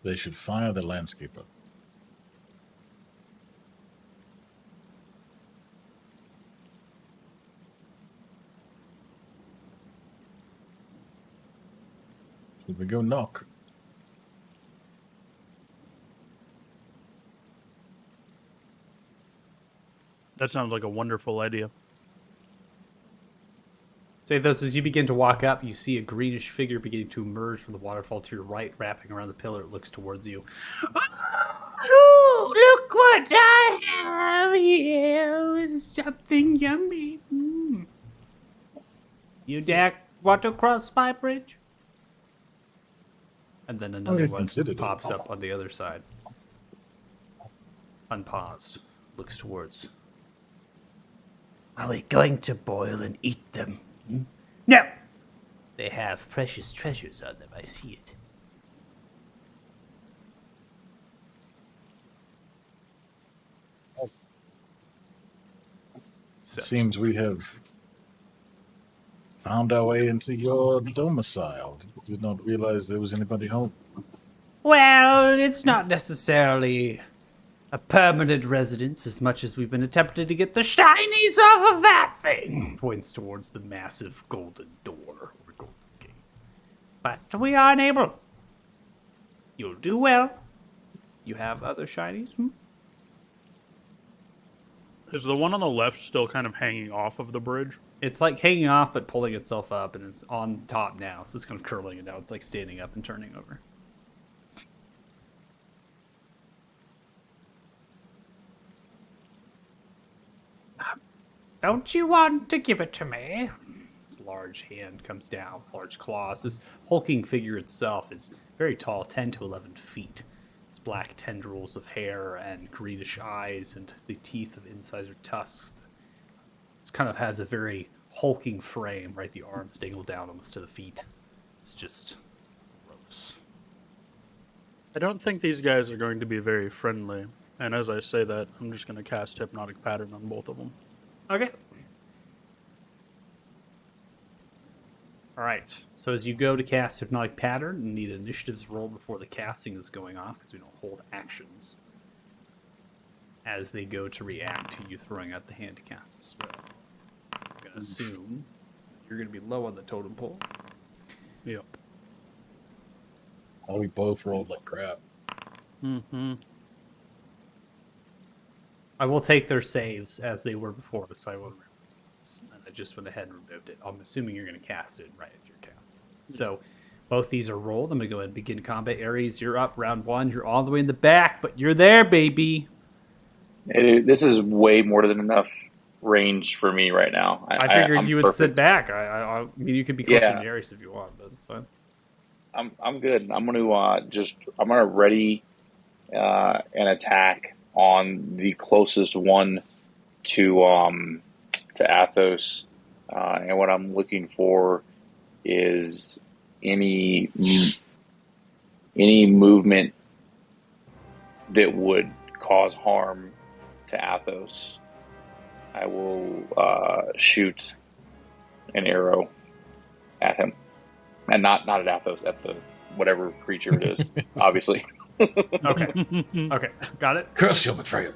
They should fire the landscaper. Should we go knock? That sounds like a wonderful idea. Say those as you begin to walk up, you see a greenish figure beginning to emerge from the waterfall to your right, wrapping around the pillar. It looks towards you. Oh, look what I have here! It's something yummy. You dare want to cross my bridge? And then another I've one considered it. pops up on the other side. Unpaused. Looks towards. Are we going to boil and eat them? No! They have precious treasures on them, I see it. It seems we have found our way into your domicile. Did not realize there was anybody home. Well, it's not necessarily a permanent residence as much as we've been attempting to get the shinies off of that thing. Points towards the massive golden door or golden gate. But we are unable. You'll do well. You have other shinies? Is the one on the left still kind of hanging off of the bridge? It's like hanging off but pulling itself up, and it's on top now, so it's kind of curling it now. It's like standing up and turning over. Don't you want to give it to me? This large hand comes down with large claws. This hulking figure itself is very tall, 10 to 11 feet. It's black tendrils of hair and greenish eyes, and the teeth of incisor tusks. It kind of has a very hulking frame, right? The arms dangle down almost to the feet. It's just gross. I don't think these guys are going to be very friendly. And as I say that, I'm just going to cast Hypnotic Pattern on both of them. Okay. All right. So as you go to cast Hypnotic Pattern, you need initiatives roll before the casting is going off because we don't hold actions as they go to react to you throwing out the hand to cast a spell. I'm going to assume you're going to be low on the totem pole. Yep. Oh, we both rolled like crap. Mm-hmm. I will take their saves as they were before, so I won't remove this. And I just went ahead and removed it. I'm assuming you're going to cast it right at your cast. So both these are rolled. I'm going to go ahead and begin combat. Ares, you're up. Round one. You're all the way in the back, but you're there, baby. This is way more than enough range for me right now. I figured I'm you would perfect. sit back. I mean, you could be closer Yeah. to Ares if you want, but it's fine. I'm good. I'm gonna ready an attack on the closest one to Athos, and what I'm looking for is any movement that would cause harm to Athos, I will shoot an arrow at him, and not at Athos, at the whatever creature it is. Obviously, Okay. Okay. Got it. Curse your betrayer.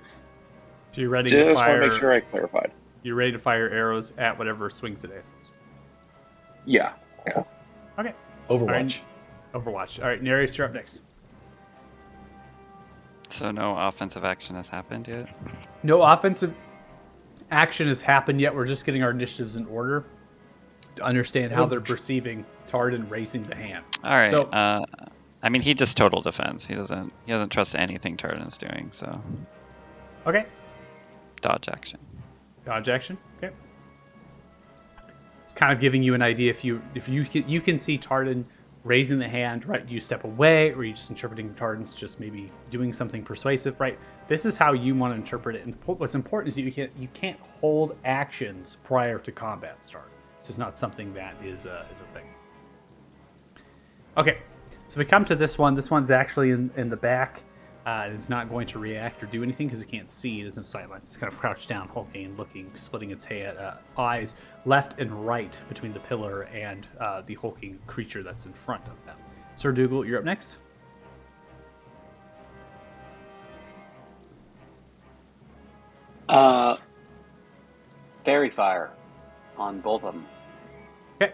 So you're ready to just want fire. to make sure I clarified. You're ready to fire arrows at whatever swings at Athos. Yeah. Okay. Overwatch. Overwatch. All right, Nereus, you're up next. So no offensive action has happened yet. No offensive action has happened yet. We're just getting our initiatives in order to understand how they're perceiving Tardan raising the hand. All right. So- I mean, he just total defense. He doesn't trust anything Tardan's doing. So Okay. dodge action. Dodge action. Okay. It's kind of giving you an idea if you can see Tardan raising the hand, right? You step away, or you just interpreting Tardan's just maybe doing something persuasive, right? This is how you want to interpret it. And what's important is you can't hold actions prior to combat start. This is not something that is a thing. Okay, so we come to this one. This one's actually in the back. It's not going to react or do anything because it can't see. It doesn't have sight lines. It's kind of crouched down, hulking and looking, splitting its eyes left and right between the pillar and the hulking creature that's in front of them. Sir Dougal, you're up next. Fairy fire on both of them. Okay.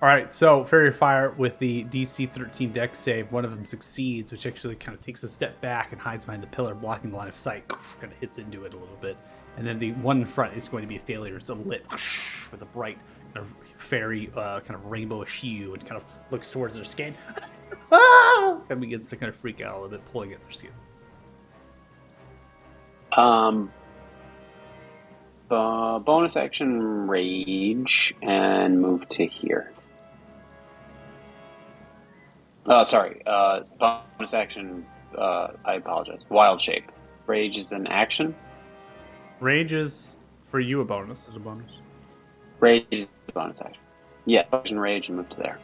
All right, so Fairy Fire with the DC 13 dex save, one of them succeeds, which actually kind of takes a step back and hides behind the pillar, blocking the line of sight, kind of hits into it a little bit. And then the one in front is going to be a failure. It's a lit with a bright kind of fairy, kind of rainbowish hue, and kind of looks towards their skin. And begins to kind of freak out a little bit, pulling at their skin. Bonus action rage and move to here. Sorry. Bonus action. I apologize. Wild shape. Rage is an action. Rage is for you a bonus. As a bonus. Rage is a bonus action. Yeah, action rage and move to there.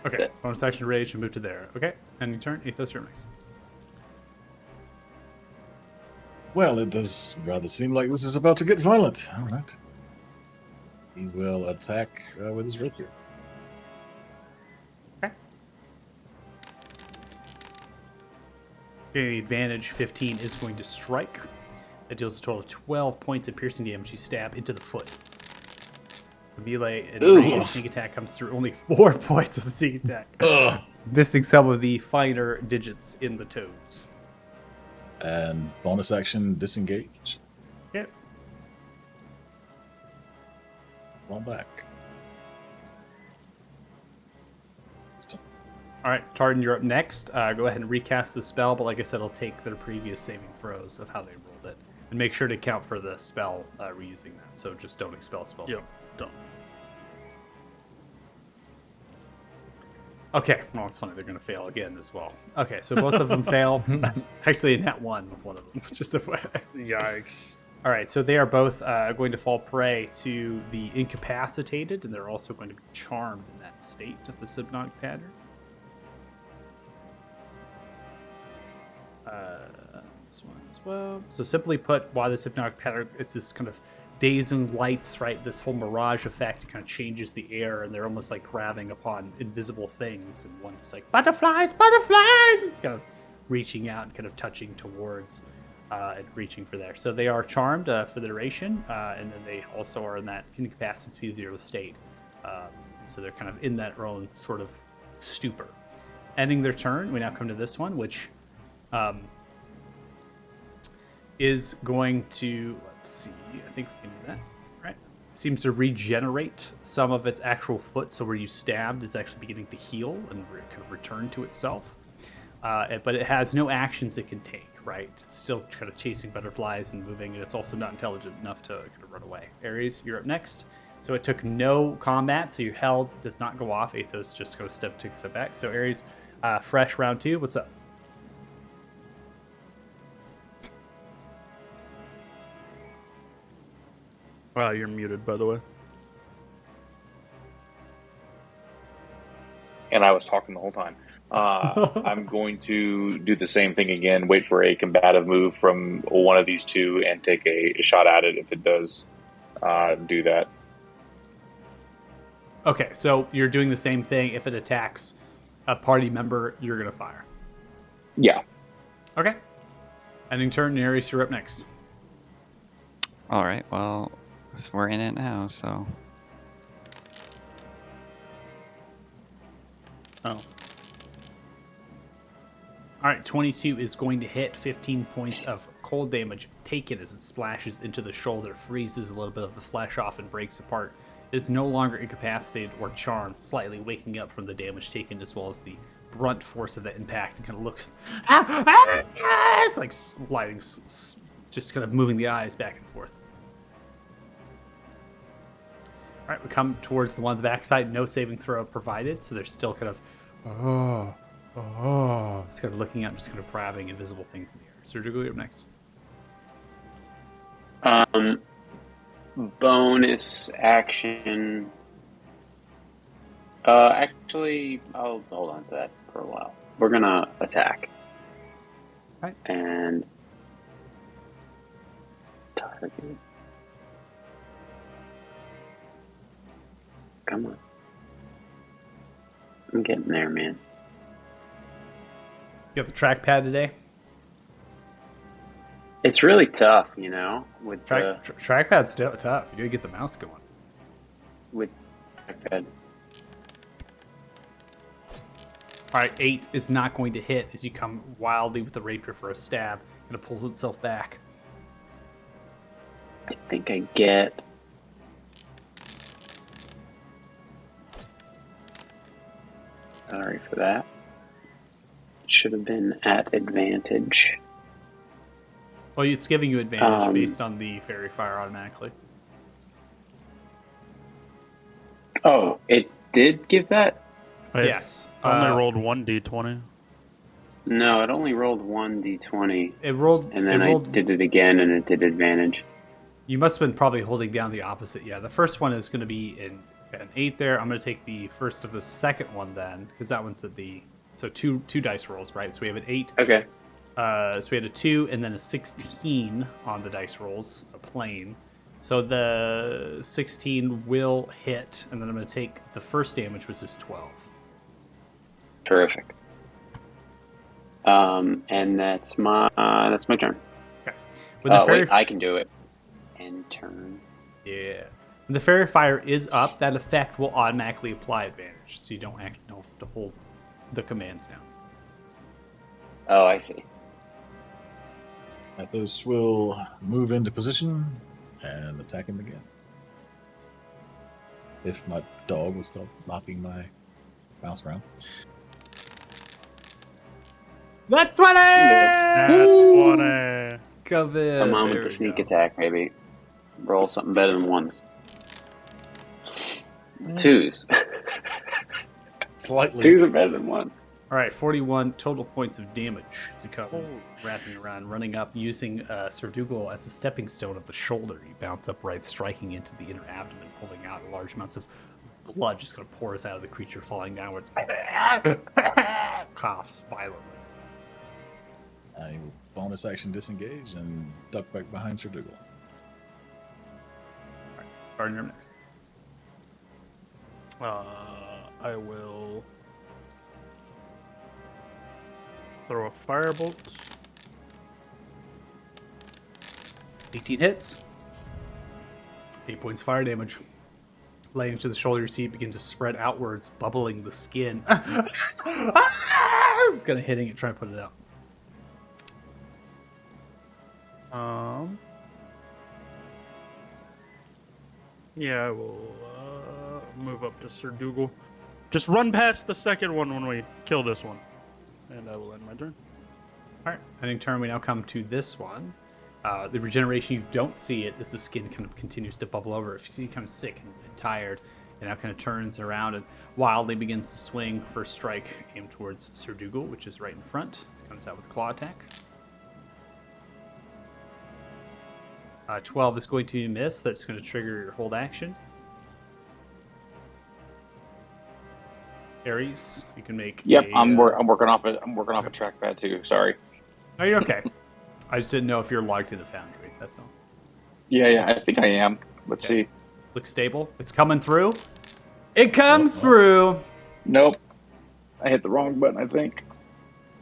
Okay, That's it. bonus action rage and move to there. Okay, end your turn. Athos, you're next. Well, it does rather seem like this is about to get violent. All right. He will attack with his rapier. Okay. The advantage 15 is going to strike. That deals a total of 12 points of piercing damage. You stab into the foot. The melee and ranged sneak attack comes through. Only 4 points of the sneak attack. Missing some of the finer digits in the toes. And bonus action disengage. Yep. Fall back. All right, Tardan, you're up next. Go ahead and recast the spell, but like I said, I'll take their previous saving throws of how they rolled it. And make sure to account for the spell reusing that. So just don't expel spells. Yep. Don't. Okay, well, it's funny. They're going to fail again as well. Okay, so both of them fail. Actually, in that one with one of them. Just a Yikes. All right, so they are both going to fall prey to the incapacitated, and they're also going to be charmed in that state of the hypnotic pattern. This one as well. So simply put, why this hypnotic pattern, it's this kind of dazing lights, right? This whole mirage effect kind of changes the air, and they're almost like grabbing upon invisible things. And one is like, butterflies, butterflies! It's kind of reaching out and kind of touching towards and reaching for there. So they are charmed for the duration, and then they also are in that incapacitated zero state. So they're kind of in that own sort of stupor. Ending their turn, we now come to this one, which is going to, let's see, I think we can do that, right? Seems to regenerate some of its actual foot, so where you stabbed is actually beginning to heal and kind of return to itself. But it has no actions it can take, right? It's still kind of chasing butterflies and moving, and it's also not intelligent enough to kind of run away. Ares, you're up next. So it took no combat, so your held does not go off. Athos just goes step back. So Ares, fresh round 2, what's up? Wow, you're muted, by the way. and I was talking the whole time. I'm going to do the same thing again. Wait for a combative move from one of these two and take a shot at it if it does do that. Okay, so you're doing the same thing. If it attacks a party member, you're going to fire. Yeah. Okay. Ending turn, Nereus, you're up next. All right. Well, we're in it now, so. Oh. All right, 22 is going to hit. 15 points of cold damage taken as it splashes into the shoulder, freezes a little bit of the flesh off, and breaks apart. It is no longer incapacitated or charmed, slightly waking up from the damage taken as well as the brunt force of that impact, and kind of looks. It's like sliding, just kind of moving the eyes back and forth. All right, we come towards the one on the backside. No saving throw provided, so they're still kind of. It's kind of looking up, just kind of grabbing invisible things in the air. Surgical, you're up next. Bonus action. Actually, I'll hold on to that for a while. We're gonna attack. Right. And target. Come on. I'm getting there, man. You have the trackpad today? It's really tough, you know, with Trackpad's still tough. You gotta get the mouse going. with trackpad. All right, 8 is not going to hit as you come wildly with the rapier for a stab, and it pulls itself back. I think I get. Sorry for that. It should have been at advantage. Well, it's giving you advantage based on the fairy fire automatically. Oh, it did give that? Yes. I only rolled 1d20. No, it only rolled 1d20. It rolled. And then I did it again, and it did advantage. You must have been probably holding down the opposite. Yeah, the first one is going to be an 8 there. I'm going to take the first of the second one then, because that one's at the. So two dice rolls, right? So we have an 8. Okay. So we had a 2 and then a 16 on the dice rolls, a plane. So the 16 will hit, and then I'm going to take the first damage, which is 12. Terrific. And that's my turn. Okay. When the fairy, wait, I can do it. End turn. yeah. When the fairy fire is up, that effect will automatically apply advantage, so you don't have to hold the commands now. Oh, I see. Athos will move into position and attack him again. If my dog was still knocking my mouse around. That's 20! That's 20. Come in. Come on There with the we sneak go. attack, baby. Roll something better than ones. Twos. Slightly. Twos are better than ones. All right, 41 total points of damage as you come wrapping around, running up, using Sir Dougal as a stepping stone of the shoulder. You bounce upright, striking into the inner abdomen, pulling out large amounts of blood just going to pours out of the creature, falling downwards. Coughs violently. I will bonus action disengage and duck back behind Sir Dougal. Gardner next. I will throw a firebolt. 18 hits. 8 points of fire damage. Laying to the shoulder, you see it begin to spread outwards, bubbling the skin. It's kind of hitting it, trying to put it out. Yeah, I will move up to Sir Dougal. Just run past the second one when we kill this one. And I will end my turn. All right, ending turn, we now come to this one. The regeneration, you don't see it as the skin kind of continues to bubble over. If you see it becomes sick and tired, it now kind of turns around and wildly begins to swing. First strike aimed towards Sir Dougal, which is right in front. Comes out with claw attack. 12 is going to miss. That's going to trigger your hold action. Ares, you can make. Yep, a, I'm working off a trackpad too. Sorry. Oh, you're okay. I just didn't know if you're logged to the Foundry. That's all. Yeah, I think I am. Let's see. Looks stable. It's coming through. It comes Oh. through. Nope. I hit the wrong button, I think.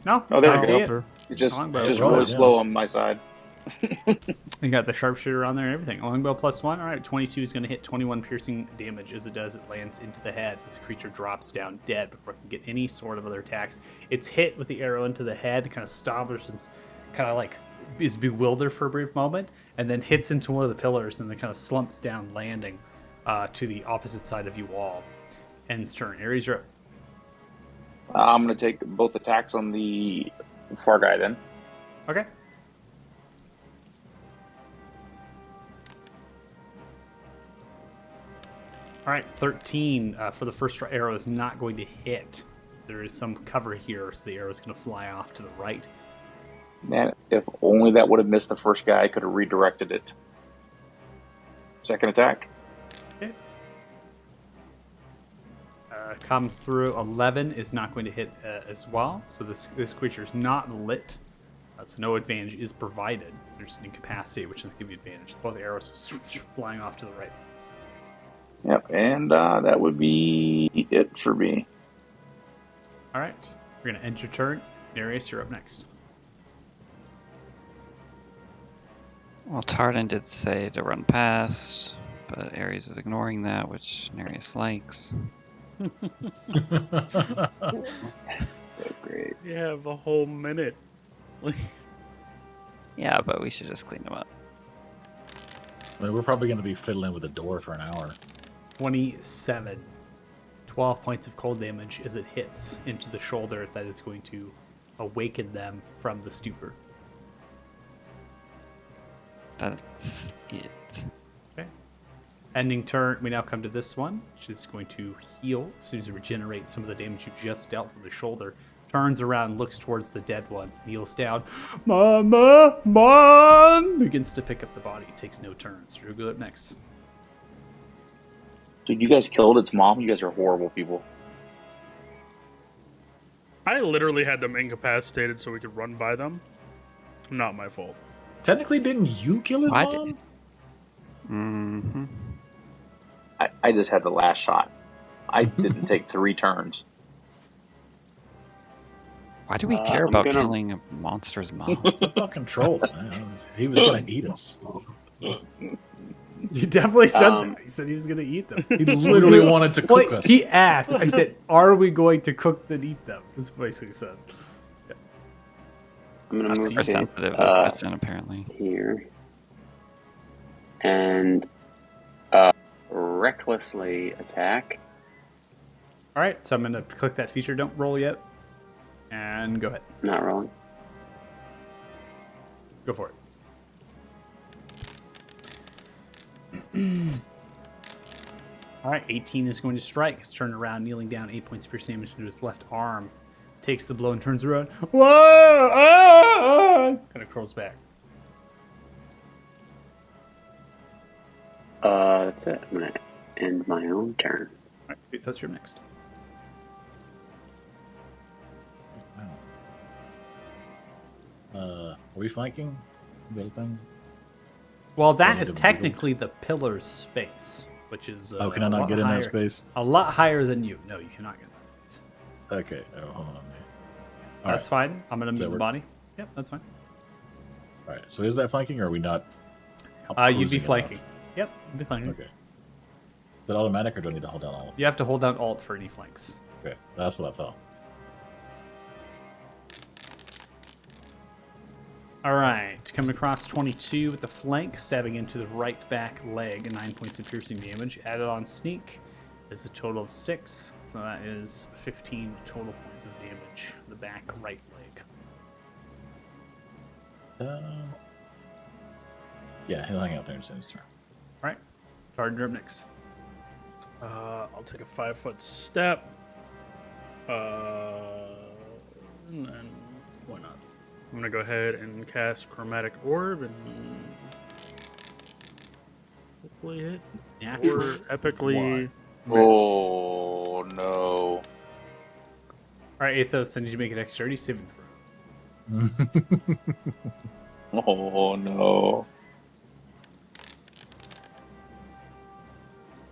No, Oh, there I we see go. it. It's just Longbow. Roll really it, yeah. slow on my side. You got the sharpshooter on there and everything. Longbow +1. All right, 22 is going to hit 21 piercing damage. As it does, it lands into the head. This creature drops down dead before it can get any sort of other attacks. It's hit with the arrow into the head, kind of stoppers and kind of like is bewildered for a brief moment, and then hits into one of the pillars and then kind of slumps down, landing to the opposite side of you all. Ends turn. Ares, you're up. I'm going to take both attacks on the far guy then. Okay. All right, 13 for the first arrow is not going to hit. There is some cover here, so the arrow is going to fly off to the right. Man, if only that would have missed the first guy, I could have redirected it. Second attack. Okay. Comes through. 11 is not going to hit as well, so this creature is not lit. So no advantage is provided. There's an incapacity, which doesn't give you advantage. Both arrows flying off to the right. Yep, and that would be it for me. All right, we're going to end your turn. Nereus, you're up next. Well, Tardan did say to run past, but Ares is ignoring that, which Nereus likes. Great. You have a whole minute. Yeah, but we should just clean him up. I mean, we're probably going to be fiddling with the door for an hour. 27. 12 points of cold damage as it hits into the shoulder. That is going to awaken them from the stupor. That's it. Okay. Ending turn, we now come to this one, which is going to heal. Seems to regenerate some of the damage you just dealt from the shoulder. Turns around, looks towards the dead one, kneels down. Mama! Mom! Begins to pick up the body. Takes no turns. Drew, go up next. Dude, you guys killed its mom? You guys are horrible people. I literally had them incapacitated so we could run by them. Not my fault. Technically, didn't you kill his I mom? did. Mm-hmm. I just had the last shot. I didn't take 3 turns. Why do we care I'm about gonna- killing a monster's mom? It's a fucking troll, man. He was going to eat us. He definitely said Um, that. He said he was going to eat them. He literally wanted to cook Well, us. he asked. I said, "Are we going to cook then eat them?" That's basically said. I'm gonna move Super to sensitive to the question, apparently. here and recklessly attack. All right, so I'm going to click that feature. Don't roll yet, and go ahead. Not rolling. Go for it. All right, 18 is going to strike. He's turned around, kneeling down, 8 points of piercing damage into his left arm. Takes the blow and turns around. Whoa! Kind of curls back. That's it. I'm gonna end my own turn. All right, that's your next. Are we flanking? The other thing? Well, that Oh, is the- technically the pillar's space, which is Oh, can I a not lot get in higher, that space? A lot higher than you. No, you cannot get in that space. Okay. Oh, hold on. All That's fine. I'm going to Does that move the work? body. Yep, that's fine. All right. So is that flanking, or are we not? You'd be cruising flanking. enough? Yep, you'd be flanking. Okay. Is that automatic, or do I need to hold down all? You have to hold down Alt for any flanks. Okay, that's what I thought. All right, coming across 22 with the flank, stabbing into the right back leg, 9 points of piercing damage. Added on sneak is a total of 6, so that is 15 total points of damage. The back right leg. Yeah, he'll hang out there and send his turn. All right, Tardan, you're up next. I'll take a 5-foot step. And then why not? I'm gonna go ahead and cast Chromatic Orb and hopefully hit Natural or epically. one. Oh, no. right, Athos, I need you to make a dexterity saving throw. Oh no.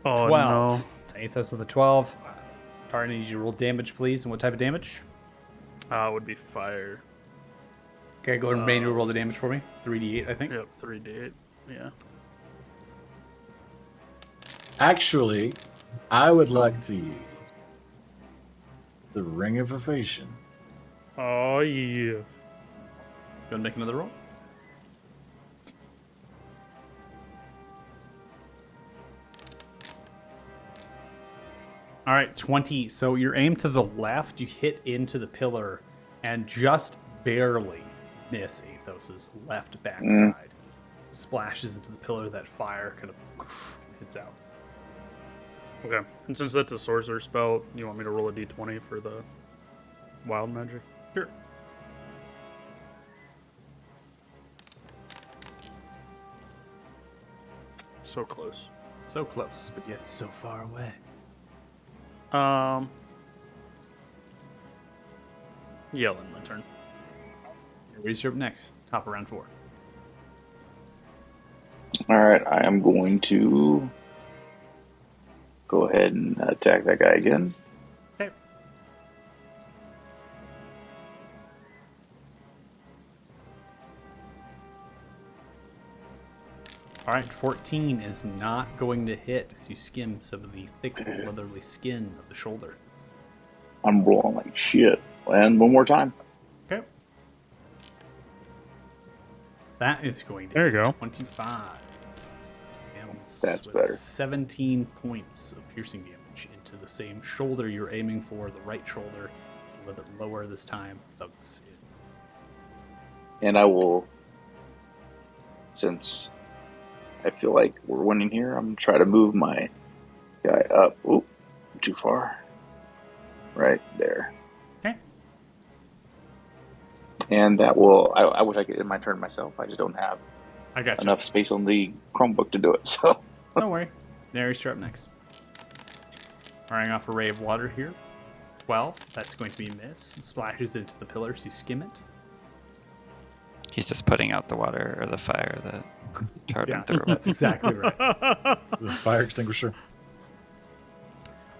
Oh 12. To Athos with a 12. Tara, I need you to roll damage, please. And what type of damage? no. It would be fire. Okay, go ahead and manually roll the damage for me. 3d8, I think. Yep, 3d8. Yeah. Actually, I would like to use the Ring of Evasion. Oh yeah. You want to make another roll? All right, 20. So you're aimed to the left, you hit into the pillar, and just barely miss Athos's left backside. Splashes into the pillar, that fire kind of hits out. Okay. And since that's a sorcerer spell, you want me to roll a d20 for the wild magic? Sure. So close. So close, but yet so far away. Yellen, my turn. Raise you up next. Top of round 4. All right, I am going to go ahead and attack that guy again. Okay. All right, 14 is not going to hit as you skim some of the thick, leathery skin of the shoulder. I'm rolling like shit. And one more time. Okay. That is going to There you hit go. 25. Animals That's with better. 17 points of piercing damage into the same shoulder you're aiming for. The right shoulder is a little bit lower this time. Thugs in. And I will, since I feel like we're winning here, I'm going to try to move my guy up. Oop, too far. Right there. Okay. And that will, I wish I could end my turn myself. I just don't have I got you. enough space on the Chromebook to do it. So Don't worry. Nary, you're up next. Firing off a ray of water here. 12. That's going to be a miss. It splashes into the pillars. You skim it. He's just putting out the water or the fire that Tardan Yeah, threw. that's exactly right. All The fire extinguisher.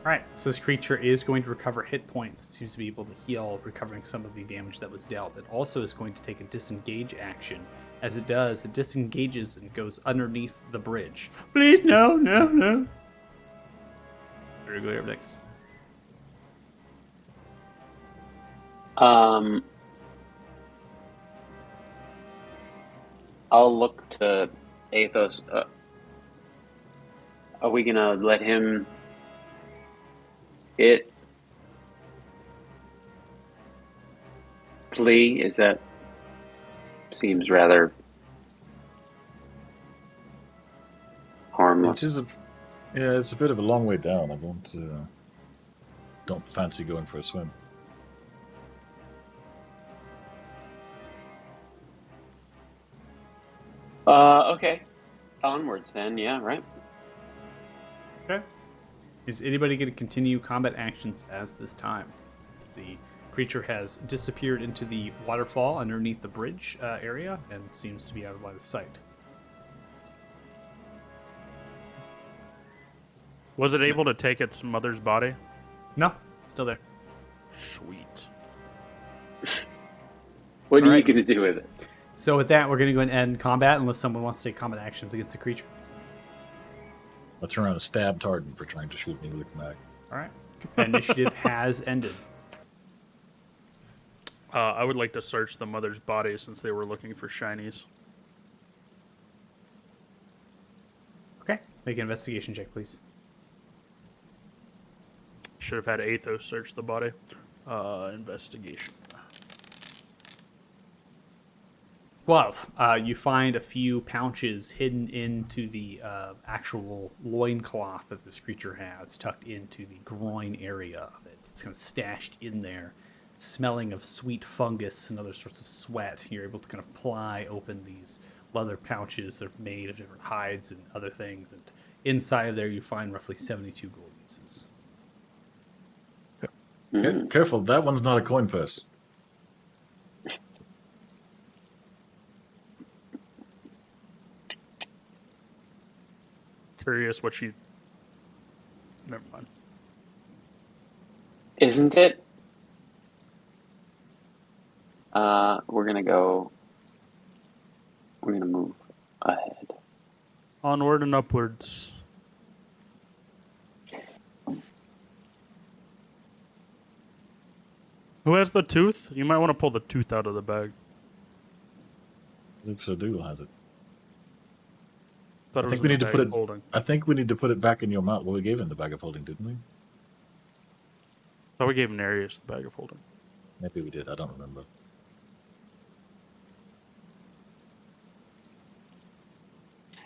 right. So this creature is going to recover hit points. It seems to be able to heal, recovering some of the damage that was dealt. It also is going to take a disengage action. As it does, it disengages and goes underneath the bridge. Please, no, no, no. Very good. Up next. I'll look to Athos. Are we gonna let him flee? Is that seems rather harmless? Which is it's a bit of a long way down. I don't fancy going for a swim. Okay. Onwards then, yeah, right? Okay. Is anybody going to continue combat actions as this time? As the creature has disappeared into the waterfall underneath the bridge area and seems to be out of line of sight. Was it able to take its mother's body? No, still there. Sweet. What are All you right. going to do with it? So with that, we're going to go ahead and end combat unless someone wants to take combat actions against the creature. I'll turn around and stab Tardan for trying to shoot me with a chromatic. All right. Initiative has ended. I would like to search the mother's body since they were looking for shinies. Okay. Make an investigation check, please. Should have had Athos search the body. Investigation. 12. You find a few pouches hidden into the actual loincloth that this creature has, tucked into the groin area of it. It's kind of stashed in there, smelling of sweet fungus and other sorts of sweat. You're able to kind of pry open these leather pouches that are made of different hides and other things. And inside of there, you find roughly 72 gold pieces. Careful, that one's not a coin purse. Curious what she. Never mind. Isn't it? We're gonna go. We're gonna move ahead. Onward and upwards. Who has the tooth? You might want to pull the tooth out of the bag. I believe Sadoo has it. Thought I it think was we in need the to bag put of it. holding. I think we need to put it back in your mouth. Well, we gave him the bag of holding, didn't we? Thought we gave Nereus the bag of holding. Maybe we did. I don't remember.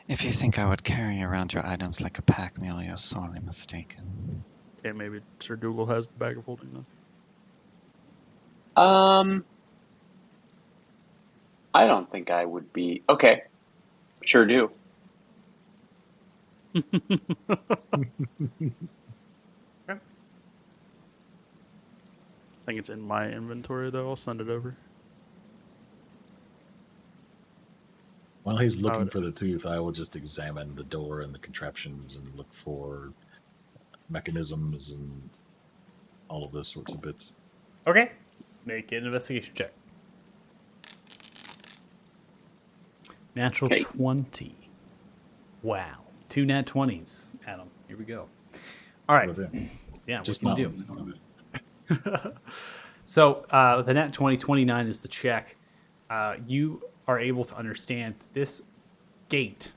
If you think I would carry around your items like a pack mule, you're sorely mistaken. Okay, maybe Sir Dougal has the bag of holding then. I don't think I would be. Okay, sure do. I think it's in my inventory though. I'll send it over. While he's looking would- for the tooth, I will just examine the door and the contraptions and look for mechanisms and all of those sorts of bits. Okay. Make an investigation check. Natural Okay. 20. Wow. 2 nat 20s, Adam. Here we go. All right. But, yeah, Yeah, just what not can you do? one. So the nat 20, 29 is the check. You are able to understand this gate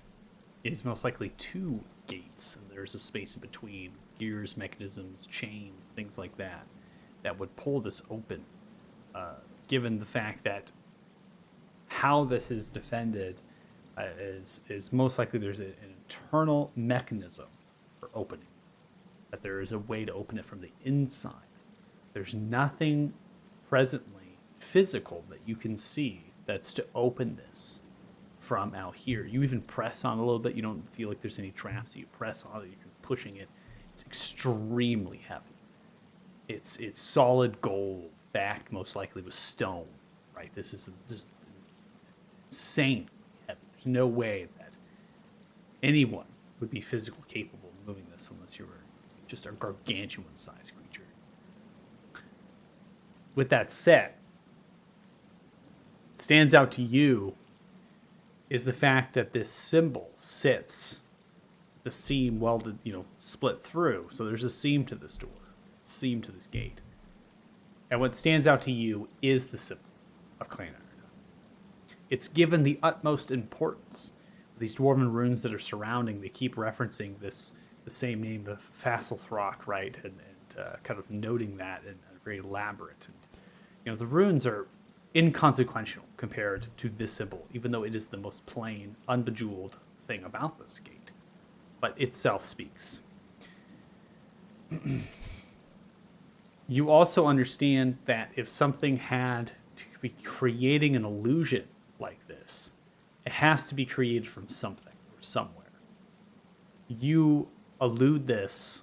is most likely 2 gates, and there's a space in between, gears, mechanisms, chain, things like that, that would pull this open. Given the fact that how this is defended is most likely there's an internal mechanism for opening this, that there is a way to open it from the inside. There's nothing presently physical that you can see that's to open this from out here. You even press on a little bit. You don't feel like there's any traps. You press on it. You're pushing it. It's extremely heavy. It's solid gold, backed most likely with stone. Right. This is just insane heavy. There's no way that anyone would be physically capable of moving this unless you were just a gargantuan-sized creature. With that said, stands out to you is the fact that this symbol sits the seam welded, split through. So there's a seam to this door, a seam to this gate. And what stands out to you is the symbol of Clan Iron. It's given the utmost importance. These dwarven runes that are surrounding, they keep referencing the same name of Fasselthrock, right? And kind of noting that and very elaborate. And, the runes are inconsequential compared to this symbol, even though it is the most plain, unbejeweled thing about this gate. But itself speaks. You also understand that if something had to be creating an illusion like this, it has to be created from something or somewhere. You allude this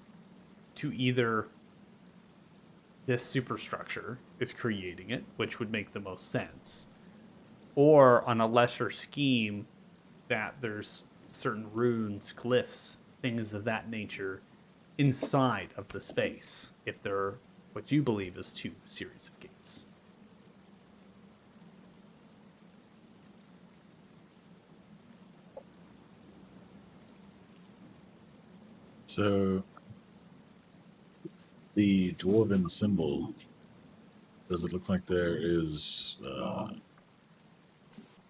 to either this superstructure is creating it, which would make the most sense, or on a lesser scheme that there's certain runes, glyphs, things of that nature inside of the space, if there are what you believe is 2 series of gates. So, the dwarven symbol, does it look like there is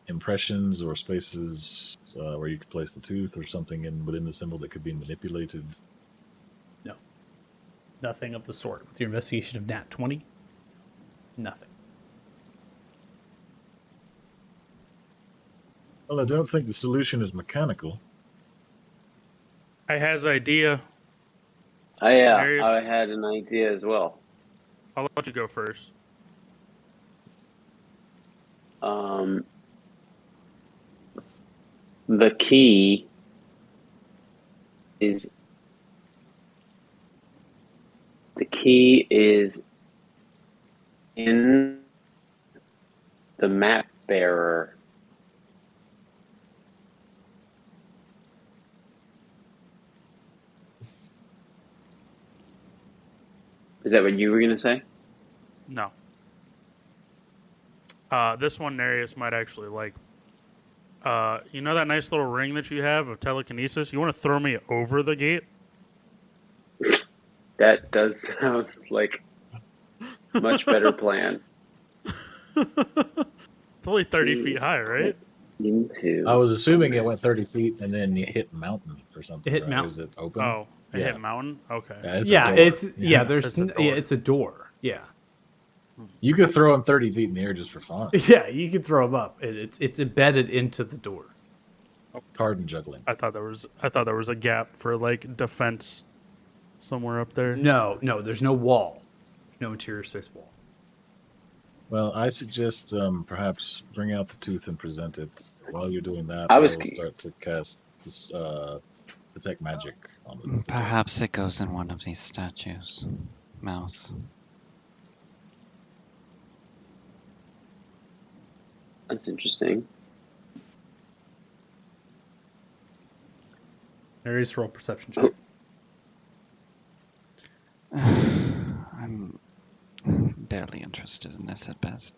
impressions or spaces where you could place the tooth or something within the symbol that could be manipulated? No. Nothing of the sort. With your investigation of nat 20, nothing. Well, I don't think the solution is mechanical. I has idea. Yeah, Marius? I had an idea as well. I'll let you go first. The key is in the map bearer. Is that what you were going to say? No. This one Nereus might actually like. You know that nice little ring that you have of telekinesis? You want to throw me over the gate? That does sound like a much better plan. It's only 30 feet high, right? Into. I was assuming it went 30 feet and then you hit mountain or something. It hit right? mountain. Is it open? Oh, it Yeah. hit mountain? Okay. It's Yeah, a door. it's yeah. There's It's a door. yeah, it's a door. Yeah, You could throw him 30 feet in the air just for fun. yeah. You can throw them up. It's embedded into the door. Card and juggling. I thought there was a gap for like defense somewhere up there. No, there's no wall. There's no interior space wall. Well, I suggest perhaps bring out the tooth and present it. While you're doing that, I I will was- start to cast this detect magic on the Perhaps it goes in one of these statues. Mouse. That's interesting. Aries, roll perception check. I'm barely interested in this at best.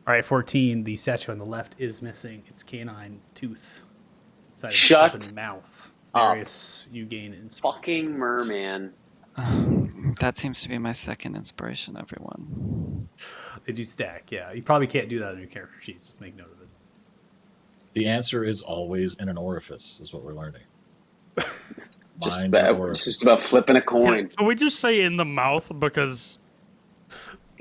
All right, 14. The statue on the left is missing its canine tooth inside of its Shut open mouth. up. Darius, you gain inspiration. Fucking merman. That seems to be my second inspiration, everyone. They do stack. Yeah, you probably can't do that on your character sheets. Just make note of it. The answer is always in an orifice, is what we're learning. Just Mind your about, it's orifice. just about flipping a coin. Can we just say in the mouth because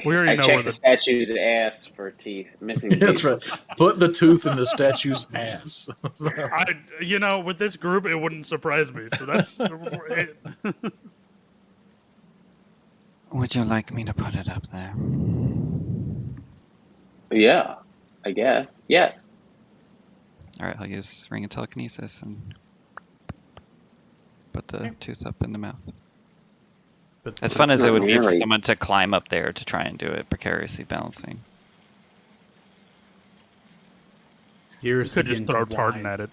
we already I know checked where the the statue's ass for teeth. Missing That's teeth. right. Put the tooth in the statue's ass. with this group it wouldn't surprise me. So that's Would you like me to put it up there? Yeah, I guess. Yes. All right, I'll use Ring of Telekinesis and put the tooth up in the mouth. But As fun as it not would be for nearly- someone to climb up there to try and do it, precariously balancing. gears could just begin throw to Tartan whine. at it.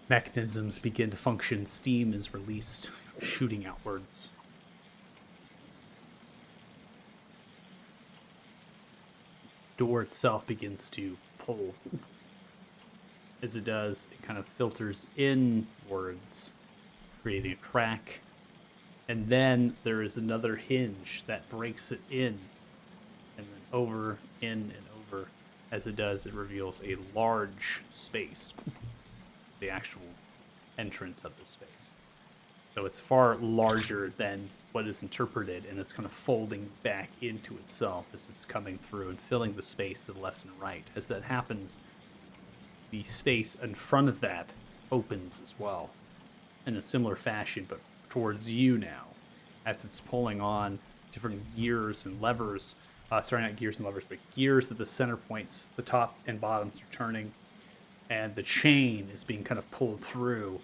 Mechanisms begin to function. Steam is released, shooting outwards. Door itself begins to pull. As it does, it kind of filters inwards, creating a crack. And then there is another hinge that breaks it in, and then over, in, and over. As it does, it reveals a large space, the actual entrance of the space. So it's far larger than what is interpreted, and it's kind of folding back into itself as it's coming through and filling the space to the left and right. As that happens, the space in front of that opens as well in a similar fashion, but towards you now, as it's pulling on different gears and levers. Sorry, not gears and levers, but gears at the center points, the top and bottoms are turning, and the chain is being kind of pulled through.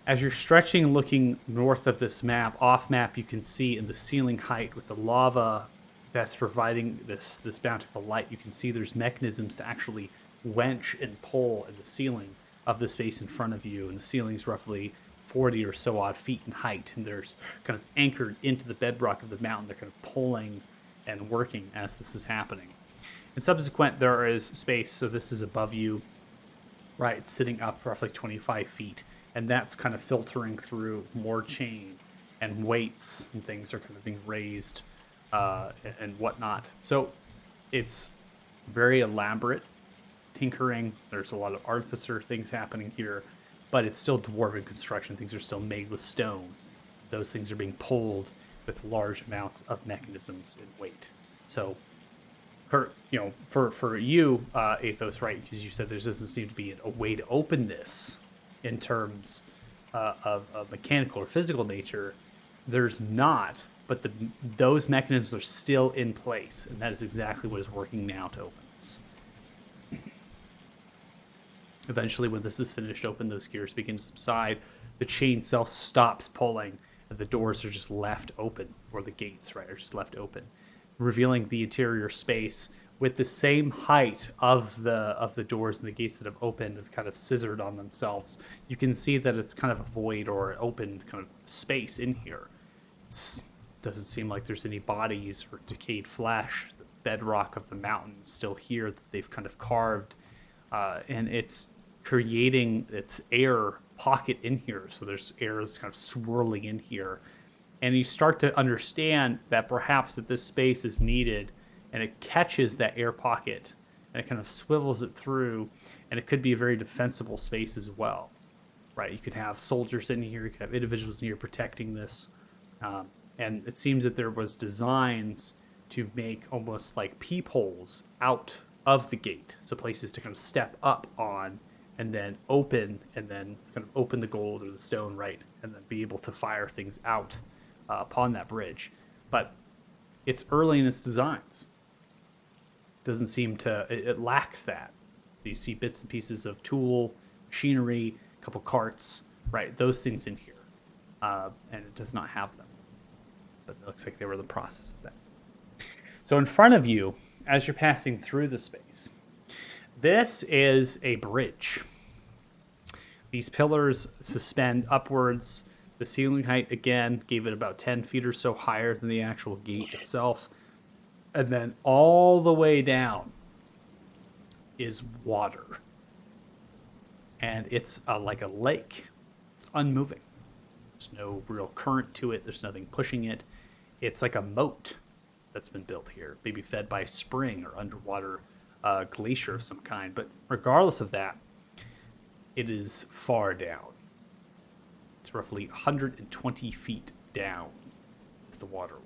As you're stretching and looking north of this map, off map, you can see in the ceiling height with the lava that's providing this bountiful light, you can see there's mechanisms to actually wench and pull in the ceiling of the space in front of you, and the ceiling's roughly 40 or so odd feet in height, and there's kind of anchored into the bedrock of the mountain. They're kind of pulling and working as this is happening. And subsequent, there is space, so this is above you, right? It's sitting up roughly 25 feet, and that's kind of filtering through more chain and weights and things are kind of being raised and whatnot. So it's very elaborate tinkering. There's a lot of artificer things happening here, but it's still dwarven construction. Things are still made with stone. Those things are being pulled with large amounts of mechanisms and weight. So, for you, Athos, right? Because you said there doesn't seem to be a way to open this in terms of mechanical or physical nature. There's not, but those mechanisms are still in place, and that is exactly what is working now to open this. Eventually, when this is finished open, those gears begin to subside. The chain itself stops pulling, and the doors are just left open, or the gates, right, are just left open, revealing the interior space with the same height of the doors and the gates that have opened have kind of scissored on themselves. You can see that it's kind of a void or open kind of space in here. It doesn't seem like there's any bodies or decayed flesh. The bedrock of the mountain is still here that they've kind of carved, and it's creating its air pocket in here. So there's air that's kind of swirling in here, and you start to understand that perhaps that this space is needed, and it catches that air pocket and it kind of swivels it through, and it could be a very defensible space as well, right? You could have soldiers in here, you could have individuals in here protecting this, and it seems that there was designs to make almost like peepholes out of the gate, so places to kind of step up on and then open, and then kind of open the gold or the stone, right, and then be able to fire things out upon that bridge. But it's early in its designs. Doesn't seem to, it lacks that. So you see bits and pieces of tool, machinery, a couple carts, right, those things in here, and it does not have them. But it looks like they were in the process of that. So in front of you, as you're passing through the space, this is a bridge. These pillars suspend upwards. The ceiling height, again, gave it about 10 feet or so higher than the actual gate itself. And then all the way down is water. And it's like a lake. It's unmoving. There's no real current to it. There's nothing pushing it. It's like a moat that's been built here, maybe fed by a spring or underwater glacier of some kind. But regardless of that, it is far down. It's roughly 120 feet down is the water line.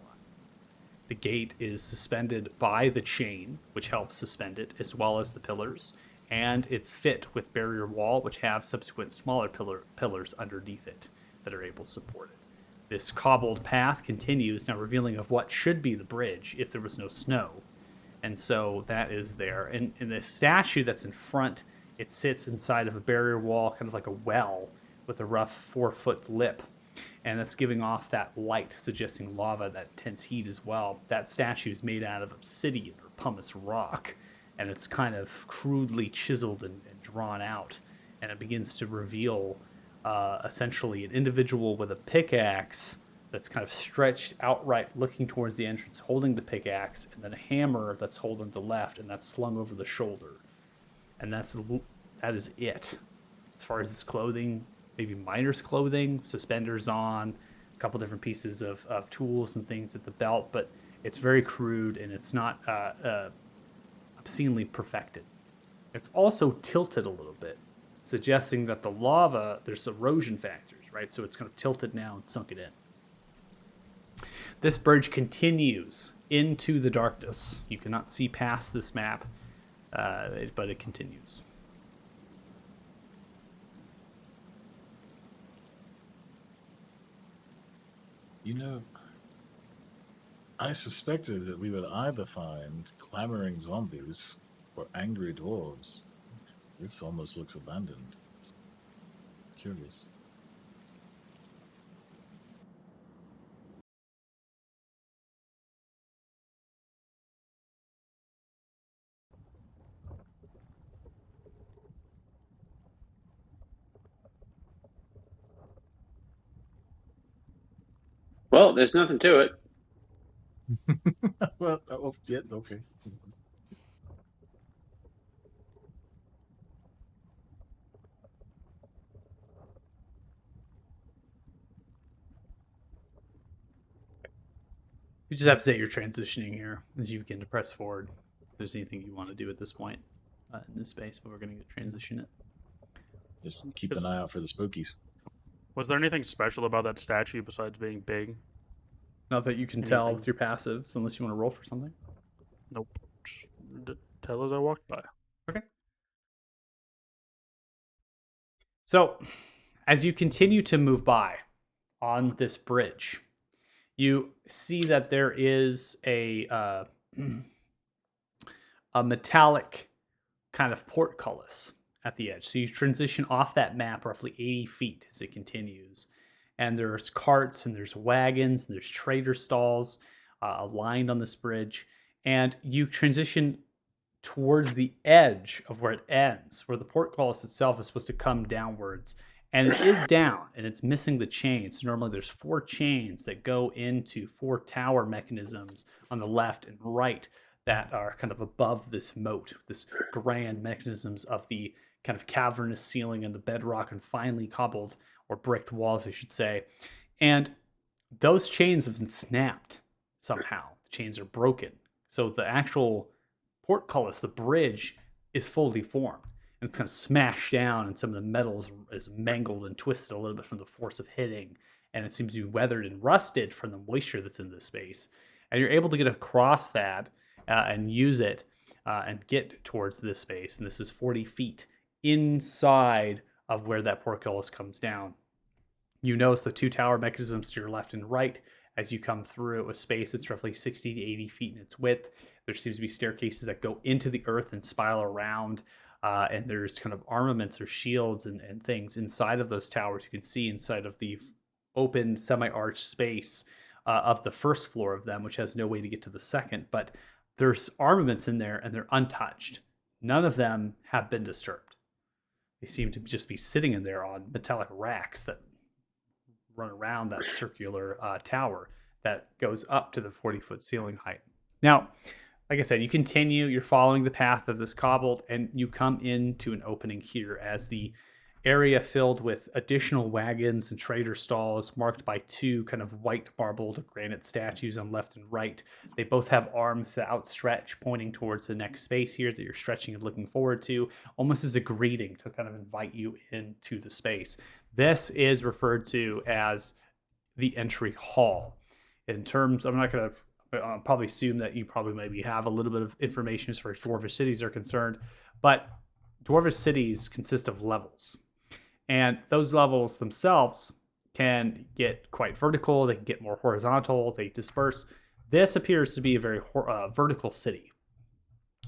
The gate is suspended by the chain, which helps suspend it, as well as the pillars, and it's fit with barrier wall, which have subsequent smaller pillars underneath it that are able to support it. This cobbled path continues, now revealing of what should be the bridge if there was no snow. And so that is there. And the statue that's in front, it sits inside of a barrier wall, kind of like a well, with a rough 4-foot lip. And that's giving off that light, suggesting lava, that intense heat as well. That statue is made out of obsidian or pumice rock, and it's kind of crudely chiseled and drawn out. And it begins to reveal essentially an individual with a pickaxe that's kind of stretched outright, looking towards the entrance, holding the pickaxe, and then a hammer that's holding the left, and that's slung over the shoulder. And that is it. As far as his clothing, maybe miner's clothing, suspenders on, a couple different pieces of tools and things at the belt, but it's very crude and it's not obscenely perfected. It's also tilted a little bit, suggesting that the lava, there's erosion factors, right? So it's kind of tilted now and sunk it in. This bridge continues into the darkness. You cannot see past this map, but it continues. You know, I suspected that we would either find clamoring zombies or angry dwarves. This almost looks abandoned. It's curious. Well, there's nothing to it. Well, yeah, okay. You just have to say you're transitioning here as you begin to press forward. If there's anything you want to do at this point in this space, but we're going to transition it. Just keep an eye out for the spookies. Was there anything special about that statue besides being big? Not that you can tell with your passives, unless you want to roll for something. Nope. Just tell as I walked by. Okay. So, as you continue to move by on this bridge, you see that there is a metallic kind of portcullis at the edge. So you transition off that map roughly 80 feet as it continues. And there's carts and there's wagons and there's trader stalls aligned on this bridge. And you transition towards the edge of where it ends, where the portcullis itself is supposed to come downwards. And it is down, and it's missing the chains. So normally there's 4 chains that go into 4 tower mechanisms on the left and right that are kind of above this moat, this grand mechanisms of the kind of cavernous ceiling and the bedrock and finely cobbled or bricked walls, I should say. And those chains have been snapped somehow. The chains are broken. So the actual portcullis, the bridge, is fully formed. And it's kind of smashed down, and some of the metal is mangled and twisted a little bit from the force of hitting. And it seems to be weathered and rusted from the moisture that's in this space. And you're able to get across that and use it and get towards this space. And this is 40 feet inside of where that portcullis comes down. You notice the 2 tower mechanisms to your left and right as you come through a space that's roughly 60 to 80 feet in its width. There seems to be staircases that go into the earth and spiral around. And there's kind of armaments or shields and things inside of those towers. You can see inside of the open semi-arched space of the first floor of them, which has no way to get to the second. But there's armaments in there, and they're untouched. None of them have been disturbed. They seem to just be sitting in there on metallic racks that run around that circular tower that goes up to the 40-foot ceiling height. Now, like I said, you continue, you're following the path of this cobbled, and you come into an opening here as the area filled with additional wagons and trader stalls marked by 2 kind of white marbled granite statues on left and right. They both have arms that outstretch, pointing towards the next space here that you're stretching and looking forward to, almost as a greeting to kind of invite you into the space. This is referred to as the entry hall. In terms, I'm not going to I'll probably assume that you probably maybe have a little bit of information as far as Dwarvish cities are concerned, but Dwarvish cities consist of levels, and those levels themselves can get quite vertical. They can get more horizontal. They disperse. This appears to be a very vertical city.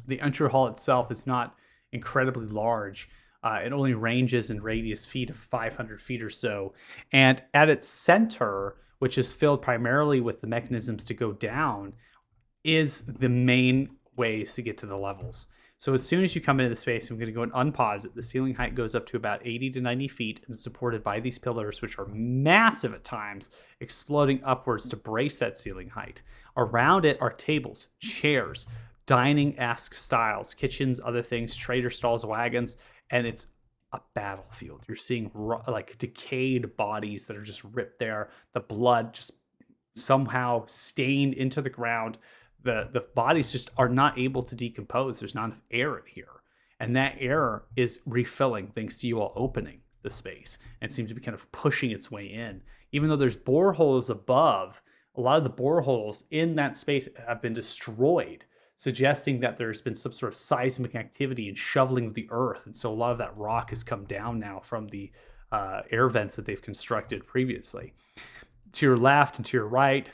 The entry hall itself is not incredibly large. It only ranges in radius feet of 500 feet or so, and at its center, which is filled primarily with the mechanisms to go down, is the main ways to get to the levels. So as soon as you come into the space, I'm going to go and unpause it. The ceiling height goes up to about 80 to 90 feet and is supported by these pillars, which are massive at times, exploding upwards to brace that ceiling height. Around it are tables, chairs, dining-esque styles, kitchens, other things, trader stalls, wagons, and it's a battlefield. You're seeing like decayed bodies that are just ripped there. The blood just somehow stained into the ground. The bodies just are not able to decompose. There's not enough air in here. And that air is refilling thanks to you all opening the space and seems to be kind of pushing its way in. Even though there's boreholes above, a lot of the boreholes in that space have been destroyed, suggesting that there's been some sort of seismic activity and shoveling of the earth. And so a lot of that rock has come down now from the air vents that they've constructed previously. To your left and to your right,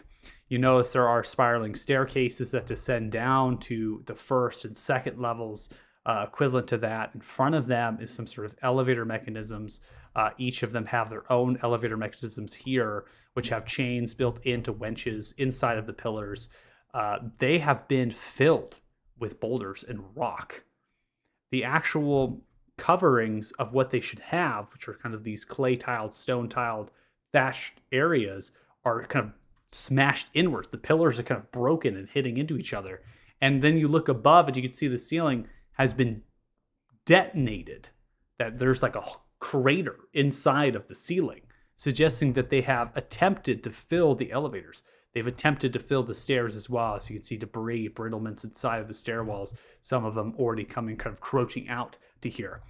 you notice there are spiraling staircases that descend down to the first and second levels, equivalent to that. In front of them is some sort of elevator mechanisms. Each of them have their own elevator mechanisms here, which have chains built into winches inside of the pillars. They have been filled with boulders and rock. The actual coverings of what they should have, which are kind of these clay-tiled, stone-tiled, thatched areas, are kind of smashed inwards. The pillars are kind of broken and hitting into each other. And then you look above and you can see the ceiling has been detonated, that there's like a crater inside of the ceiling, suggesting that they have attempted to fill the elevators. They've attempted to fill the stairs as well. So you can see debris, brittlements inside of the stairwells, some of them already coming, kind of crouching out to here.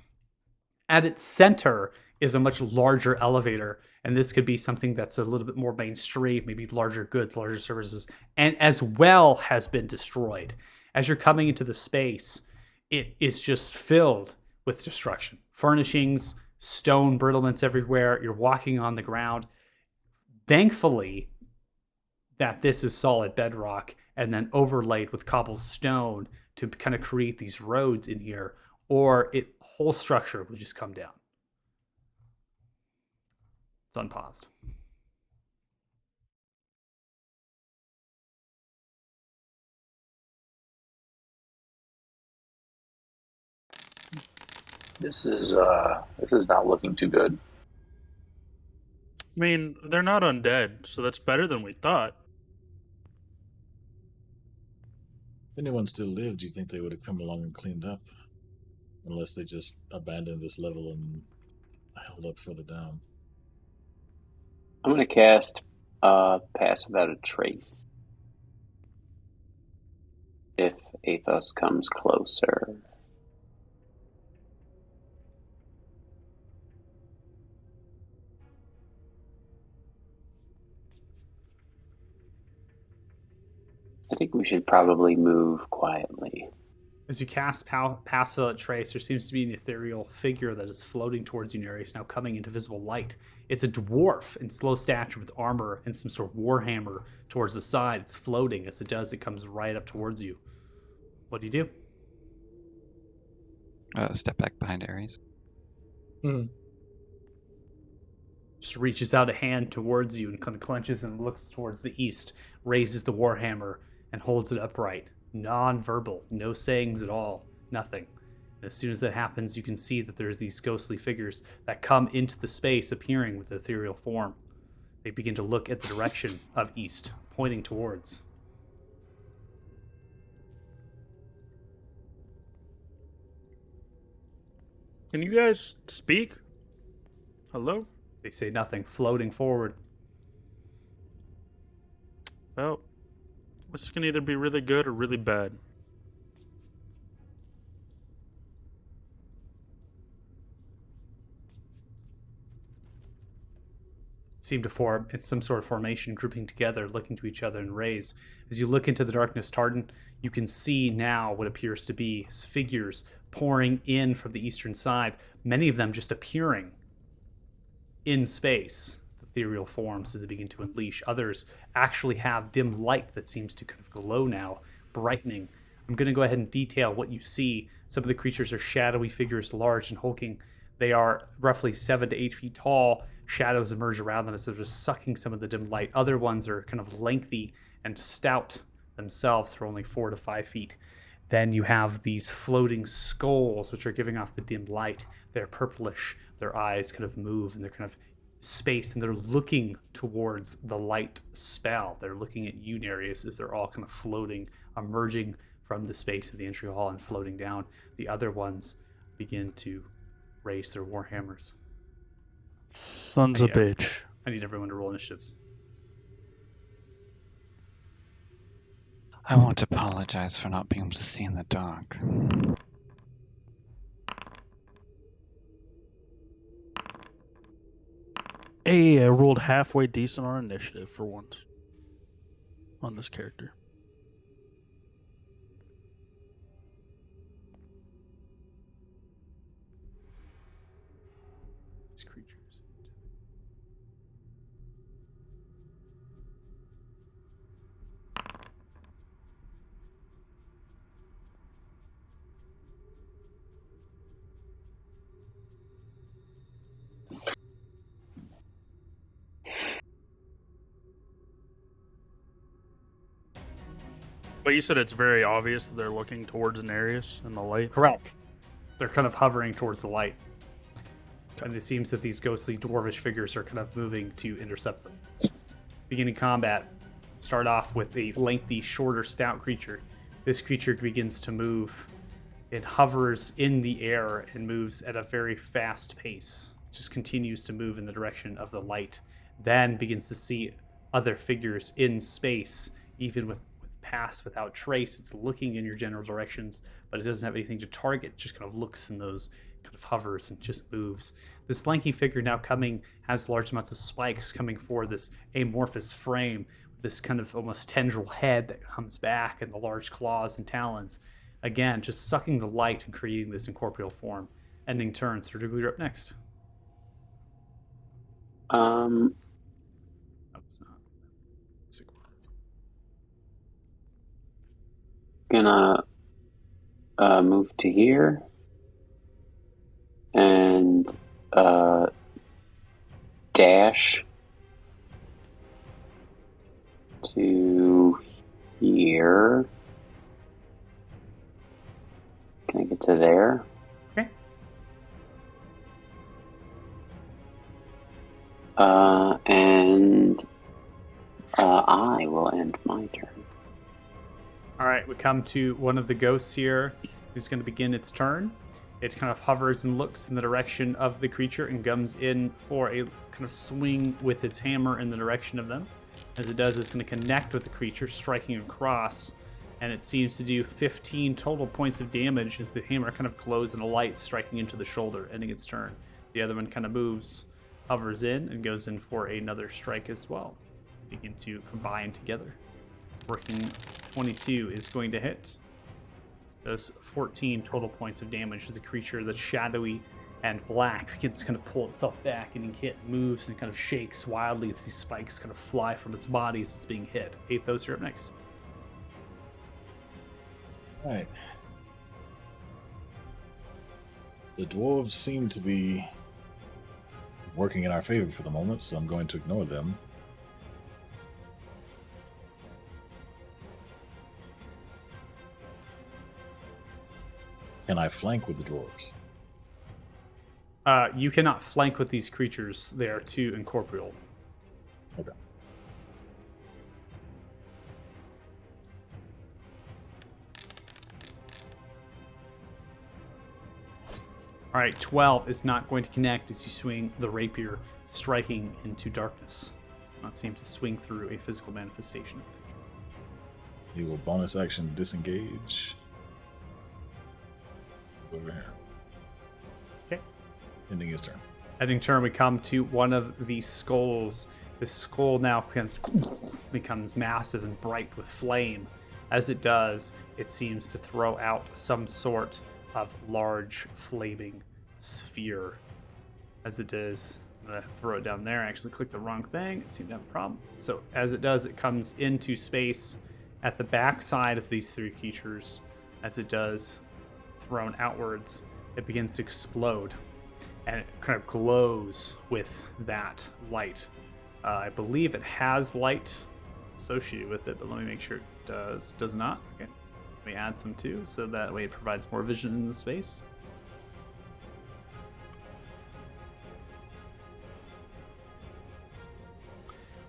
At its center is a much larger elevator, and this could be something that's a little bit more mainstream, maybe larger goods, larger services, and as well has been destroyed. As you're coming into the space, it is just filled with destruction. Furnishings, stone brittlements everywhere. You're walking on the ground. Thankfully, that this is solid bedrock and then overlaid with cobblestone to kind of create these roads in here, or it whole structure will just come down. It's unpaused. This is not looking too good. I mean, they're not undead, so that's better than we thought. If anyone still lived, you think they would have come along and cleaned up? Unless they just abandoned this level and held up further down. I'm going to cast Pass Without a Trace. If Athos comes closer. I think we should probably move quietly. As you cast Pass Without Trace, there seems to be an ethereal figure that is floating towards you, Nereus, now coming into visible light. It's a dwarf in slow stature with armor and some sort of warhammer towards the side. It's floating. As it does, it comes right up towards you. What do you do? Step back behind Ares. Just reaches out a hand towards you and kind of clenches and looks towards the east, raises the warhammer, and holds it upright. Non-verbal, no sayings at all, nothing. And as soon as that happens, you can see that there's these ghostly figures that come into the space, appearing with ethereal form. They begin to look at the direction of east, pointing towards. Can you guys speak? Hello? They say nothing, floating forward. Well, this can either be really good or really bad. Seem to form in some sort of formation, grouping together, looking to each other and raise. As you look into the darkness, Tartan, you can see now what appears to be figures pouring in from the eastern side, many of them just appearing in space, ethereal forms as they begin to unleash. Others actually have dim light that seems to kind of glow now, brightening. I'm going to go ahead and detail what you see. Some of the creatures are shadowy figures, large and hulking. They are roughly 7 to 8 feet tall. Shadows emerge around them as they're just sucking some of the dim light. Other ones are kind of lengthy and stout themselves for only 4 to 5 feet. Then you have these floating skulls, which are giving off the dim light. They're purplish. Their eyes kind of move, and they're kind of spaced, and they're looking towards the light spell. They're looking at you, Nereus, as they're all kind of floating, emerging from the space of the entry hall and floating down. The other ones begin to raise their warhammers. Sons of bitch. I need everyone to roll initiatives. I won't apologize for not being able to see in the dark. Hey, I rolled halfway decent on initiative for once. On this character. These creatures. But you said it's very obvious that they're looking towards Nereus in the light. Correct. They're kind of hovering towards the light. And it seems that these ghostly dwarvish figures are kind of moving to intercept them. Beginning combat, start off with a lengthy, shorter, stout creature. This creature begins to move. It hovers in the air and moves at a very fast pace. Just continues to move in the direction of the light. Then begins to see other figures in space, even with Pass Without Trace. It's looking in your general directions, but it doesn't have anything to target. It just kind of looks in those, kind of hovers and just moves. This lanky figure now coming has large amounts of spikes coming for this amorphous frame, this kind of almost tendril head that comes back and the large claws and talons. Again, just sucking the light and creating this incorporeal form. Ending turn. So you're up next. No, it's not. Gonna move to here. dash to here. Can I get to there? Okay. And I will end my turn. All right, we come to one of the ghosts here who's going to begin its turn. It kind of hovers and looks in the direction of the creature and comes in for a kind of swing with its hammer in the direction of them. As it does, it's going to connect with the creature, striking across, and it seems to do 15 total points of damage as the hammer kind of glows in a light, striking into the shoulder, ending its turn. The other one kind of moves, hovers in, and goes in for another strike as well. Begin to combine together. Working 22 is going to hit. Does 14 total points of damage as a creature that's shadowy and black begins to kind of pull itself back, getting hit, moves, and kind of shakes wildly as these spikes kind of fly from its body as it's being hit. Athos, you're up next. All right. The dwarves seem to be working in our favor for the moment, so I'm going to ignore them. Can I flank with the dwarves? You cannot flank with these creatures. They are too incorporeal. Okay. All right, 12 is not going to connect as you swing the rapier, striking into darkness. Does not seem to swing through a physical manifestation of the creature. He will bonus action disengage. Over here. Okay. Ending his turn. Ending turn, we come to one of the skulls. The skull now becomes massive and bright with flame. As it does, it seems to throw out some sort of large flaming sphere. As it does, I'm going to throw it down there. I actually clicked the wrong thing. It seemed to have a problem. So as it does, it comes into space at the back side of these three creatures. As it does, thrown outwards, it begins to explode, and it kind of glows with that light. I believe it has light associated with it, but let me make sure it does. Does not. Okay. Let me add some too, so that way it provides more vision in the space.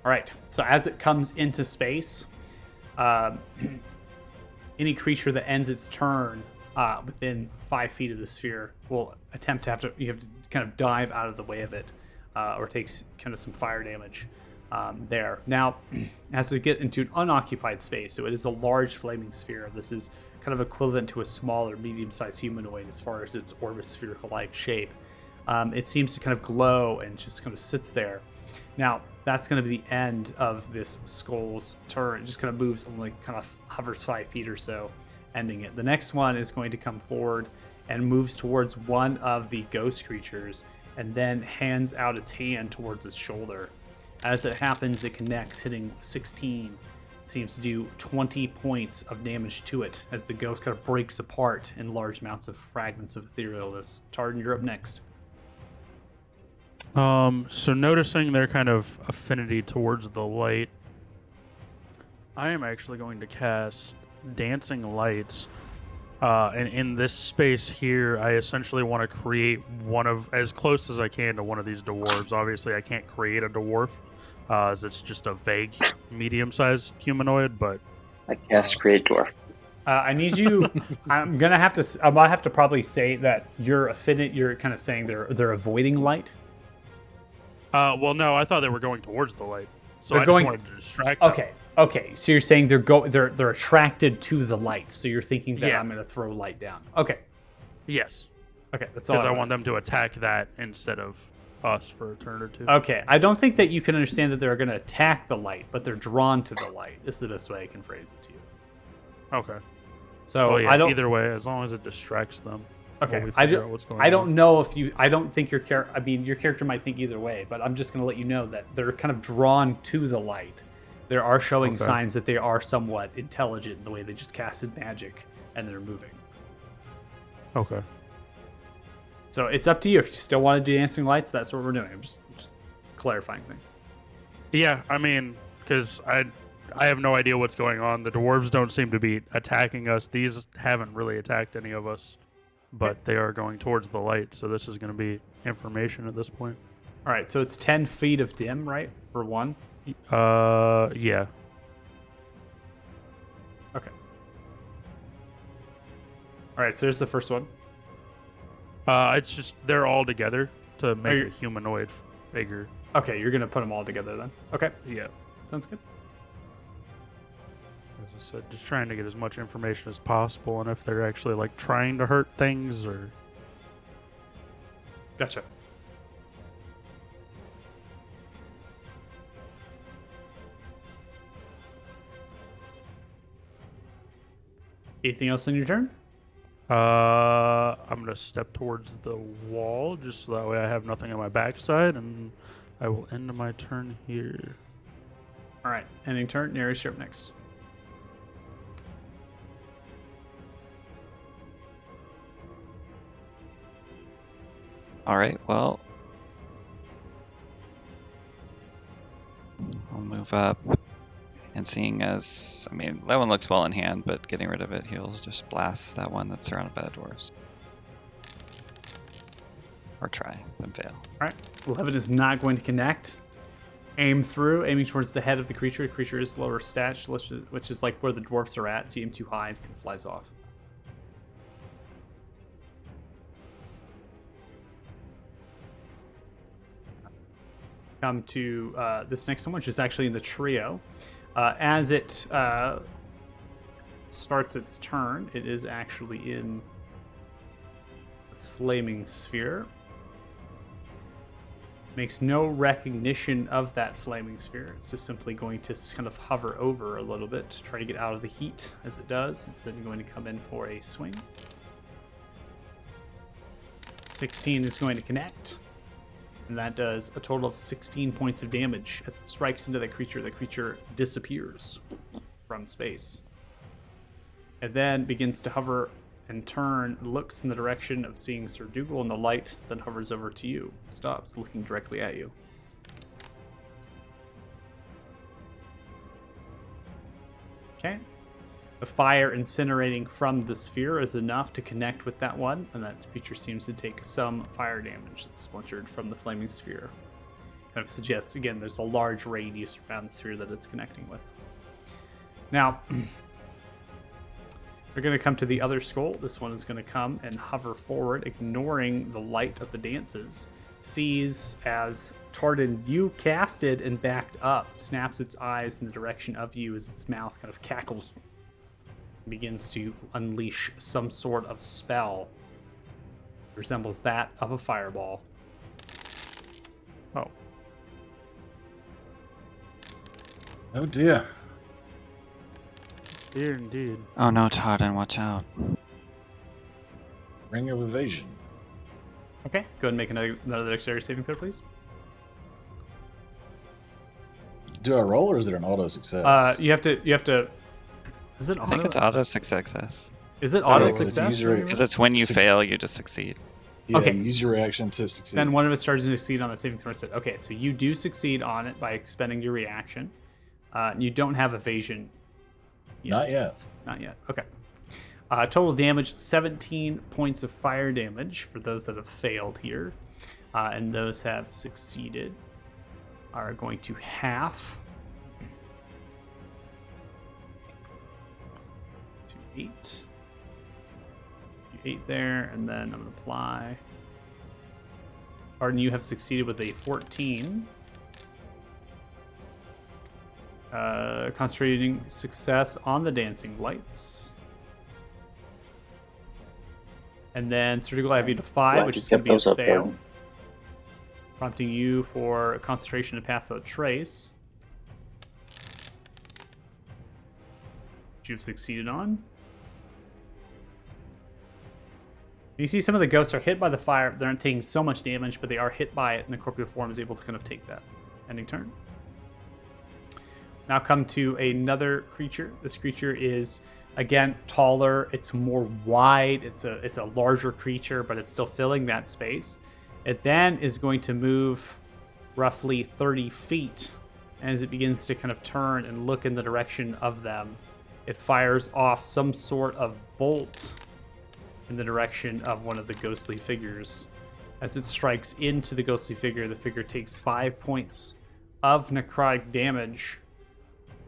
All right. So as it comes into space, any creature that ends its turn within 5 feet of the sphere will attempt to you have to kind of dive out of the way of it, or takes kind of some fire damage there. Now, as we get into an unoccupied space, so it is a large flaming sphere. This is kind of equivalent to a smaller, medium-sized humanoid as far as its orbit-spherical-like shape. It seems to kind of glow and just kind of sits there. Now, that's going to be the end of this skull's turn. It just kind of moves, only kind of hovers 5 feet or so, ending it. The next one is going to come forward and moves towards one of the ghost creatures and then hands out its hand towards its shoulder. As it happens, it connects, hitting 16. Seems to do 20 points of damage to it as the ghost kind of breaks apart in large amounts of fragments of etherealness. Tardan, you're up next. So noticing their kind of affinity towards the light, I am actually going to cast Dancing Lights. And in this space here, I essentially want to create one of, as close as I can to one of these dwarves. Obviously, I can't create a dwarf, as it's just a vague, medium-sized humanoid, but... I cast Create Dwarf. I need you. I'm gonna have to probably say that you're kind of saying they're avoiding light. Well, no, I thought they were going towards the light, so They're I going- just wanted to distract them. Okay. So you're saying they're attracted to the light. So you're thinking that Yeah. I'm gonna throw light down. Okay. Yes, Okay. That's all. because I want them to attack that instead of us for a turn or two. Okay. I don't think that you can understand that they're gonna attack the light, but they're drawn to the light. Is the best way I can phrase it to you. Okay. So Well, yeah, I don't. either way, as long as it distracts them. Okay, while we I figure don't. out what's going I don't on. know if you. I don't think your character. I mean, your character might think either way, but I'm just going to let you know that they're kind of drawn to the light. There are showing Okay. signs that they are somewhat intelligent in the way they just casted magic and they're moving. Okay. So it's up to you. If you still want to do dancing lights, that's what we're doing. I'm just clarifying things. Yeah, I mean, because I have no idea what's going on. The dwarves don't seem to be attacking us. These haven't really attacked any of us, but they are going towards the light. So this is going to be information at this point. All right, so it's 10 feet of dim, right? For one. Yeah. Okay. All right, so there's the first one. It's just they're all together to make you- a humanoid figure. Okay, you're gonna put them all together then. Okay, Yeah. sounds good. As I said, just trying to get as much information as possible, and if they're actually like trying to hurt things or. Gotcha. Anything else on your turn? I'm gonna step towards the wall just so that way I have nothing on my backside, and I will end my turn here. All right, ending turn. Nearest, you're up next. All right, well, I'll move up. And seeing as, I mean, that one looks well in hand, but getting rid of it, he'll just blast that one that's surrounded by the dwarves. Or try, but fail. All right, 11 is not going to connect. Aim through, aiming towards the head of the creature. The creature is lower stat, which is like where the dwarfs are at. So you aim too high, it kind of flies off. Come to this next one, which is actually in the trio. As it starts its turn, it is actually in this flaming sphere. Makes no recognition of that flaming sphere. It's just simply going to kind of hover over a little bit to try to get out of the heat as it does. It's then going to come in for a swing. 16 is going to connect. And that does a total of 16 points of damage. As it strikes into the creature disappears from space. And then begins to hover and turn, looks in the direction of seeing Sir Dougal in the light, then hovers over to you. It stops, looking directly at you. Okay. The fire incinerating from the sphere is enough to connect with that one, and that creature seems to take some fire damage that's splintered from the flaming sphere. Kind of suggests, again, there's a large radius around the sphere that it's connecting with. Now, we're going to come to the other skull. This one is going to come and hover forward, ignoring the light of the dances. Sees as Tardan, you casted and backed up, snaps its eyes in the direction of you as its mouth kind of cackles, begins to unleash some sort of spell. It resembles that of a fireball. Oh. Oh dear. Dear indeed. Oh no, Tardan, watch out. Ring of evasion. Okay, go ahead and make another dexterity saving throw, please. Do I roll or is it an auto success? You have to. Is it I think it's auto? auto success. Is it auto Yeah, 'cause it's success? usually- Because it's when you Suc- fail, you just succeed. Yeah, okay. Use your reaction to succeed. Then one of it starts to succeed on the saving throw. Okay, so you do succeed on it by expending your reaction. You don't have evasion. Not yet. Not yet. Okay. Total damage, 17 points of fire damage for those that have failed here. And those have succeeded are going to half to 8. 8 there, and then I'm going to apply. Arden, you have succeeded with a 14. Concentrating success on the dancing lights. And then Sir Dougal, I have you to 5, Glad which you is going to kept be a those up, fail. Arden. Prompting you for concentration to pass out trace. Which you've succeeded on. You see some of the ghosts are hit by the fire. They're not taking so much damage, but they are hit by it, and the corporeal form is able to kind of take that. Ending turn. Now come to another creature. This creature is Again, taller, it's more wide, it's a larger creature, but it's still filling that space. It then is going to move roughly 30 feet as it begins to kind of turn and look in the direction of them. It fires off some sort of bolt in the direction of one of the ghostly figures. As it strikes into the ghostly figure, the figure takes 5 points of necrotic damage,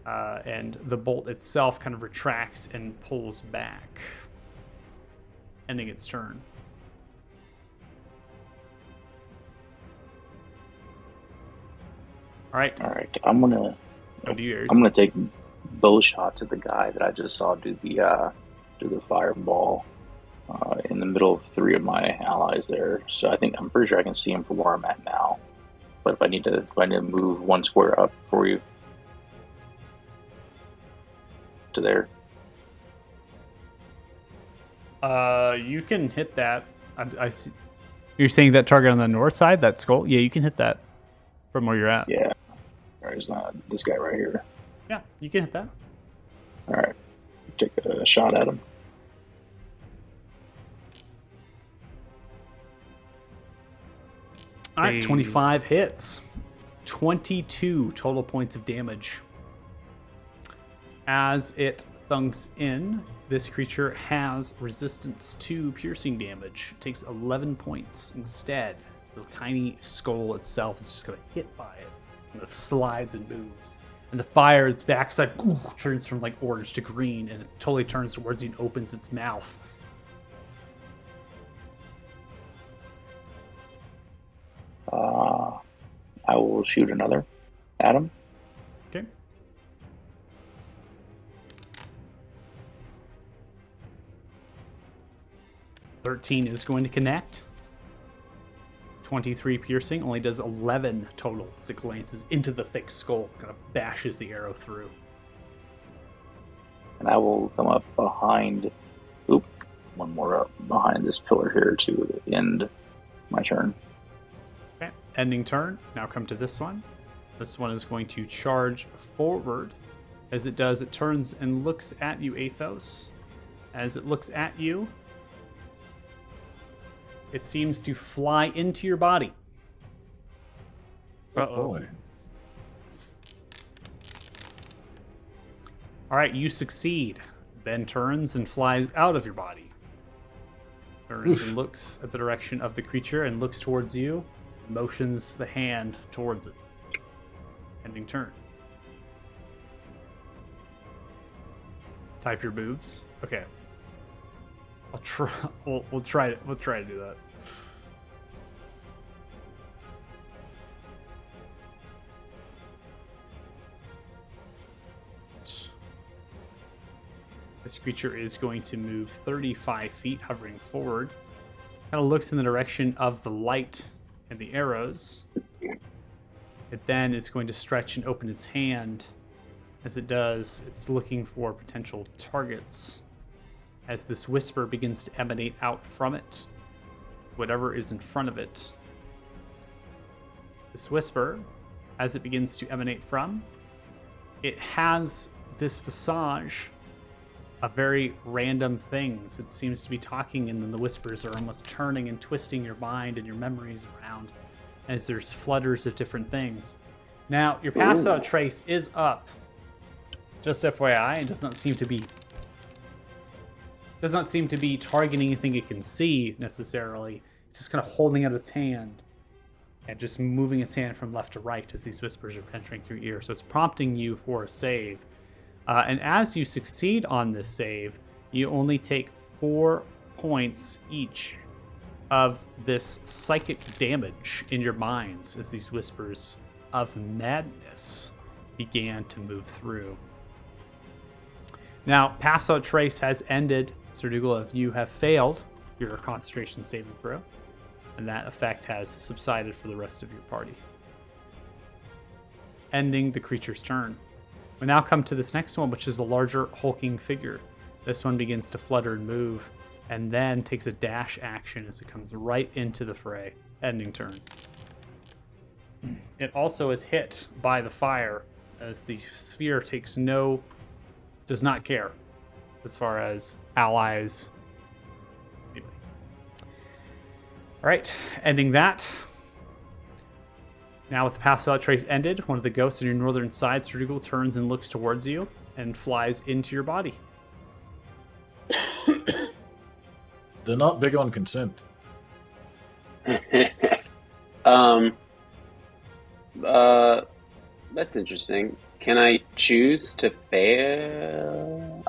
and the bolt itself kind of retracts and pulls back, ending its turn. All right. All right, I'm gonna Do yours. take bow shots at the guy that I just saw do the fireball in the middle of 3 of my allies there. So I'm pretty sure I can see him from where I'm at now. But if I need to move 1 square up for you to there. You can hit that. I see. You're saying that target on the north side, that skull? Yeah, you can hit that from where you're at. Yeah. There's not this guy right here. Yeah, you can hit that. All right, take a shot at him. All right, Hey. 25 hits. 22 total points of damage. As it thunks in, this creature has resistance to piercing damage. It takes 11 points instead, as the tiny skull itself is just going to hit by it. And it slides and moves. And the fire, its backside turns from like orange to green, and it totally turns towards you and opens its mouth. I will shoot another at him. Okay. $13 is going to connect. 23 piercing, only does 11 total as it glances into the thick skull, kind of bashes the arrow through. And I will come up behind. One more up behind this pillar here to end my turn. Okay, ending turn. Now come to this one. This one is going to charge forward. As it does, it turns and looks at you, Athos. As it looks at you, it seems to fly into your body. Uh-oh. Boy. All right, you succeed. Then turns and flies out of your body. Turns and looks at the direction of the creature and looks towards you. Motions the hand towards it. Ending turn. Type your moves. Okay. I'll try. We'll try it. We'll try to do that. This creature is going to move 35 feet, hovering forward. Kind of looks in the direction of the light and the arrows. It then is going to stretch and open its hand. As it does, it's looking for potential targets. As this whisper begins to emanate out from it, whatever is in front of it. This whisper, as it begins to emanate from, it has this visage of very random things. It seems to be talking, and then the whispers are almost turning and twisting your mind and your memories around as there's flutters of different things. Now, your pass out trace is up. Just FYI, it does not seem to be targeting anything it can see necessarily. It's just kind of holding out its hand and just moving its hand from left to right as these whispers are penetrating through your ear. So it's prompting you for a save. And as you succeed on this save, you only take 4 points each of this psychic damage in your minds as these whispers of madness began to move through. Now, Pass Out Trace has ended. Sir Dougal, if you have failed your concentration saving throw, and that effect has subsided for the rest of your party. Ending the creature's turn. We now come to this next one, which is the larger hulking figure. This one begins to flutter and move, and then takes a dash action as it comes right into the fray. Ending turn. It also is hit by the fire, as the sphere does not care. as far as allies. Anyway. All right, ending that. Now with the pass without trace ended, one of the ghosts on your northern side, Serdugal, turns and looks towards you and flies into your body. They're not big on consent. That's interesting. Can I choose to fail?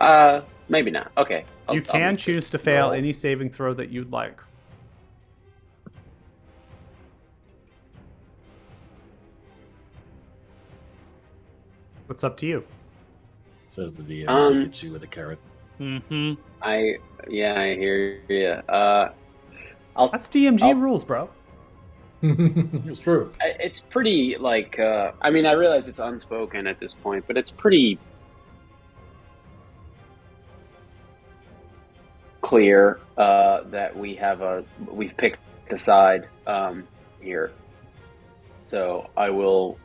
Maybe not. Okay. You can make choose to this fail roll. any saving throw that you'd like. It's up to you. Says the DM as he hits you with a carrot. Mm-hmm. I hear you. That's DMG I'll- rules, bro. It's true. It's pretty like. I mean, I realize it's unspoken at this point, but it's pretty clear that we've picked a side here. So I will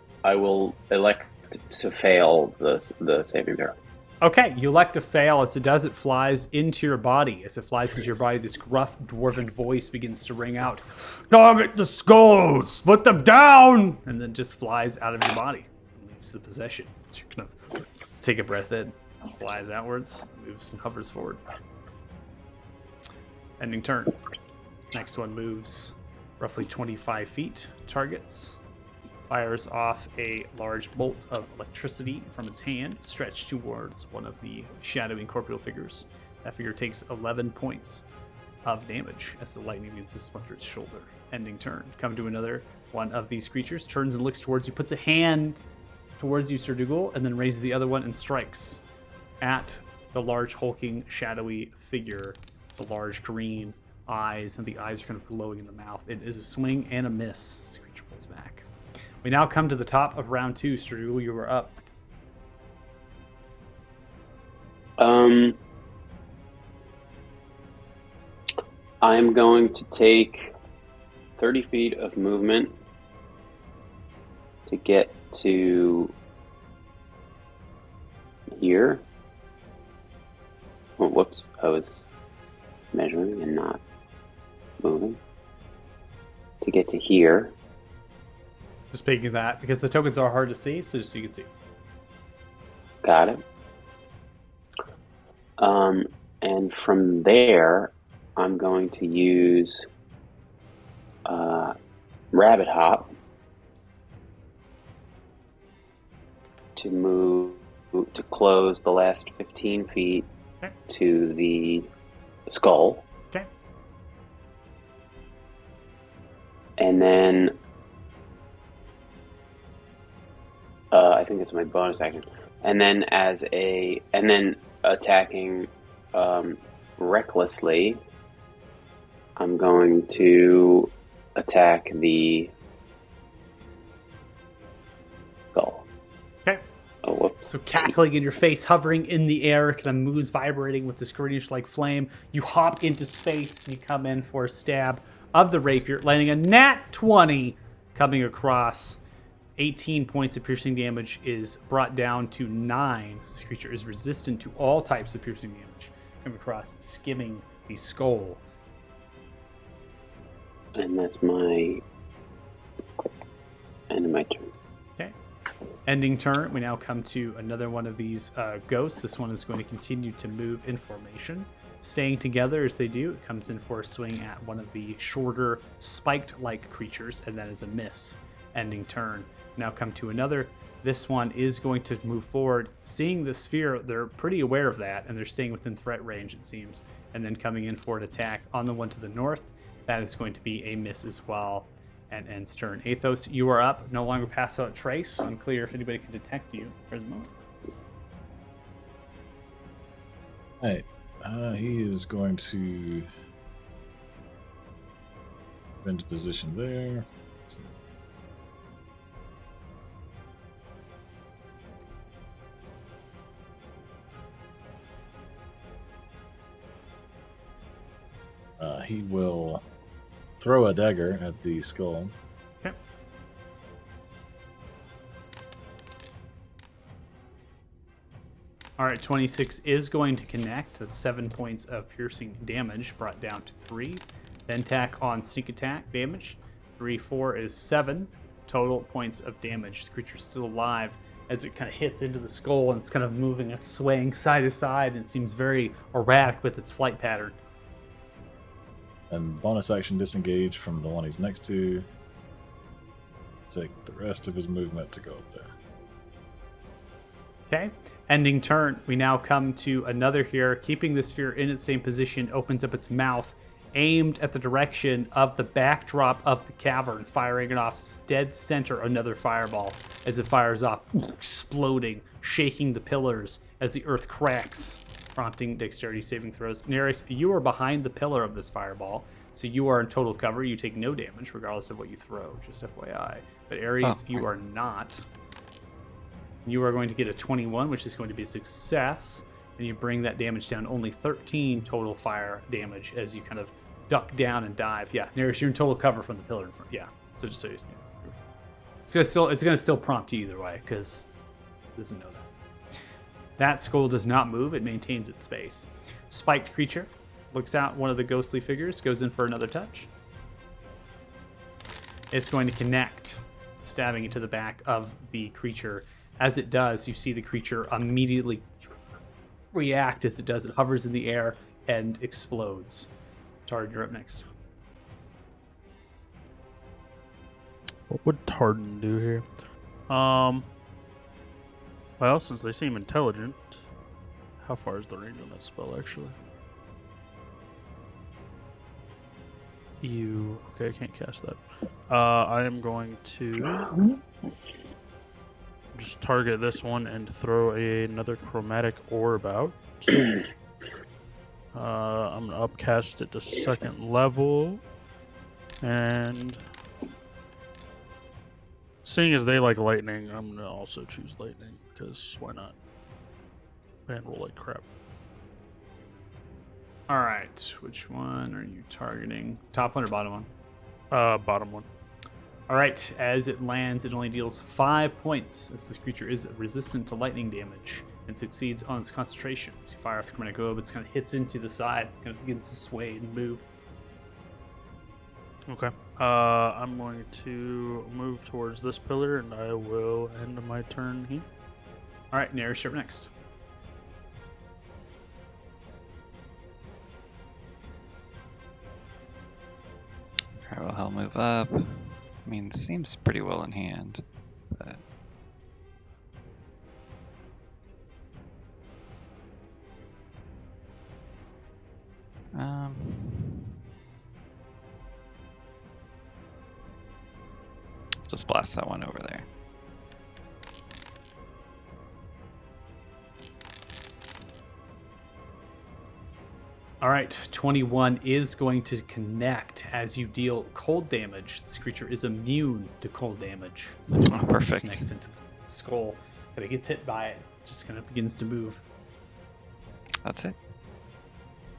elect to fail the saving throw. Okay, you elect to fail. As it does, it flies into your body. As it flies into your body, this gruff dwarven voice begins to ring out, "Target the skulls! Put them down!" And then just flies out of your body and leaves the possession. So you kind of take a breath in. It flies outwards, moves and hovers forward. Ending turn. Next one moves roughly 25 feet, targets. Fires off a large bolt of electricity from its hand, stretched towards one of the shadowy corporeal figures. That figure takes 11 points of damage as the lightning begins to splinter its shoulder. Ending turn. Come to another one of these creatures, turns and looks towards you, puts a hand towards you, Serdugal, and then raises the other one and strikes at the large, hulking, shadowy figure. The large green eyes, and the eyes are kind of glowing in the mouth. It is a swing and a miss. This creature pulls back. We now come to the top of round 2. Serdugal, you are up. I'm going to take 30 feet of movement to get to here. Oh, whoops. I was measuring and not moving. To get to here. Just picking that because the tokens are hard to see, so just so you can see. Got it. And from there, I'm going to use Rabbit Hop to move to close the last 15 feet Okay. to the skull. Okay. And then I think it's my bonus action. And then attacking recklessly, I'm going to attack the skull. Okay. Oh, whoops. So cackling in your face, hovering in the air, kind of moves vibrating with this greenish-like flame. You hop into space and you come in for a stab of the rapier, landing a nat 20, coming across. 18 points of piercing damage is brought down to 9. This creature is resistant to all types of piercing damage. Come across, skimming the skull. And that's my end of my turn. Okay. Ending turn, we now come to another one of these ghosts. This one is going to continue to move in formation. Staying together as they do, it comes in for a swing at one of the shorter, spiked-like creatures, and that is a miss. Ending turn. Now come to another. This one is going to move forward. Seeing the sphere, they're pretty aware of that, and they're staying within threat range, it seems. And then coming in for an attack on the one to the north. That is going to be a miss as well, and ends turn. Athos, you are up. No longer pass out trace. Unclear if anybody can detect you for the moment. Right. He is going to move into position there. He will throw a dagger at the skull. Okay. All right, 26 is going to connect. That's 7 points of piercing damage, brought down to 3. Then tack on sneak attack damage. 3, 4 is 7 total points of damage. The creature's still alive as it kind of hits into the skull, and it's kind of moving, it's swaying side to side, and it seems very erratic with its flight pattern. And bonus action disengage from the one he's next to. Take the rest of his movement to go up there. Okay, ending turn. We now come to another here. Keeping the sphere in its same position, opens up its mouth, aimed at the direction of the backdrop of the cavern, firing it off dead center, another fireball, as it fires off, exploding, shaking the pillars as the earth cracks, prompting dexterity saving throws. Nereus, you are behind the pillar of this fireball, so you are in total cover. You take no damage, regardless of what you throw, just FYI. But Ares, you are not. You are going to get a 21, which is going to be a success. And you bring that damage down, only 13 total fire damage as you kind of duck down and dive. Yeah, Nereus, you're in total cover from the pillar in front. Yeah, so just so you know. It's gonna still prompt you either way, because it doesn't know that. That skull does not move, it maintains its space. Spiked creature looks out one of the ghostly figures, goes in for another touch. It's going to connect, stabbing into the back of the creature. As it does, you see the creature immediately react as it does. It hovers in the air and explodes. Tard, you're up next. What would Tardan do here? Well, since they seem intelligent, how far is the range on that spell, actually? Okay, I can't cast that. I am going to just target this one and throw another chromatic orb out. I'm gonna upcast it to 2nd level, and seeing as they like lightning, I'm gonna also choose lightning, because why not? And roll like crap. All right, which one are you targeting? Top one or bottom one? Bottom one. All right, as it lands, it only deals 5 points, as this creature is resistant to lightning damage and succeeds on its concentration. As you fire off the chromatic orb, it kind of hits into the side, kind of begins to sway and move. Okay. I'm going to move towards this pillar, and I will end my turn here. All right, Nereus, you're up next. Alright, well, he'll move up. I mean, seems pretty well in hand, but just blast that one over there. All right, 21 is going to connect as you deal cold damage. This creature is immune to cold damage. So 21 perfect. Connects into the skull. But it gets hit by it, just kind of begins to move. That's it.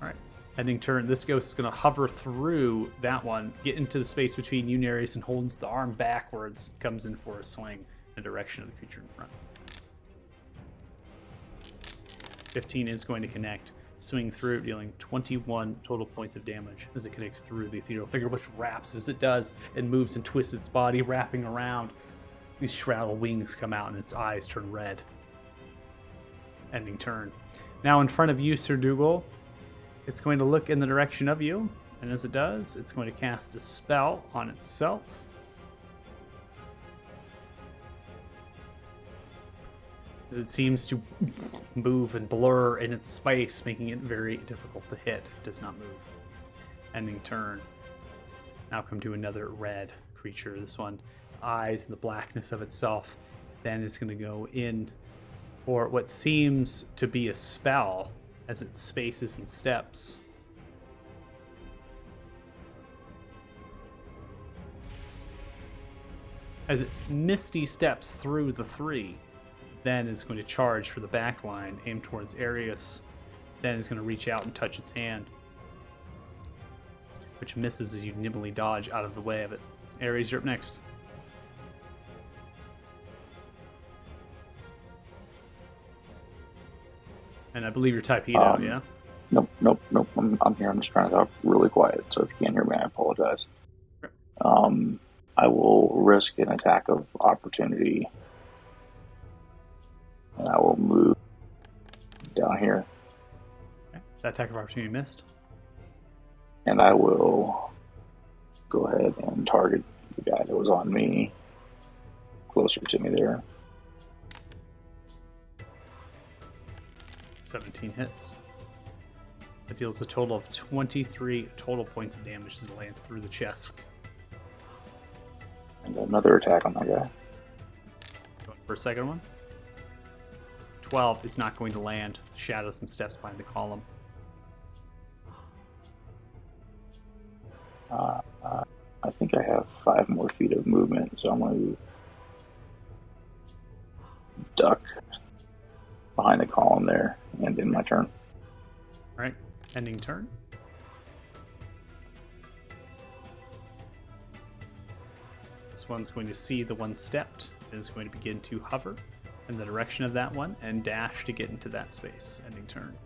All right, ending turn. This ghost is going to hover through that one, get into the space between you, Nereus, and holds the arm backwards, comes in for a swing in the direction of the creature in front. 15 is going to connect. Swing through, dealing 21 total points of damage as it connects through the ethereal figure, which wraps as it does and moves and twists its body, wrapping around. These shrouded wings come out and its eyes turn red. Ending turn. Now in front of you, Sir Dougal, it's going to look in the direction of you, and as it does, it's going to cast a spell on itself. As it seems to move and blur in its space, making it very difficult to hit. It does not move. Ending turn. Now come to another red creature. This one, eyes in the blackness of itself. Then it's going to go in for what seems to be a spell as it spaces and steps. As it misty steps through the 3. Then is going to charge for the back line, aim towards Arius. Then is going to reach out and touch its hand, which misses as you nimbly dodge out of the way of it. Ares, you're up next. And I believe you're typing it out, yeah? Nope. I'm here. I'm just trying to talk really quiet. So if you can't hear me, I apologize. I will risk an attack of opportunity, and I will move down here, Okay. That attack of opportunity missed. and I will go ahead and target the guy that was on me, closer to me there. 17 hits. It deals a total of 23 total points of damage as it lands through the chest. And another attack on that guy. Going for a second one. 12 is not going to land. Shadows and steps behind the column. I think I have 5 more feet of movement, so I'm going to duck behind the column there and end my turn. All right, ending turn. This one's going to see the one stepped. It is going to begin to hover in the direction of that one and dash to get into that space. Ending turn.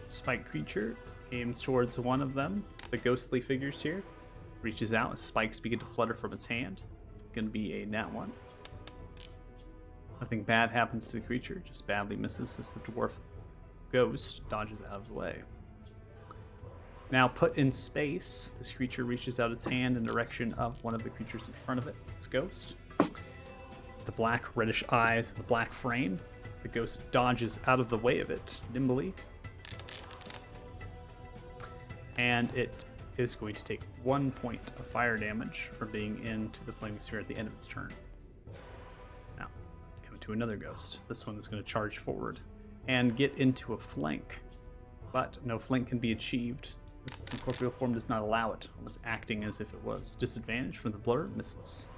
Spike creature aims towards one of them, the ghostly figures here. Reaches out as spikes begin to flutter from its hand. Going to be a nat 1. Nothing bad happens to the creature, just badly misses as the dwarf ghost dodges out of the way. Now put in space, this creature reaches out its hand in the direction of one of the creatures in front of it, this ghost. The black reddish eyes, the black frame. The ghost dodges out of the way of it nimbly. And it is going to take 1 point of fire damage from being into the flaming sphere at the end of its turn. Now, coming to another ghost. This one is going to charge forward and get into a flank. But no flank can be achieved. This incorporeal form does not allow it, almost acting as if it was. Disadvantage from the blur, misses.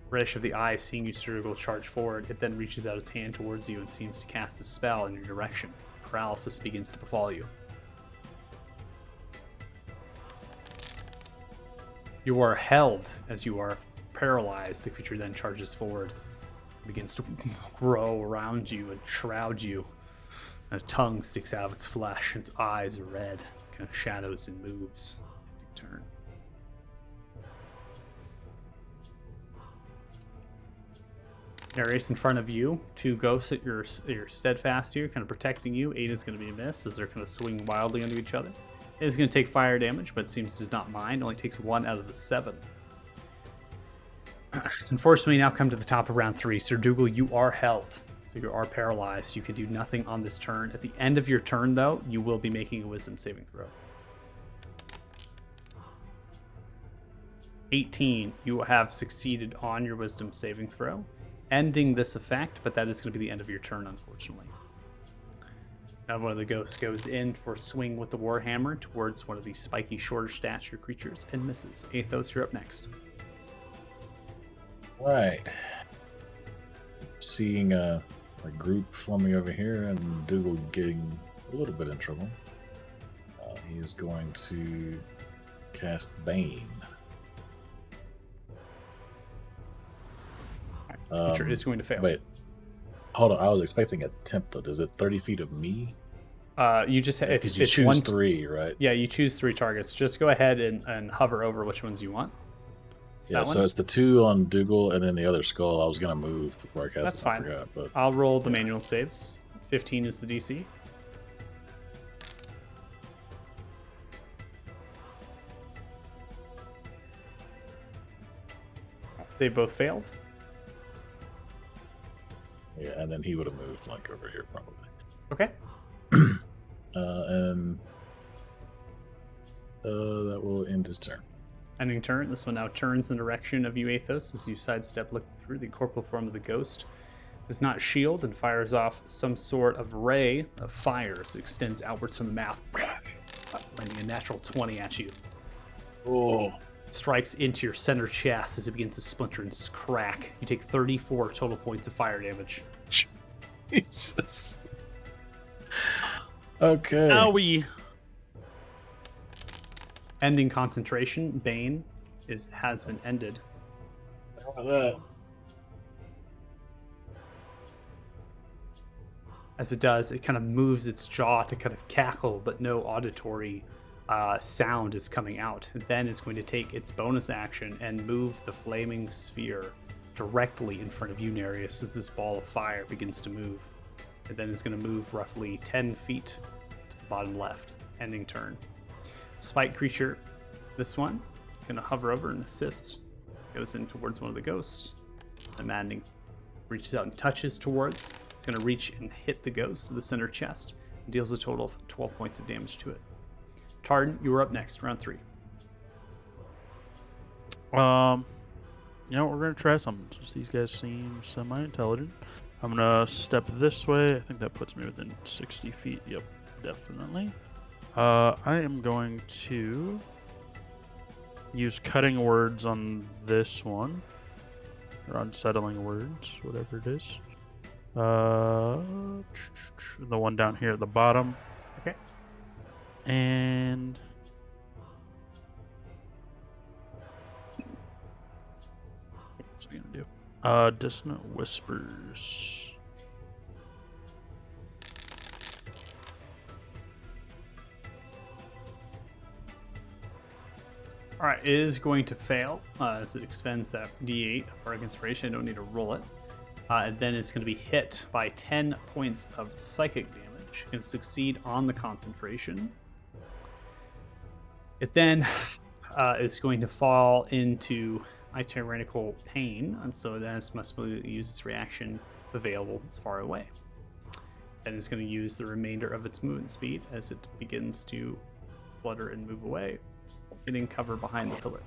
Reddish of the eye, seeing you struggle charge forward, it then reaches out its hand towards you and seems to cast a spell in your direction. Paralysis begins to befall you. You are held as you are paralyzed. The creature then charges forward, begins to grow around you and shroud you. And a tongue sticks out of its flesh. Its eyes are red, kind of shadows and moves. Ending turn. Nereus in front of you. 2 ghosts at your steadfast here, kind of protecting you. 8 is going to be a miss as they're kind of swinging wildly into each other. It is going to take fire damage, but it seems does not mind. Only takes 1 out of the 7. Unfortunately, now come to the top of round 3. Sir Dougal, you are held. So you are paralyzed. You can do nothing on this turn. At the end of your turn, though, you will be making a wisdom saving throw. 18, you have succeeded on your wisdom saving throw, ending this effect, but that is going to be the end of your turn, unfortunately. Now one of the ghosts goes in for a swing with the Warhammer towards one of these spiky, shorter stature creatures and misses. Athos, you're up next. Right. Seeing a group forming over here and Dougal getting a little bit in trouble, he is going to cast Bane. Creature is going to fail. Wait, hold on. I was expecting a template. Is it 30 feet of me? You just it's you choose one 3, right? Yeah, you choose 3 targets. Just go ahead and hover over which ones you want. Yeah, so it's the 2 on Dougal and then the other skull. I was gonna move before I cast That's it. fine. I forgot, but I'll roll the manual saves. 15 is the DC. They both failed. yeah, and then he would have moved like over here probably. Okay. And that will end his turn. Ending turn. This one now turns in the direction of you, Athos, as you sidestep looking through. The corporeal form of the ghost does not shield and fires off some sort of ray of fire as it extends outwards from the mouth, landing a natural 20 at you. Oh, Strikes into your center chest as it begins to splinter and crack. You take 34 total points of fire damage. Jesus. Okay. Owie. Ending concentration. Bane has been ended. That. As it does, it kind of moves its jaw to kind of cackle, but no auditory sound is coming out. And then it's going to take its bonus action and move the flaming sphere directly in front of you, Nereus, as this ball of fire begins to move. And then it's going to move roughly 10 feet to the bottom left, ending turn. Spike creature, this one, going to hover over and assist. Goes in towards one of the ghosts. The maddening reaches out and touches towards. It's going to reach and hit the ghost to the center chest and deals a total of 12 points of damage to it. Tardan, you are up next, round 3. We're gonna try something since these guys seem semi-intelligent. I'm gonna step this way. I think that puts me within 60 feet. Yep, definitely. I am going to use cutting words on this one, or unsettling words, whatever it is. The one down here at the bottom. Okay. And what's he gonna do? Dissonant Whispers. All right, it is going to fail as it expends that D8 Bardic Inspiration. I don't need to roll it. And then it's going to be hit by 10 points of psychic damage and succeed on the concentration. It then is going to fall into a tyrannical pain, and so then it must use its reaction if available as far away. Then it's going to use the remainder of its movement speed as it begins to flutter and move away, getting cover behind the pillar.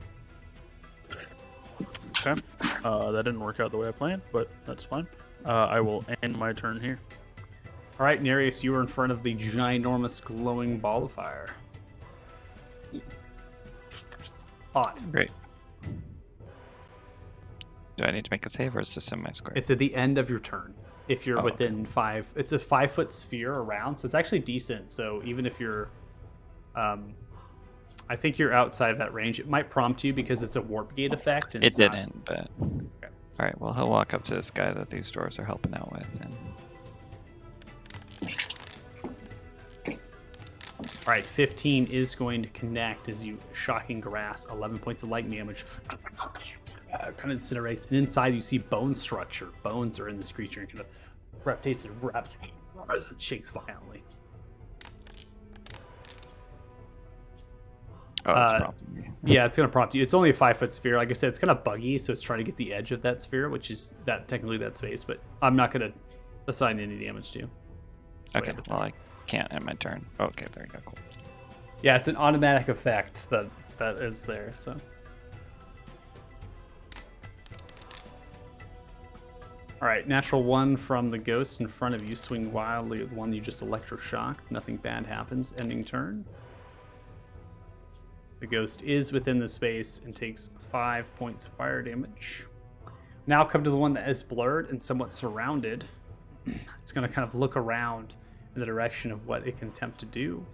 Okay. That didn't work out the way I planned, but that's fine. I will end my turn here. All right, Nereus, you are in front of the ginormous glowing ball of fire. Hot. Great. Do I need to make a save, or is it just in my square? It's at the end of your turn. If you're within 5, it's a 5-foot sphere around, so it's actually decent. So even if you're, I think you're outside of that range. It might prompt you because it's a warp gate effect. And It it's not- didn't, but... Okay. Alright, well, he'll walk up to this guy that these dwarves are helping out with, and... All right, 15 is going to connect as you shocking grass. 11 points of lightning damage. Kind of incinerates, and inside you see bone structure. Bones are in this creature, and kind of rotates and wraps, shakes violently. Oh, it's prompting me. Yeah, it's going to prompt you. It's only a 5-foot sphere. Like I said, it's kind of buggy, so it's trying to get the edge of that sphere, which is that technically that space. But I'm not going to assign any damage to you. Okay, well, I can't end my turn. Okay, there you go, cool. Yeah, it's an automatic effect that is there. So. All right, natural 1 from the ghost in front of you. Swing wildly at the one you just electroshocked. Nothing bad happens. Ending turn. The ghost is within the space and takes 5 points of fire damage. Now come to the one that is blurred and somewhat surrounded. It's going to kind of look around in the direction of what it can attempt to do.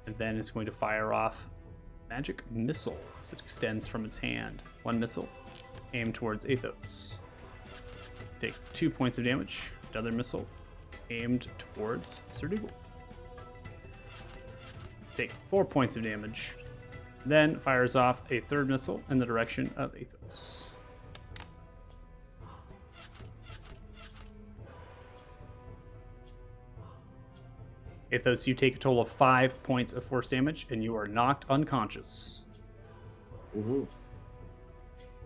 And then it's going to fire off magic missile as it extends from its hand. 1 missile aimed towards Athos. Take 2 points of damage. Another missile aimed towards Sir Dougal. Take 4 points of damage. Then fires off a 3rd missile in the direction of Athos. Athos, you take a total of 5 points of force damage, and you are knocked unconscious. Woohoo.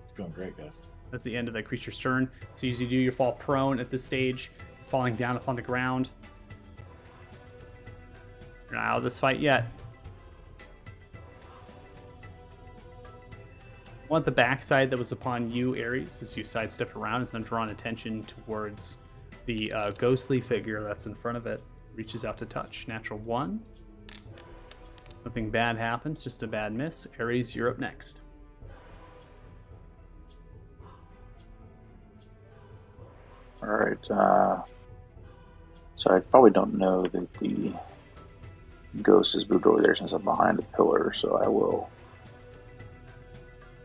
It's going great, guys. That's the end of that creature's turn. So as you do, you fall prone at this stage, falling down upon the ground. You're not out of this fight yet. I want the backside that was upon you, Ares, as you sidestep around, is then drawn attention towards the ghostly figure that's in front of it. Reaches out to touch. Natural 1. Nothing bad happens, just a bad miss. Ares, you're up next. All right. So I probably don't know that the ghost has moved over there since I'm behind the pillar, so I will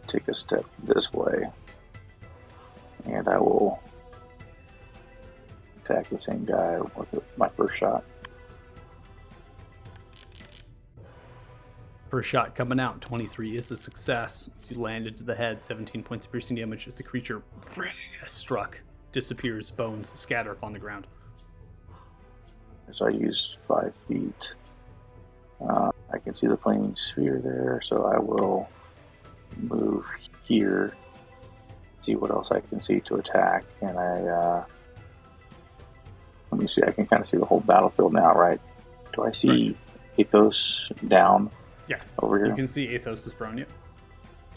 take a step this way, and I will attack the same guy with my first shot. First shot coming out, 23 is a success. You landed to the head, 17 points of piercing damage as the creature struck, disappears, bones scatter upon the ground. So I use 5 feet. I can see the flaming sphere there, so I will move here, see what else I can see to attack, and let me see, I can kind of see the whole battlefield now, right? Do I see Athos down? Yeah, over here. You can see Athos is prone, yep.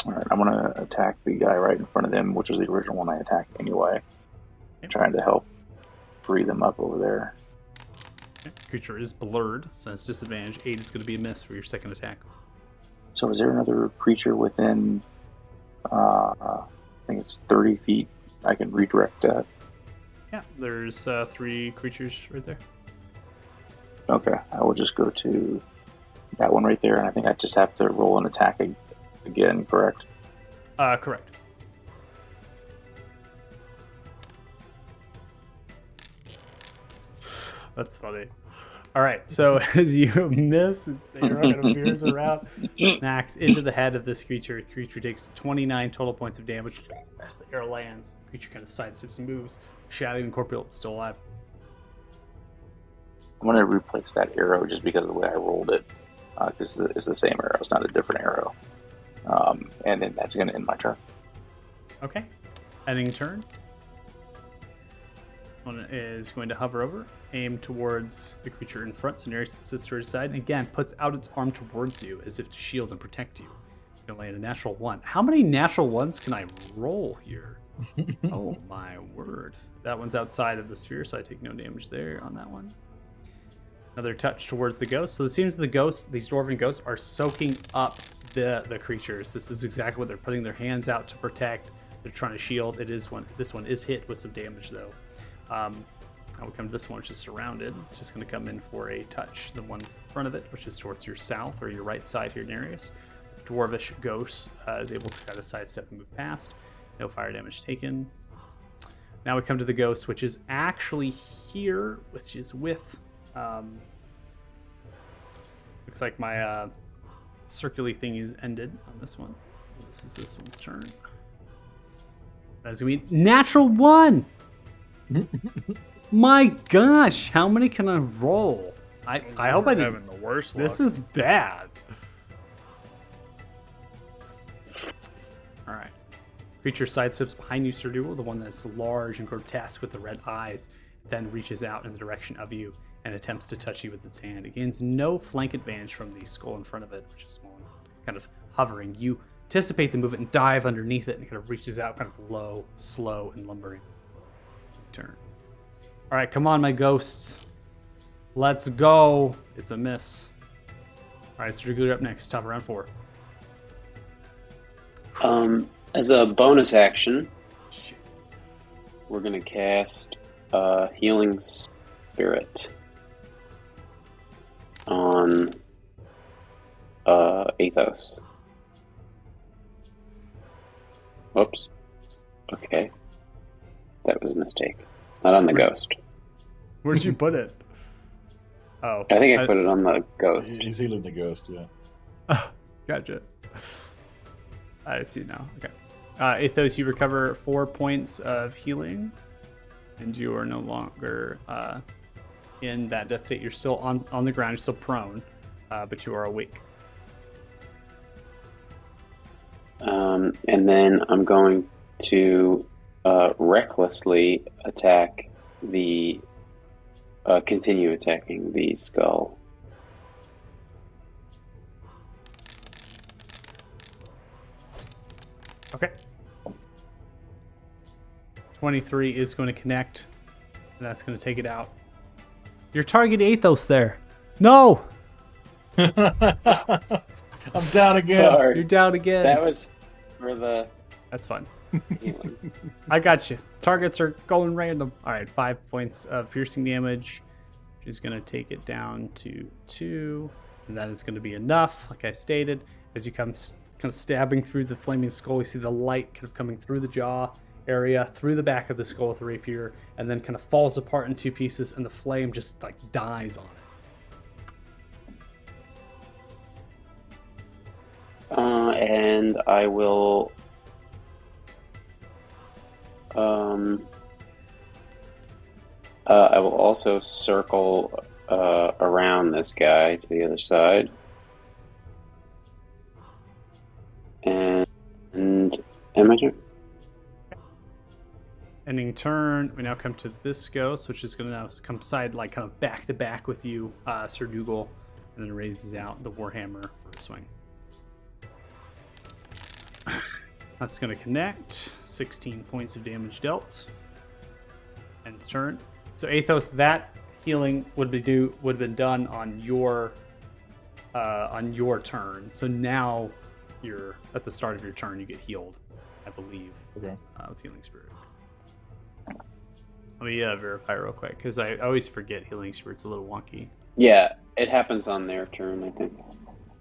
Alright, I'm going to attack the guy right in front of them, which was the original one I attacked anyway. Yep. Trying to help free them up over there. Okay. Creature is blurred, so that's disadvantage. 8 is going to be a miss for your second attack. So is there another creature within, I think it's 30 feet, I can redirect that? Yeah, there's 3 creatures right there. Okay, I will just go to that one right there, and I think I just have to roll an attack again, correct? Correct. That's funny. All right, so as you miss, the arrow kind of veers around, smacks into the head of this creature. The creature takes 29 total points of damage as the arrow lands. The creature kind of sidesteps and moves. Shadow Incorporeal is still alive. I'm going to replace that arrow just because of the way I rolled it. Because it's the same arrow, it's not a different arrow. And then that's going to end my turn. Okay. Ending turn. One is going to hover over, aim towards the creature in front, so Nereus sits to her side, and again puts out its arm towards you as if to shield and protect you. You're going to land a natural 1. How many natural 1s can I roll here? Oh my word. That one's outside of the sphere, so I take no damage there on that one. Another touch towards the ghost. So it seems the ghosts, these dwarven ghosts, are soaking up the creatures. This is exactly what they're putting their hands out to protect. They're trying to shield. This one is hit with some damage though. I will come to this one, which is surrounded. It's just going to come in for a touch. The one in front of it, which is towards your south or your right side here, Nereus. Dwarvish ghost is able to kind of sidestep and move past. No fire damage taken. Now we come to the ghost, which is actually here, which is with. Looks like my circular thing is ended on this one. This is this one's turn. That's gonna be natural 1. My gosh, how many can I roll? I hope I didn't. Having the worst luck. This is bad. All right. Creature sidesteps behind you, Sir Duel, the one that's large and grotesque with the red eyes, then reaches out in the direction of you and attempts to touch you with its hand. It gains no flank advantage from the skull in front of it, which is small, kind of hovering. You anticipate the movement and dive underneath it, and it kind of reaches out kind of low, slow, and lumbering. Turn. All right, come on, my ghosts. Let's go. It's a miss. All right, so you're up next. Top of round 4. As a bonus action, Shit. we're going to cast Healing Spirit on Athos. Whoops. Okay. That was a mistake. Not on the ghost. Where'd you put it? Oh. I think I put it on the ghost. He's healing the ghost, yeah. Gotcha. I see now. Okay. Athos, you recover 4 points of healing, and you are no longer in that death state. You're still on the ground. You're still prone, but you are awake. And then I'm going to recklessly attack the continue attacking the skull. Okay. 23 is going to connect, and that's going to take it out. You're targeting Athos there. No! I'm down again. Sorry. You're down again. That was for the That's fine. healing. I got you. Targets are going random. All right, 5 points of piercing damage, which is going to take it down to 2. And that is going to be enough, like I stated. As you come kind of stabbing through the flaming skull, you see the light kind of coming through the jaw area through the back of the skull with the rapier, and then kind of falls apart in two pieces, and the flame just like dies on it. And I will. I will also circle around this guy to the other side. And am I turn? Ending turn, we now come to this ghost, which is going to now come side like kind of back to back with you, Sir Dougal, and then raises out the Warhammer for a swing. That's going to connect. 16 points of damage dealt. Ends turn. So Athos, that healing would have been done on your turn. So now you're at the start of your turn. You get healed, I believe, Okay. with Healing Spirit. Let me verify real quick because I always forget Healing Spirit's a little wonky. Yeah, it happens on their turn, I think.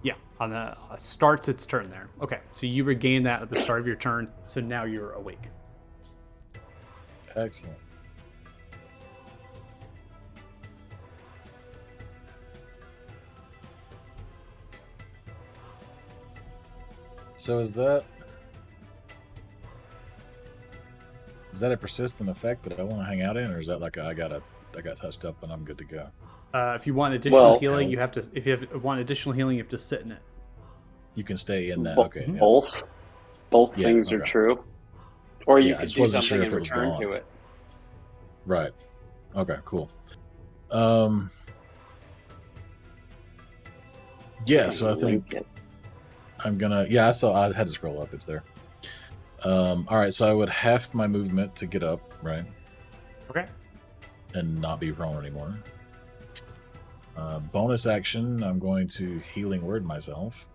Yeah, on the starts its turn there. Okay, so you regain that at the start of your turn. So now you're awake. Excellent. So is that a persistent effect that I want to hang out in, or is that like I got touched up and I'm good to go? If you want additional Well- healing, you have to. If you want additional healing, you have to sit in it. You can stay in that. Bo- Okay. yes. Both Yeah, things are okay. true. Or you Yeah, I could just do wasn't sure something if in it was return gone. to it. Right. Okay. Cool. Yeah. So I think I'm gonna. Yeah. I had to scroll up. It's there. All right. So I would half my movement to get up, right, Okay. and not be prone anymore. Bonus action. I'm going to healing word myself.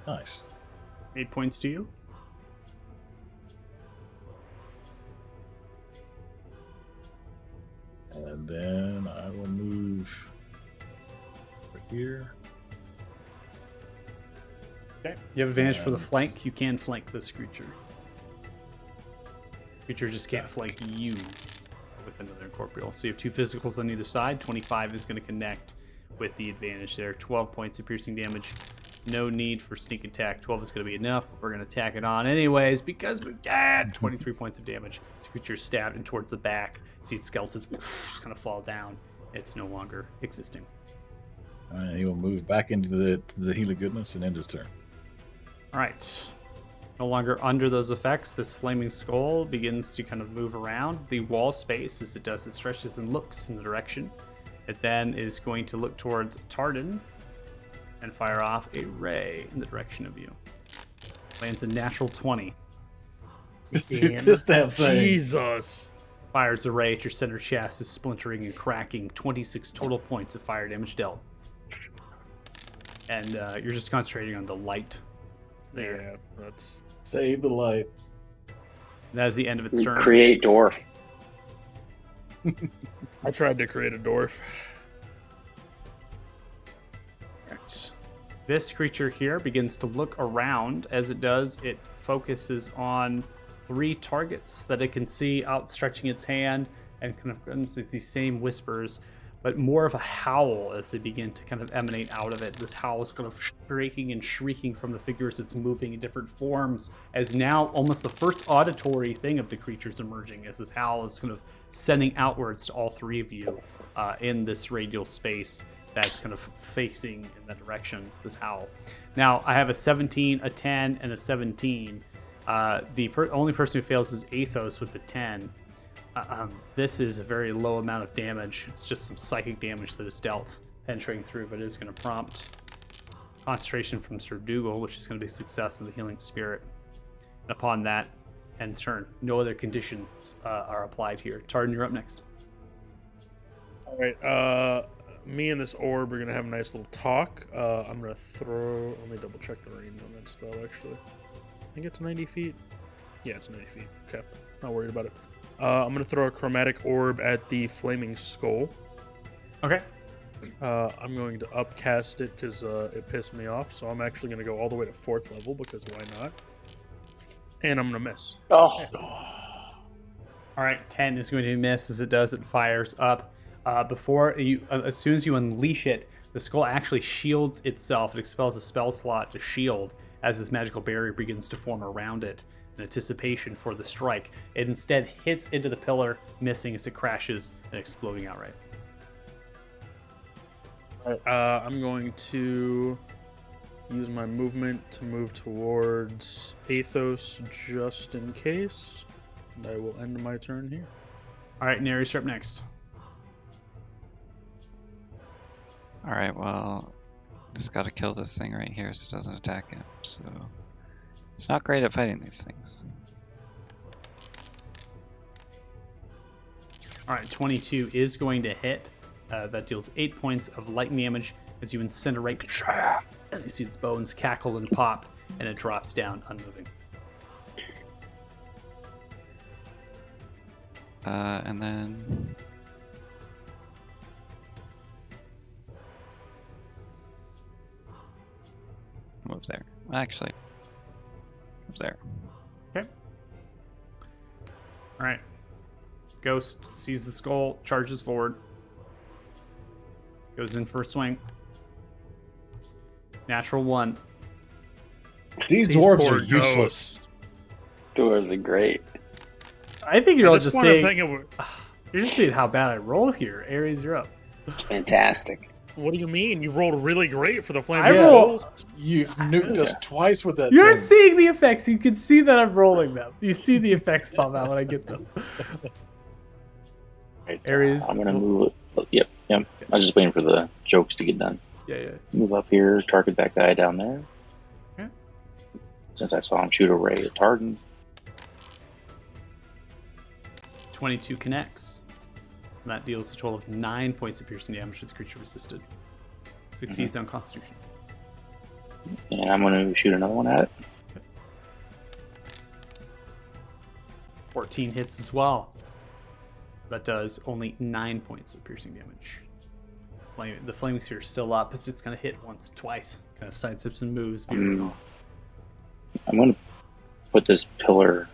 Nice. 8 points to you. And then I will move right here. Okay. You have advantage for the And- flank. You can flank this creature. Creature just can't flank you with another incorporeal. So you have two physicals on either side. 25 is going to connect with the advantage there. 12 points of piercing damage. No need for sneak attack. 12 is going to be enough. But we're going to tack it on anyways because we can. 23 points of damage. This creature is stabbed in towards the back. See its skeletons kind of fall down. It's no longer existing. All right, he will move back into the heal of goodness and end his turn. All right. No longer under those effects, this flaming skull begins to kind of move around the wall space. As it does, it stretches and looks in the direction. It then is going to look towards Tardan and fire off a ray in the direction of you. Lands a natural 20. Dude, this damn thing. Jesus. Fires a ray at your center chest, is splintering and cracking. 26 total points of fire damage dealt. And you're just concentrating on the light. It's there. Yeah, that's Save the light. That is the end of its turn. Create dwarf. I tried to create a dwarf. Right. This creature here begins to look around. As it does, it focuses on 3 targets that it can see outstretching its hand, and kind of it's these same whispers, but more of a howl as they begin to kind of emanate out of it. This howl is kind of shrieking and shrieking from the figures it's moving in different forms, as now almost the first auditory thing of the creature's emerging, as this howl is kind of sending outwards to all 3 of you in this radial space that's kind of facing in that direction, this howl. Now, I have a 17, a 10, and a 17. The only person who fails is Athos with the 10. This is a very low amount of damage. It's just some psychic damage that is dealt, penetrating through, but it is going to prompt concentration from Sir Dougal, which is going to be success of the Healing Spirit. And upon that, ends turn. No other conditions are applied here. Tardan, you're up next. All right. Me and this orb are gonna have a nice little talk. I'm gonna throw. Let me double check the range on that spell. Actually, I think it's 90 feet. Yeah, it's 90 feet. Okay, not worried about it. I'm gonna throw a chromatic orb at the flaming skull. Okay. I'm going to upcast it because it pissed me off. So I'm actually going to go all the way to 4th level because why not? And I'm going to miss. Oh, All right, 10 is going to miss. As it does, it fires up. Before you, as soon as you unleash it, the skull actually shields itself. It expels a spell slot to shield as this magical barrier begins to form around it in anticipation for the strike. It instead hits into the pillar, missing as it crashes and exploding outright. I'm going to use my movement to move towards Athos just in case. And I will end my turn here. All right, Nereus, you're up next. All right, well, just got to kill this thing right here so it doesn't attack him. So it's not great at fighting these things. All right, 22 is going to hit. That deals 8 points of lightning damage as you incinerate. And you see its bones cackle and pop, and it drops down unmoving. And then moves there. Actually, moves there. Okay. All right. Ghost sees the skull, charges forward, goes in for a swing. Natural 1. These These dwarves poor are useless. dwarves are great. I think you're all I just wanna saying. think of- You're just saying how bad I roll here. Ares, you're up. Fantastic. What do you mean? You rolled really great for the flame. I roll- You've nuked us twice with that. You're thing. seeing the effects. You can see that I'm rolling them. You see the effects pop out when I get them. Right. Ares. I'm gonna move. Yep. I was just waiting for the jokes to get done. Yeah. Move up here, target that guy down there. Okay. Since I saw him shoot a ray at Tardan. 22 connects. And that deals a total of 9 points of piercing damage to the creature resisted. Succeeds on Constitution. And I'm gonna shoot another one at it. 14 hits as well. That does only 9 points of piercing damage. The flaming sphere is still up. It's going to hit twice. Kind of sidesteps and moves, veering off. I'm gonna put this pillar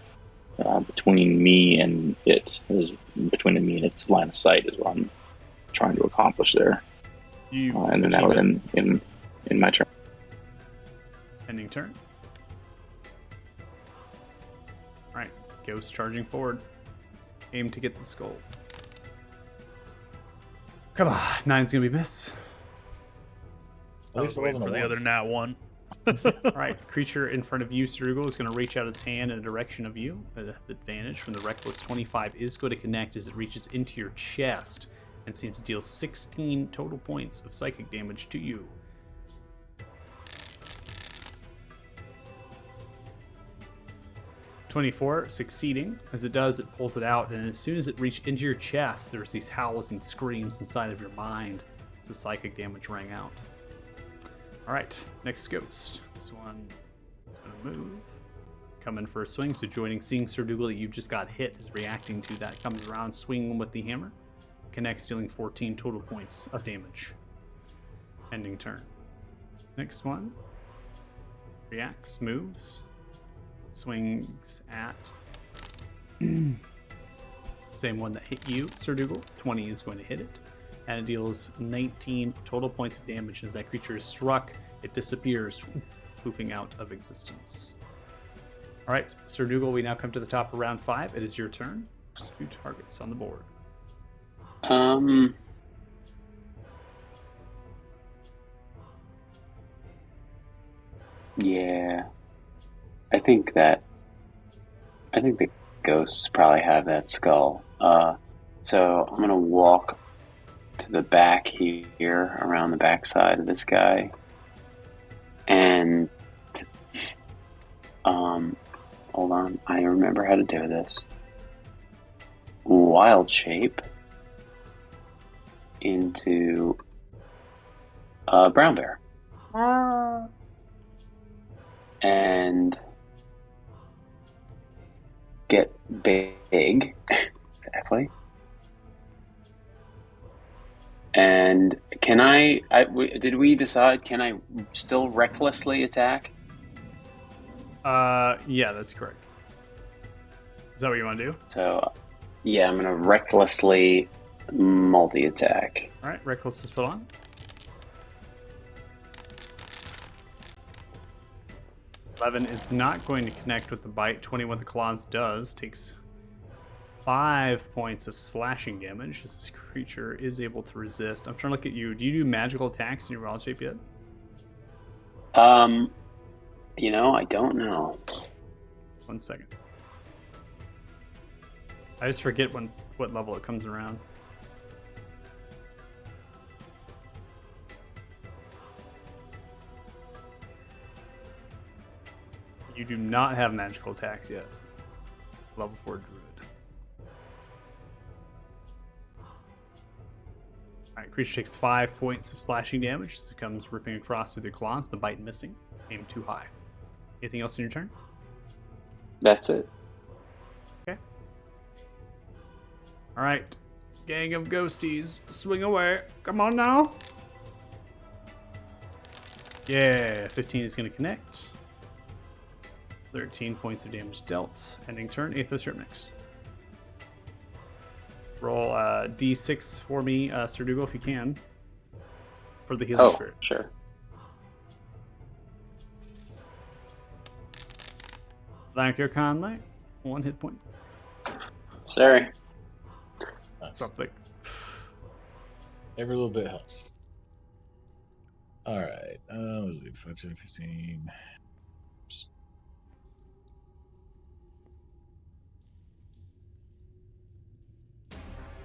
between me and it. Between me and its line of sight is what I'm trying to accomplish there. You And then that'll end in my turn. ending turn. Alright, Ghost charging forward. Aim to get the skull. Come on, 9's gonna be miss. At I least was it waiting wasn't for a the one. other nat 1. Alright, creature in front of you, Cerugal, is going to reach out its hand in the direction of you. The advantage from the Reckless 25 is going to connect as it reaches into your chest and seems to deal 16 total points of psychic damage to you. (24) succeeding. As it does, it pulls it out, and as soon as it reached into your chest, there's these howls and screams inside of your mind as the psychic damage rang out. Alright, next ghost. This one is going to move. Come in for a swing, so seeing Sir Dougal that you've just got hit is reacting to that. Comes around, swinging with the hammer. Connects, dealing 14 total points of damage. Ending turn. Next one. Reacts, moves. Swings at... same one that hit you, Sir Dougal. 20 is going to hit it. And it deals 19 total points of damage. As that creature is struck, it disappears, poofing out of existence. All right, Sir Dougal, we now come to the top of round 5. It is your turn. 2 targets on the board. Yeah. I think the ghosts probably have that skull. So I'm gonna walk to the back here, around the backside of this guy, and hold on, I remember how to do this. Wild shape into a brown bear. And get big, exactly. And can did we decide, can I still recklessly attack? Yeah, that's correct. Is that what you want to do? So, yeah, I'm going to recklessly multi-attack. All right, reckless is put on. $11 is not going to connect with the bite. 20 with the claws does. Takes 5 points of slashing damage as this creature is able to resist. I'm trying to look at you. Do you do magical attacks in your wild shape yet? I don't know. 1 second. I just forget what level it comes around. You do not have magical attacks yet. Level 4 druid. Alright, creature takes 5 points of slashing damage as it comes ripping across with your claws, the bite missing. Aim too high. Anything else in your turn? That's it. Okay. Alright. Gang of ghosties, swing away. Come on now. Yeah, 15 is going to connect. 13 points of damage dealt. Ending turn. Aethos, you're up next. Roll d6 for me, Sir Dougal, if you can. For the healing spirit. Sure. Thank you kindly. 1 hit point. Sorry. Something. Every little bit helps. All right. Let's do 5, 10, 15.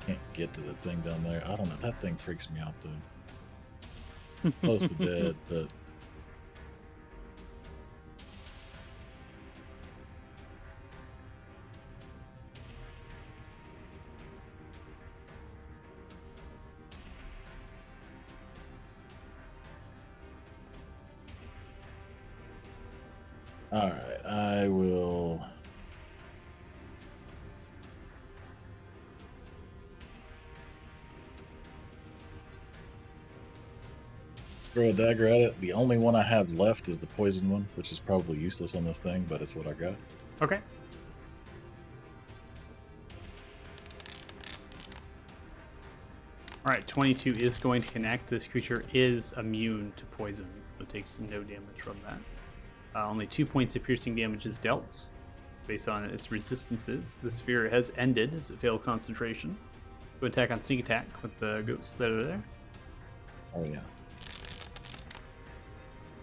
Can't get to the thing down there. I don't know. That thing freaks me out, though. Close to dead, but... All right, I will... throw a dagger at it. The only one I have left is the poison one, which is probably useless on this thing, but it's what I got. Okay. Alright, 22 is going to connect. This creature is immune to poison, so it takes no damage from that. Only 2 points of piercing damage is dealt based on its resistances. The sphere has ended as it failed concentration. Go attack on sneak attack with the ghosts that are there. Oh, yeah.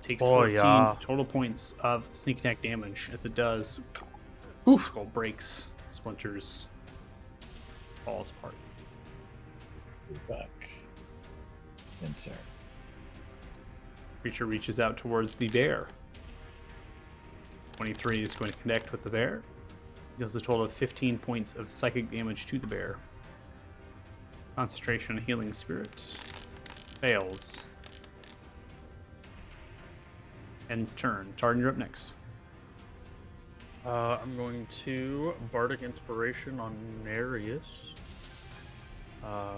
Takes 14 total points of sneak attack damage as it does. Oof. Skull breaks, splinters, falls apart. Back. Enter. Creature reaches out towards the bear. 23 is going to connect with the bear. Deals a total of 15 points of psychic damage to the bear. Concentration on healing spirit. Fails. Ends turn. Tardan, you're up next. I'm going to Bardic Inspiration on Nereus. No.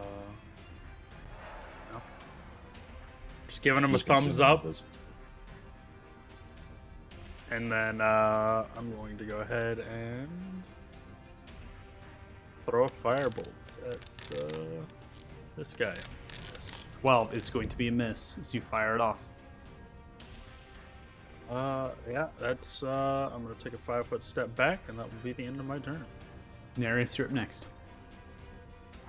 Just giving him a thumbs up. And then I'm going to go ahead and throw a firebolt at this guy. Yes. 12 is going to be a miss as you fire it off. Yeah, that's, I'm going to take a 5-foot step back, and that will be the end of my turn. Nereus, you're up next.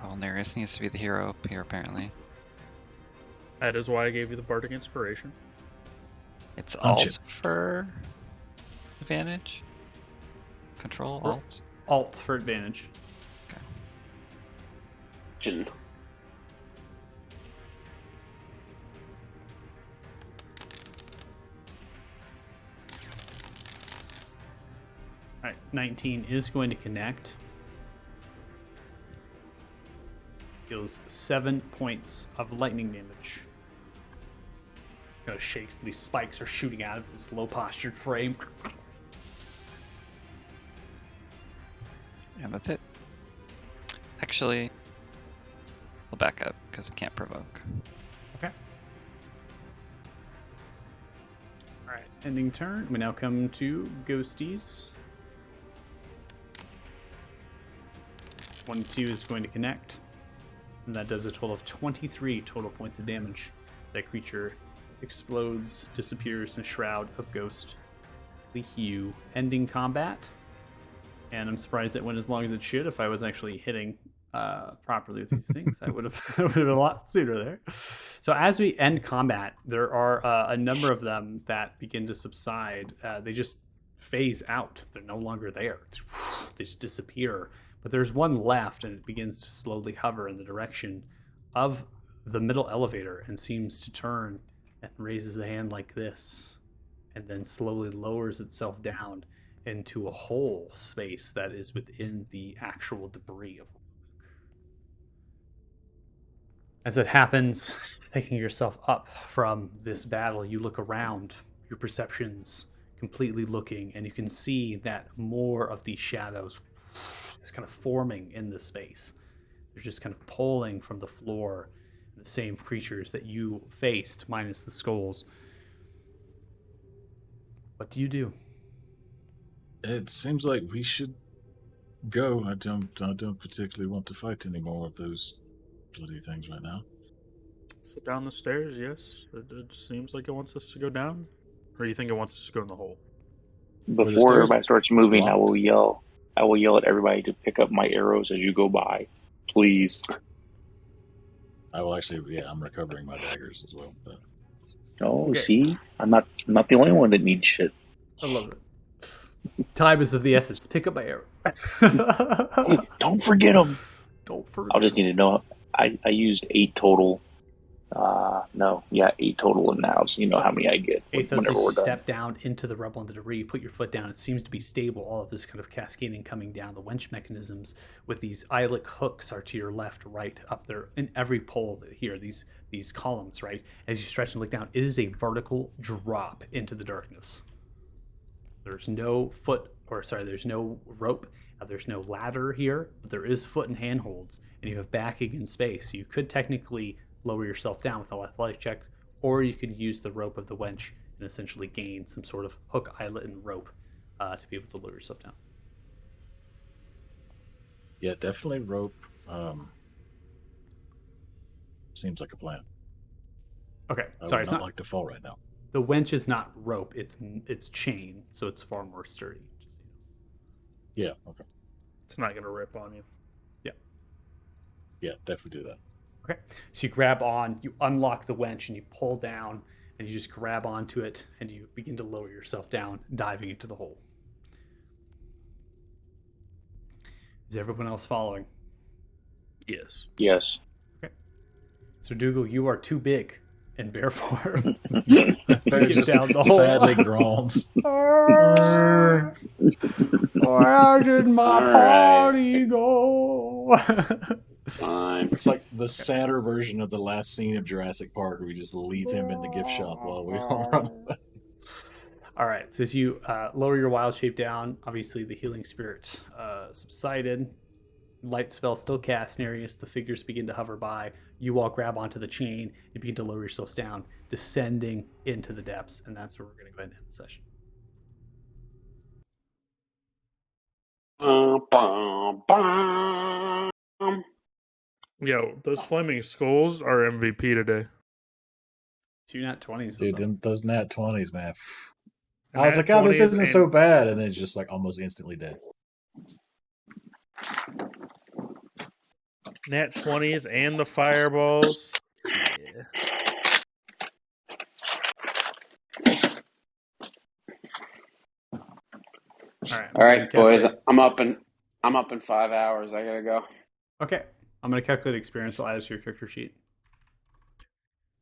Well, Nereus needs to be the hero up here, apparently. That is why I gave you the Bardic Inspiration. It's Punch alt for advantage? Control, alt? Alt for advantage. Okay. Alright, 19 is going to connect. Deals 7 points of lightning damage. Kind of shakes. These spikes are shooting out of this low postured frame. And that's it. Actually, we'll back up. because it can't provoke. Okay. All right. Ending turn. We now come to Ghosties. 1-2 is going to connect. And that does a total of 23 total points of damage. That creature explodes, disappears in a shroud of ghost. Hue. Ending combat. And I'm surprised it went as long as it should. If I was actually hitting properly with these things, I would have been a lot sooner there. So as we end combat, there are a number of them that begin to subside. They just phase out. They're no longer there. They just disappear. But there's one left, and it begins to slowly hover in the direction of the middle elevator and seems to turn and raises a hand like this, and then slowly lowers itself down into a whole space that is within the actual debris of. As it happens, picking yourself up from this battle, you look around, your perceptions completely looking, and you can see that more of these shadows is kind of forming in the space. They're just kind of pulling from the floor, the same creatures that you faced, minus the skulls. What do you do? It seems like we should go. I don't particularly want to fight any more of those bloody things right now. So down the stairs, yes. It seems like it wants us to go down. Or you think it wants us to go in the hole? the Before stairs everybody starts moving, I blocked? will yell. I will yell at everybody to pick up my arrows as you go by, please. I will actually. Yeah, I'm recovering my daggers as well. But Oh, Okay. see, I'm not the only one that needs shit. I love it. Time is of the essence. Pick up my arrows. Hey, don't forget them. Don't forget. I'll just need to know. I used 8 total. 8 total, and now so you know So, how many I get Athos, whenever as we're you done. step down into the rubble and the debris, you put your foot down. It seems to be stable. All of this kind of cascading coming down. The winch mechanisms with these eyelet hooks are to your left, right, up there in every pole here. These columns, right? As you stretch and look down, it is a vertical drop into the darkness. There's no there's no rope. There's no ladder here, but there is foot and handholds, and you have backing in space. So you could technically lower yourself down with all athletic checks, or you could use the rope of the wench and essentially gain some sort of hook, eyelet, and rope to be able to lower yourself down. yeah, definitely rope. Seems like a plan. Okay, I sorry, would it's not not like to fall right now. the wench is not rope; it's chain, so it's far more sturdy. Just, Yeah. Okay. It's not going to rip on you. Yeah, definitely do that. Okay, so you grab on, you unlock the winch, and you pull down, and you just grab onto it, and you begin to lower yourself down, diving into the hole. Is everyone else following? Yes. Yes. So Dougal, you are too big in bear form to They're get just down the hole. sadly groans. Where did my All right. party go? Fine. It's like the sadder version of the last scene of Jurassic Park, where we just leave him in the gift shop while we all run away. All right, so as you lower your wild shape down, obviously the healing spirit subsided. Light spell still cast, Nereus. The figures begin to hover by. You all grab onto the chain. You begin to lower yourselves down, descending into the depths, and that's where we're going to go ahead and end the session. Yo, those flaming skulls are MVP today. 2 nat 20s. Dude, those nat 20s, man. I Nat was like, oh, this 20s isn't and- so bad. And then it's just like almost instantly dead. Nat 20s and the fireballs. Yeah. All right, boys. I'm up in 5 hours. I gotta go. Okay, I'm going to calculate experience. I'll add it to your character sheet.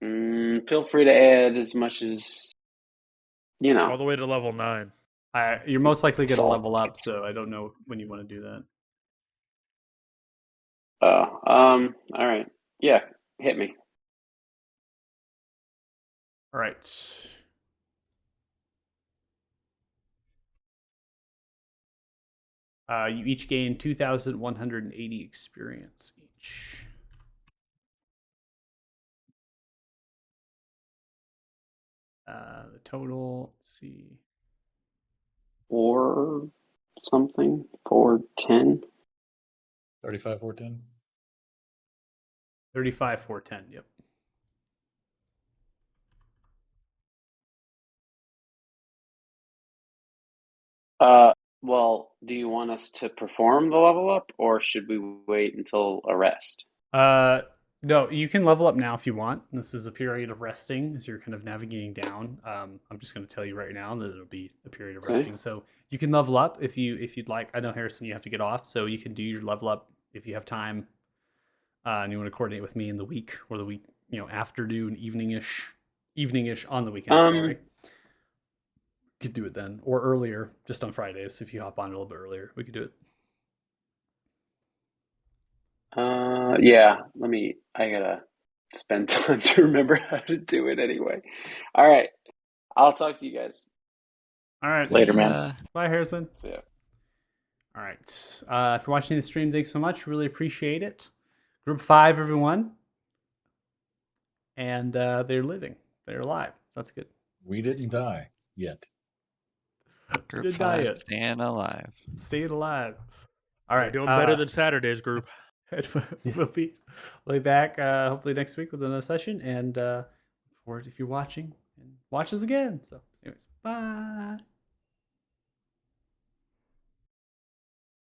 Feel free to add as much as you All know. the way to level 9. You're most likely going to Salt. level up, so I don't know when you want to do that. All right. Yeah, hit me. All right. You each gain 2,180 experience each. The total, let's see. Or something. 410. 35, 410. 35, 410. Yep. Well, do you want us to perform the level up, or should we wait until a rest? No, you can level up now if you want. This is a period of resting as you're kind of navigating down. I'm just going to tell you right now that it'll be a period of Okay. resting. So you can level up if you'd like. I know, Harrison, you have to get off, so you can do your level up if you have time. And you want to coordinate with me in the week or the week, afternoon, evening-ish on the weekend. Sorry, could do it then or earlier, just on Fridays. If you hop on a little bit earlier, we could do it. Yeah, I gotta spend time to remember how to do it anyway. All right. I'll talk to you guys. All right, Later, man. Bye, Harrison. See ya. All right. If you're watching the stream, thanks so much. Really appreciate it. Group 5, everyone. And they're living. They're alive. So that's good. We didn't die yet. Group Good 5 diet. staying alive. Staying alive. All right. Doing better than Saturday's group. we'll be back hopefully next week with another session. And look forward if you're watching and watch us again. So anyways, bye.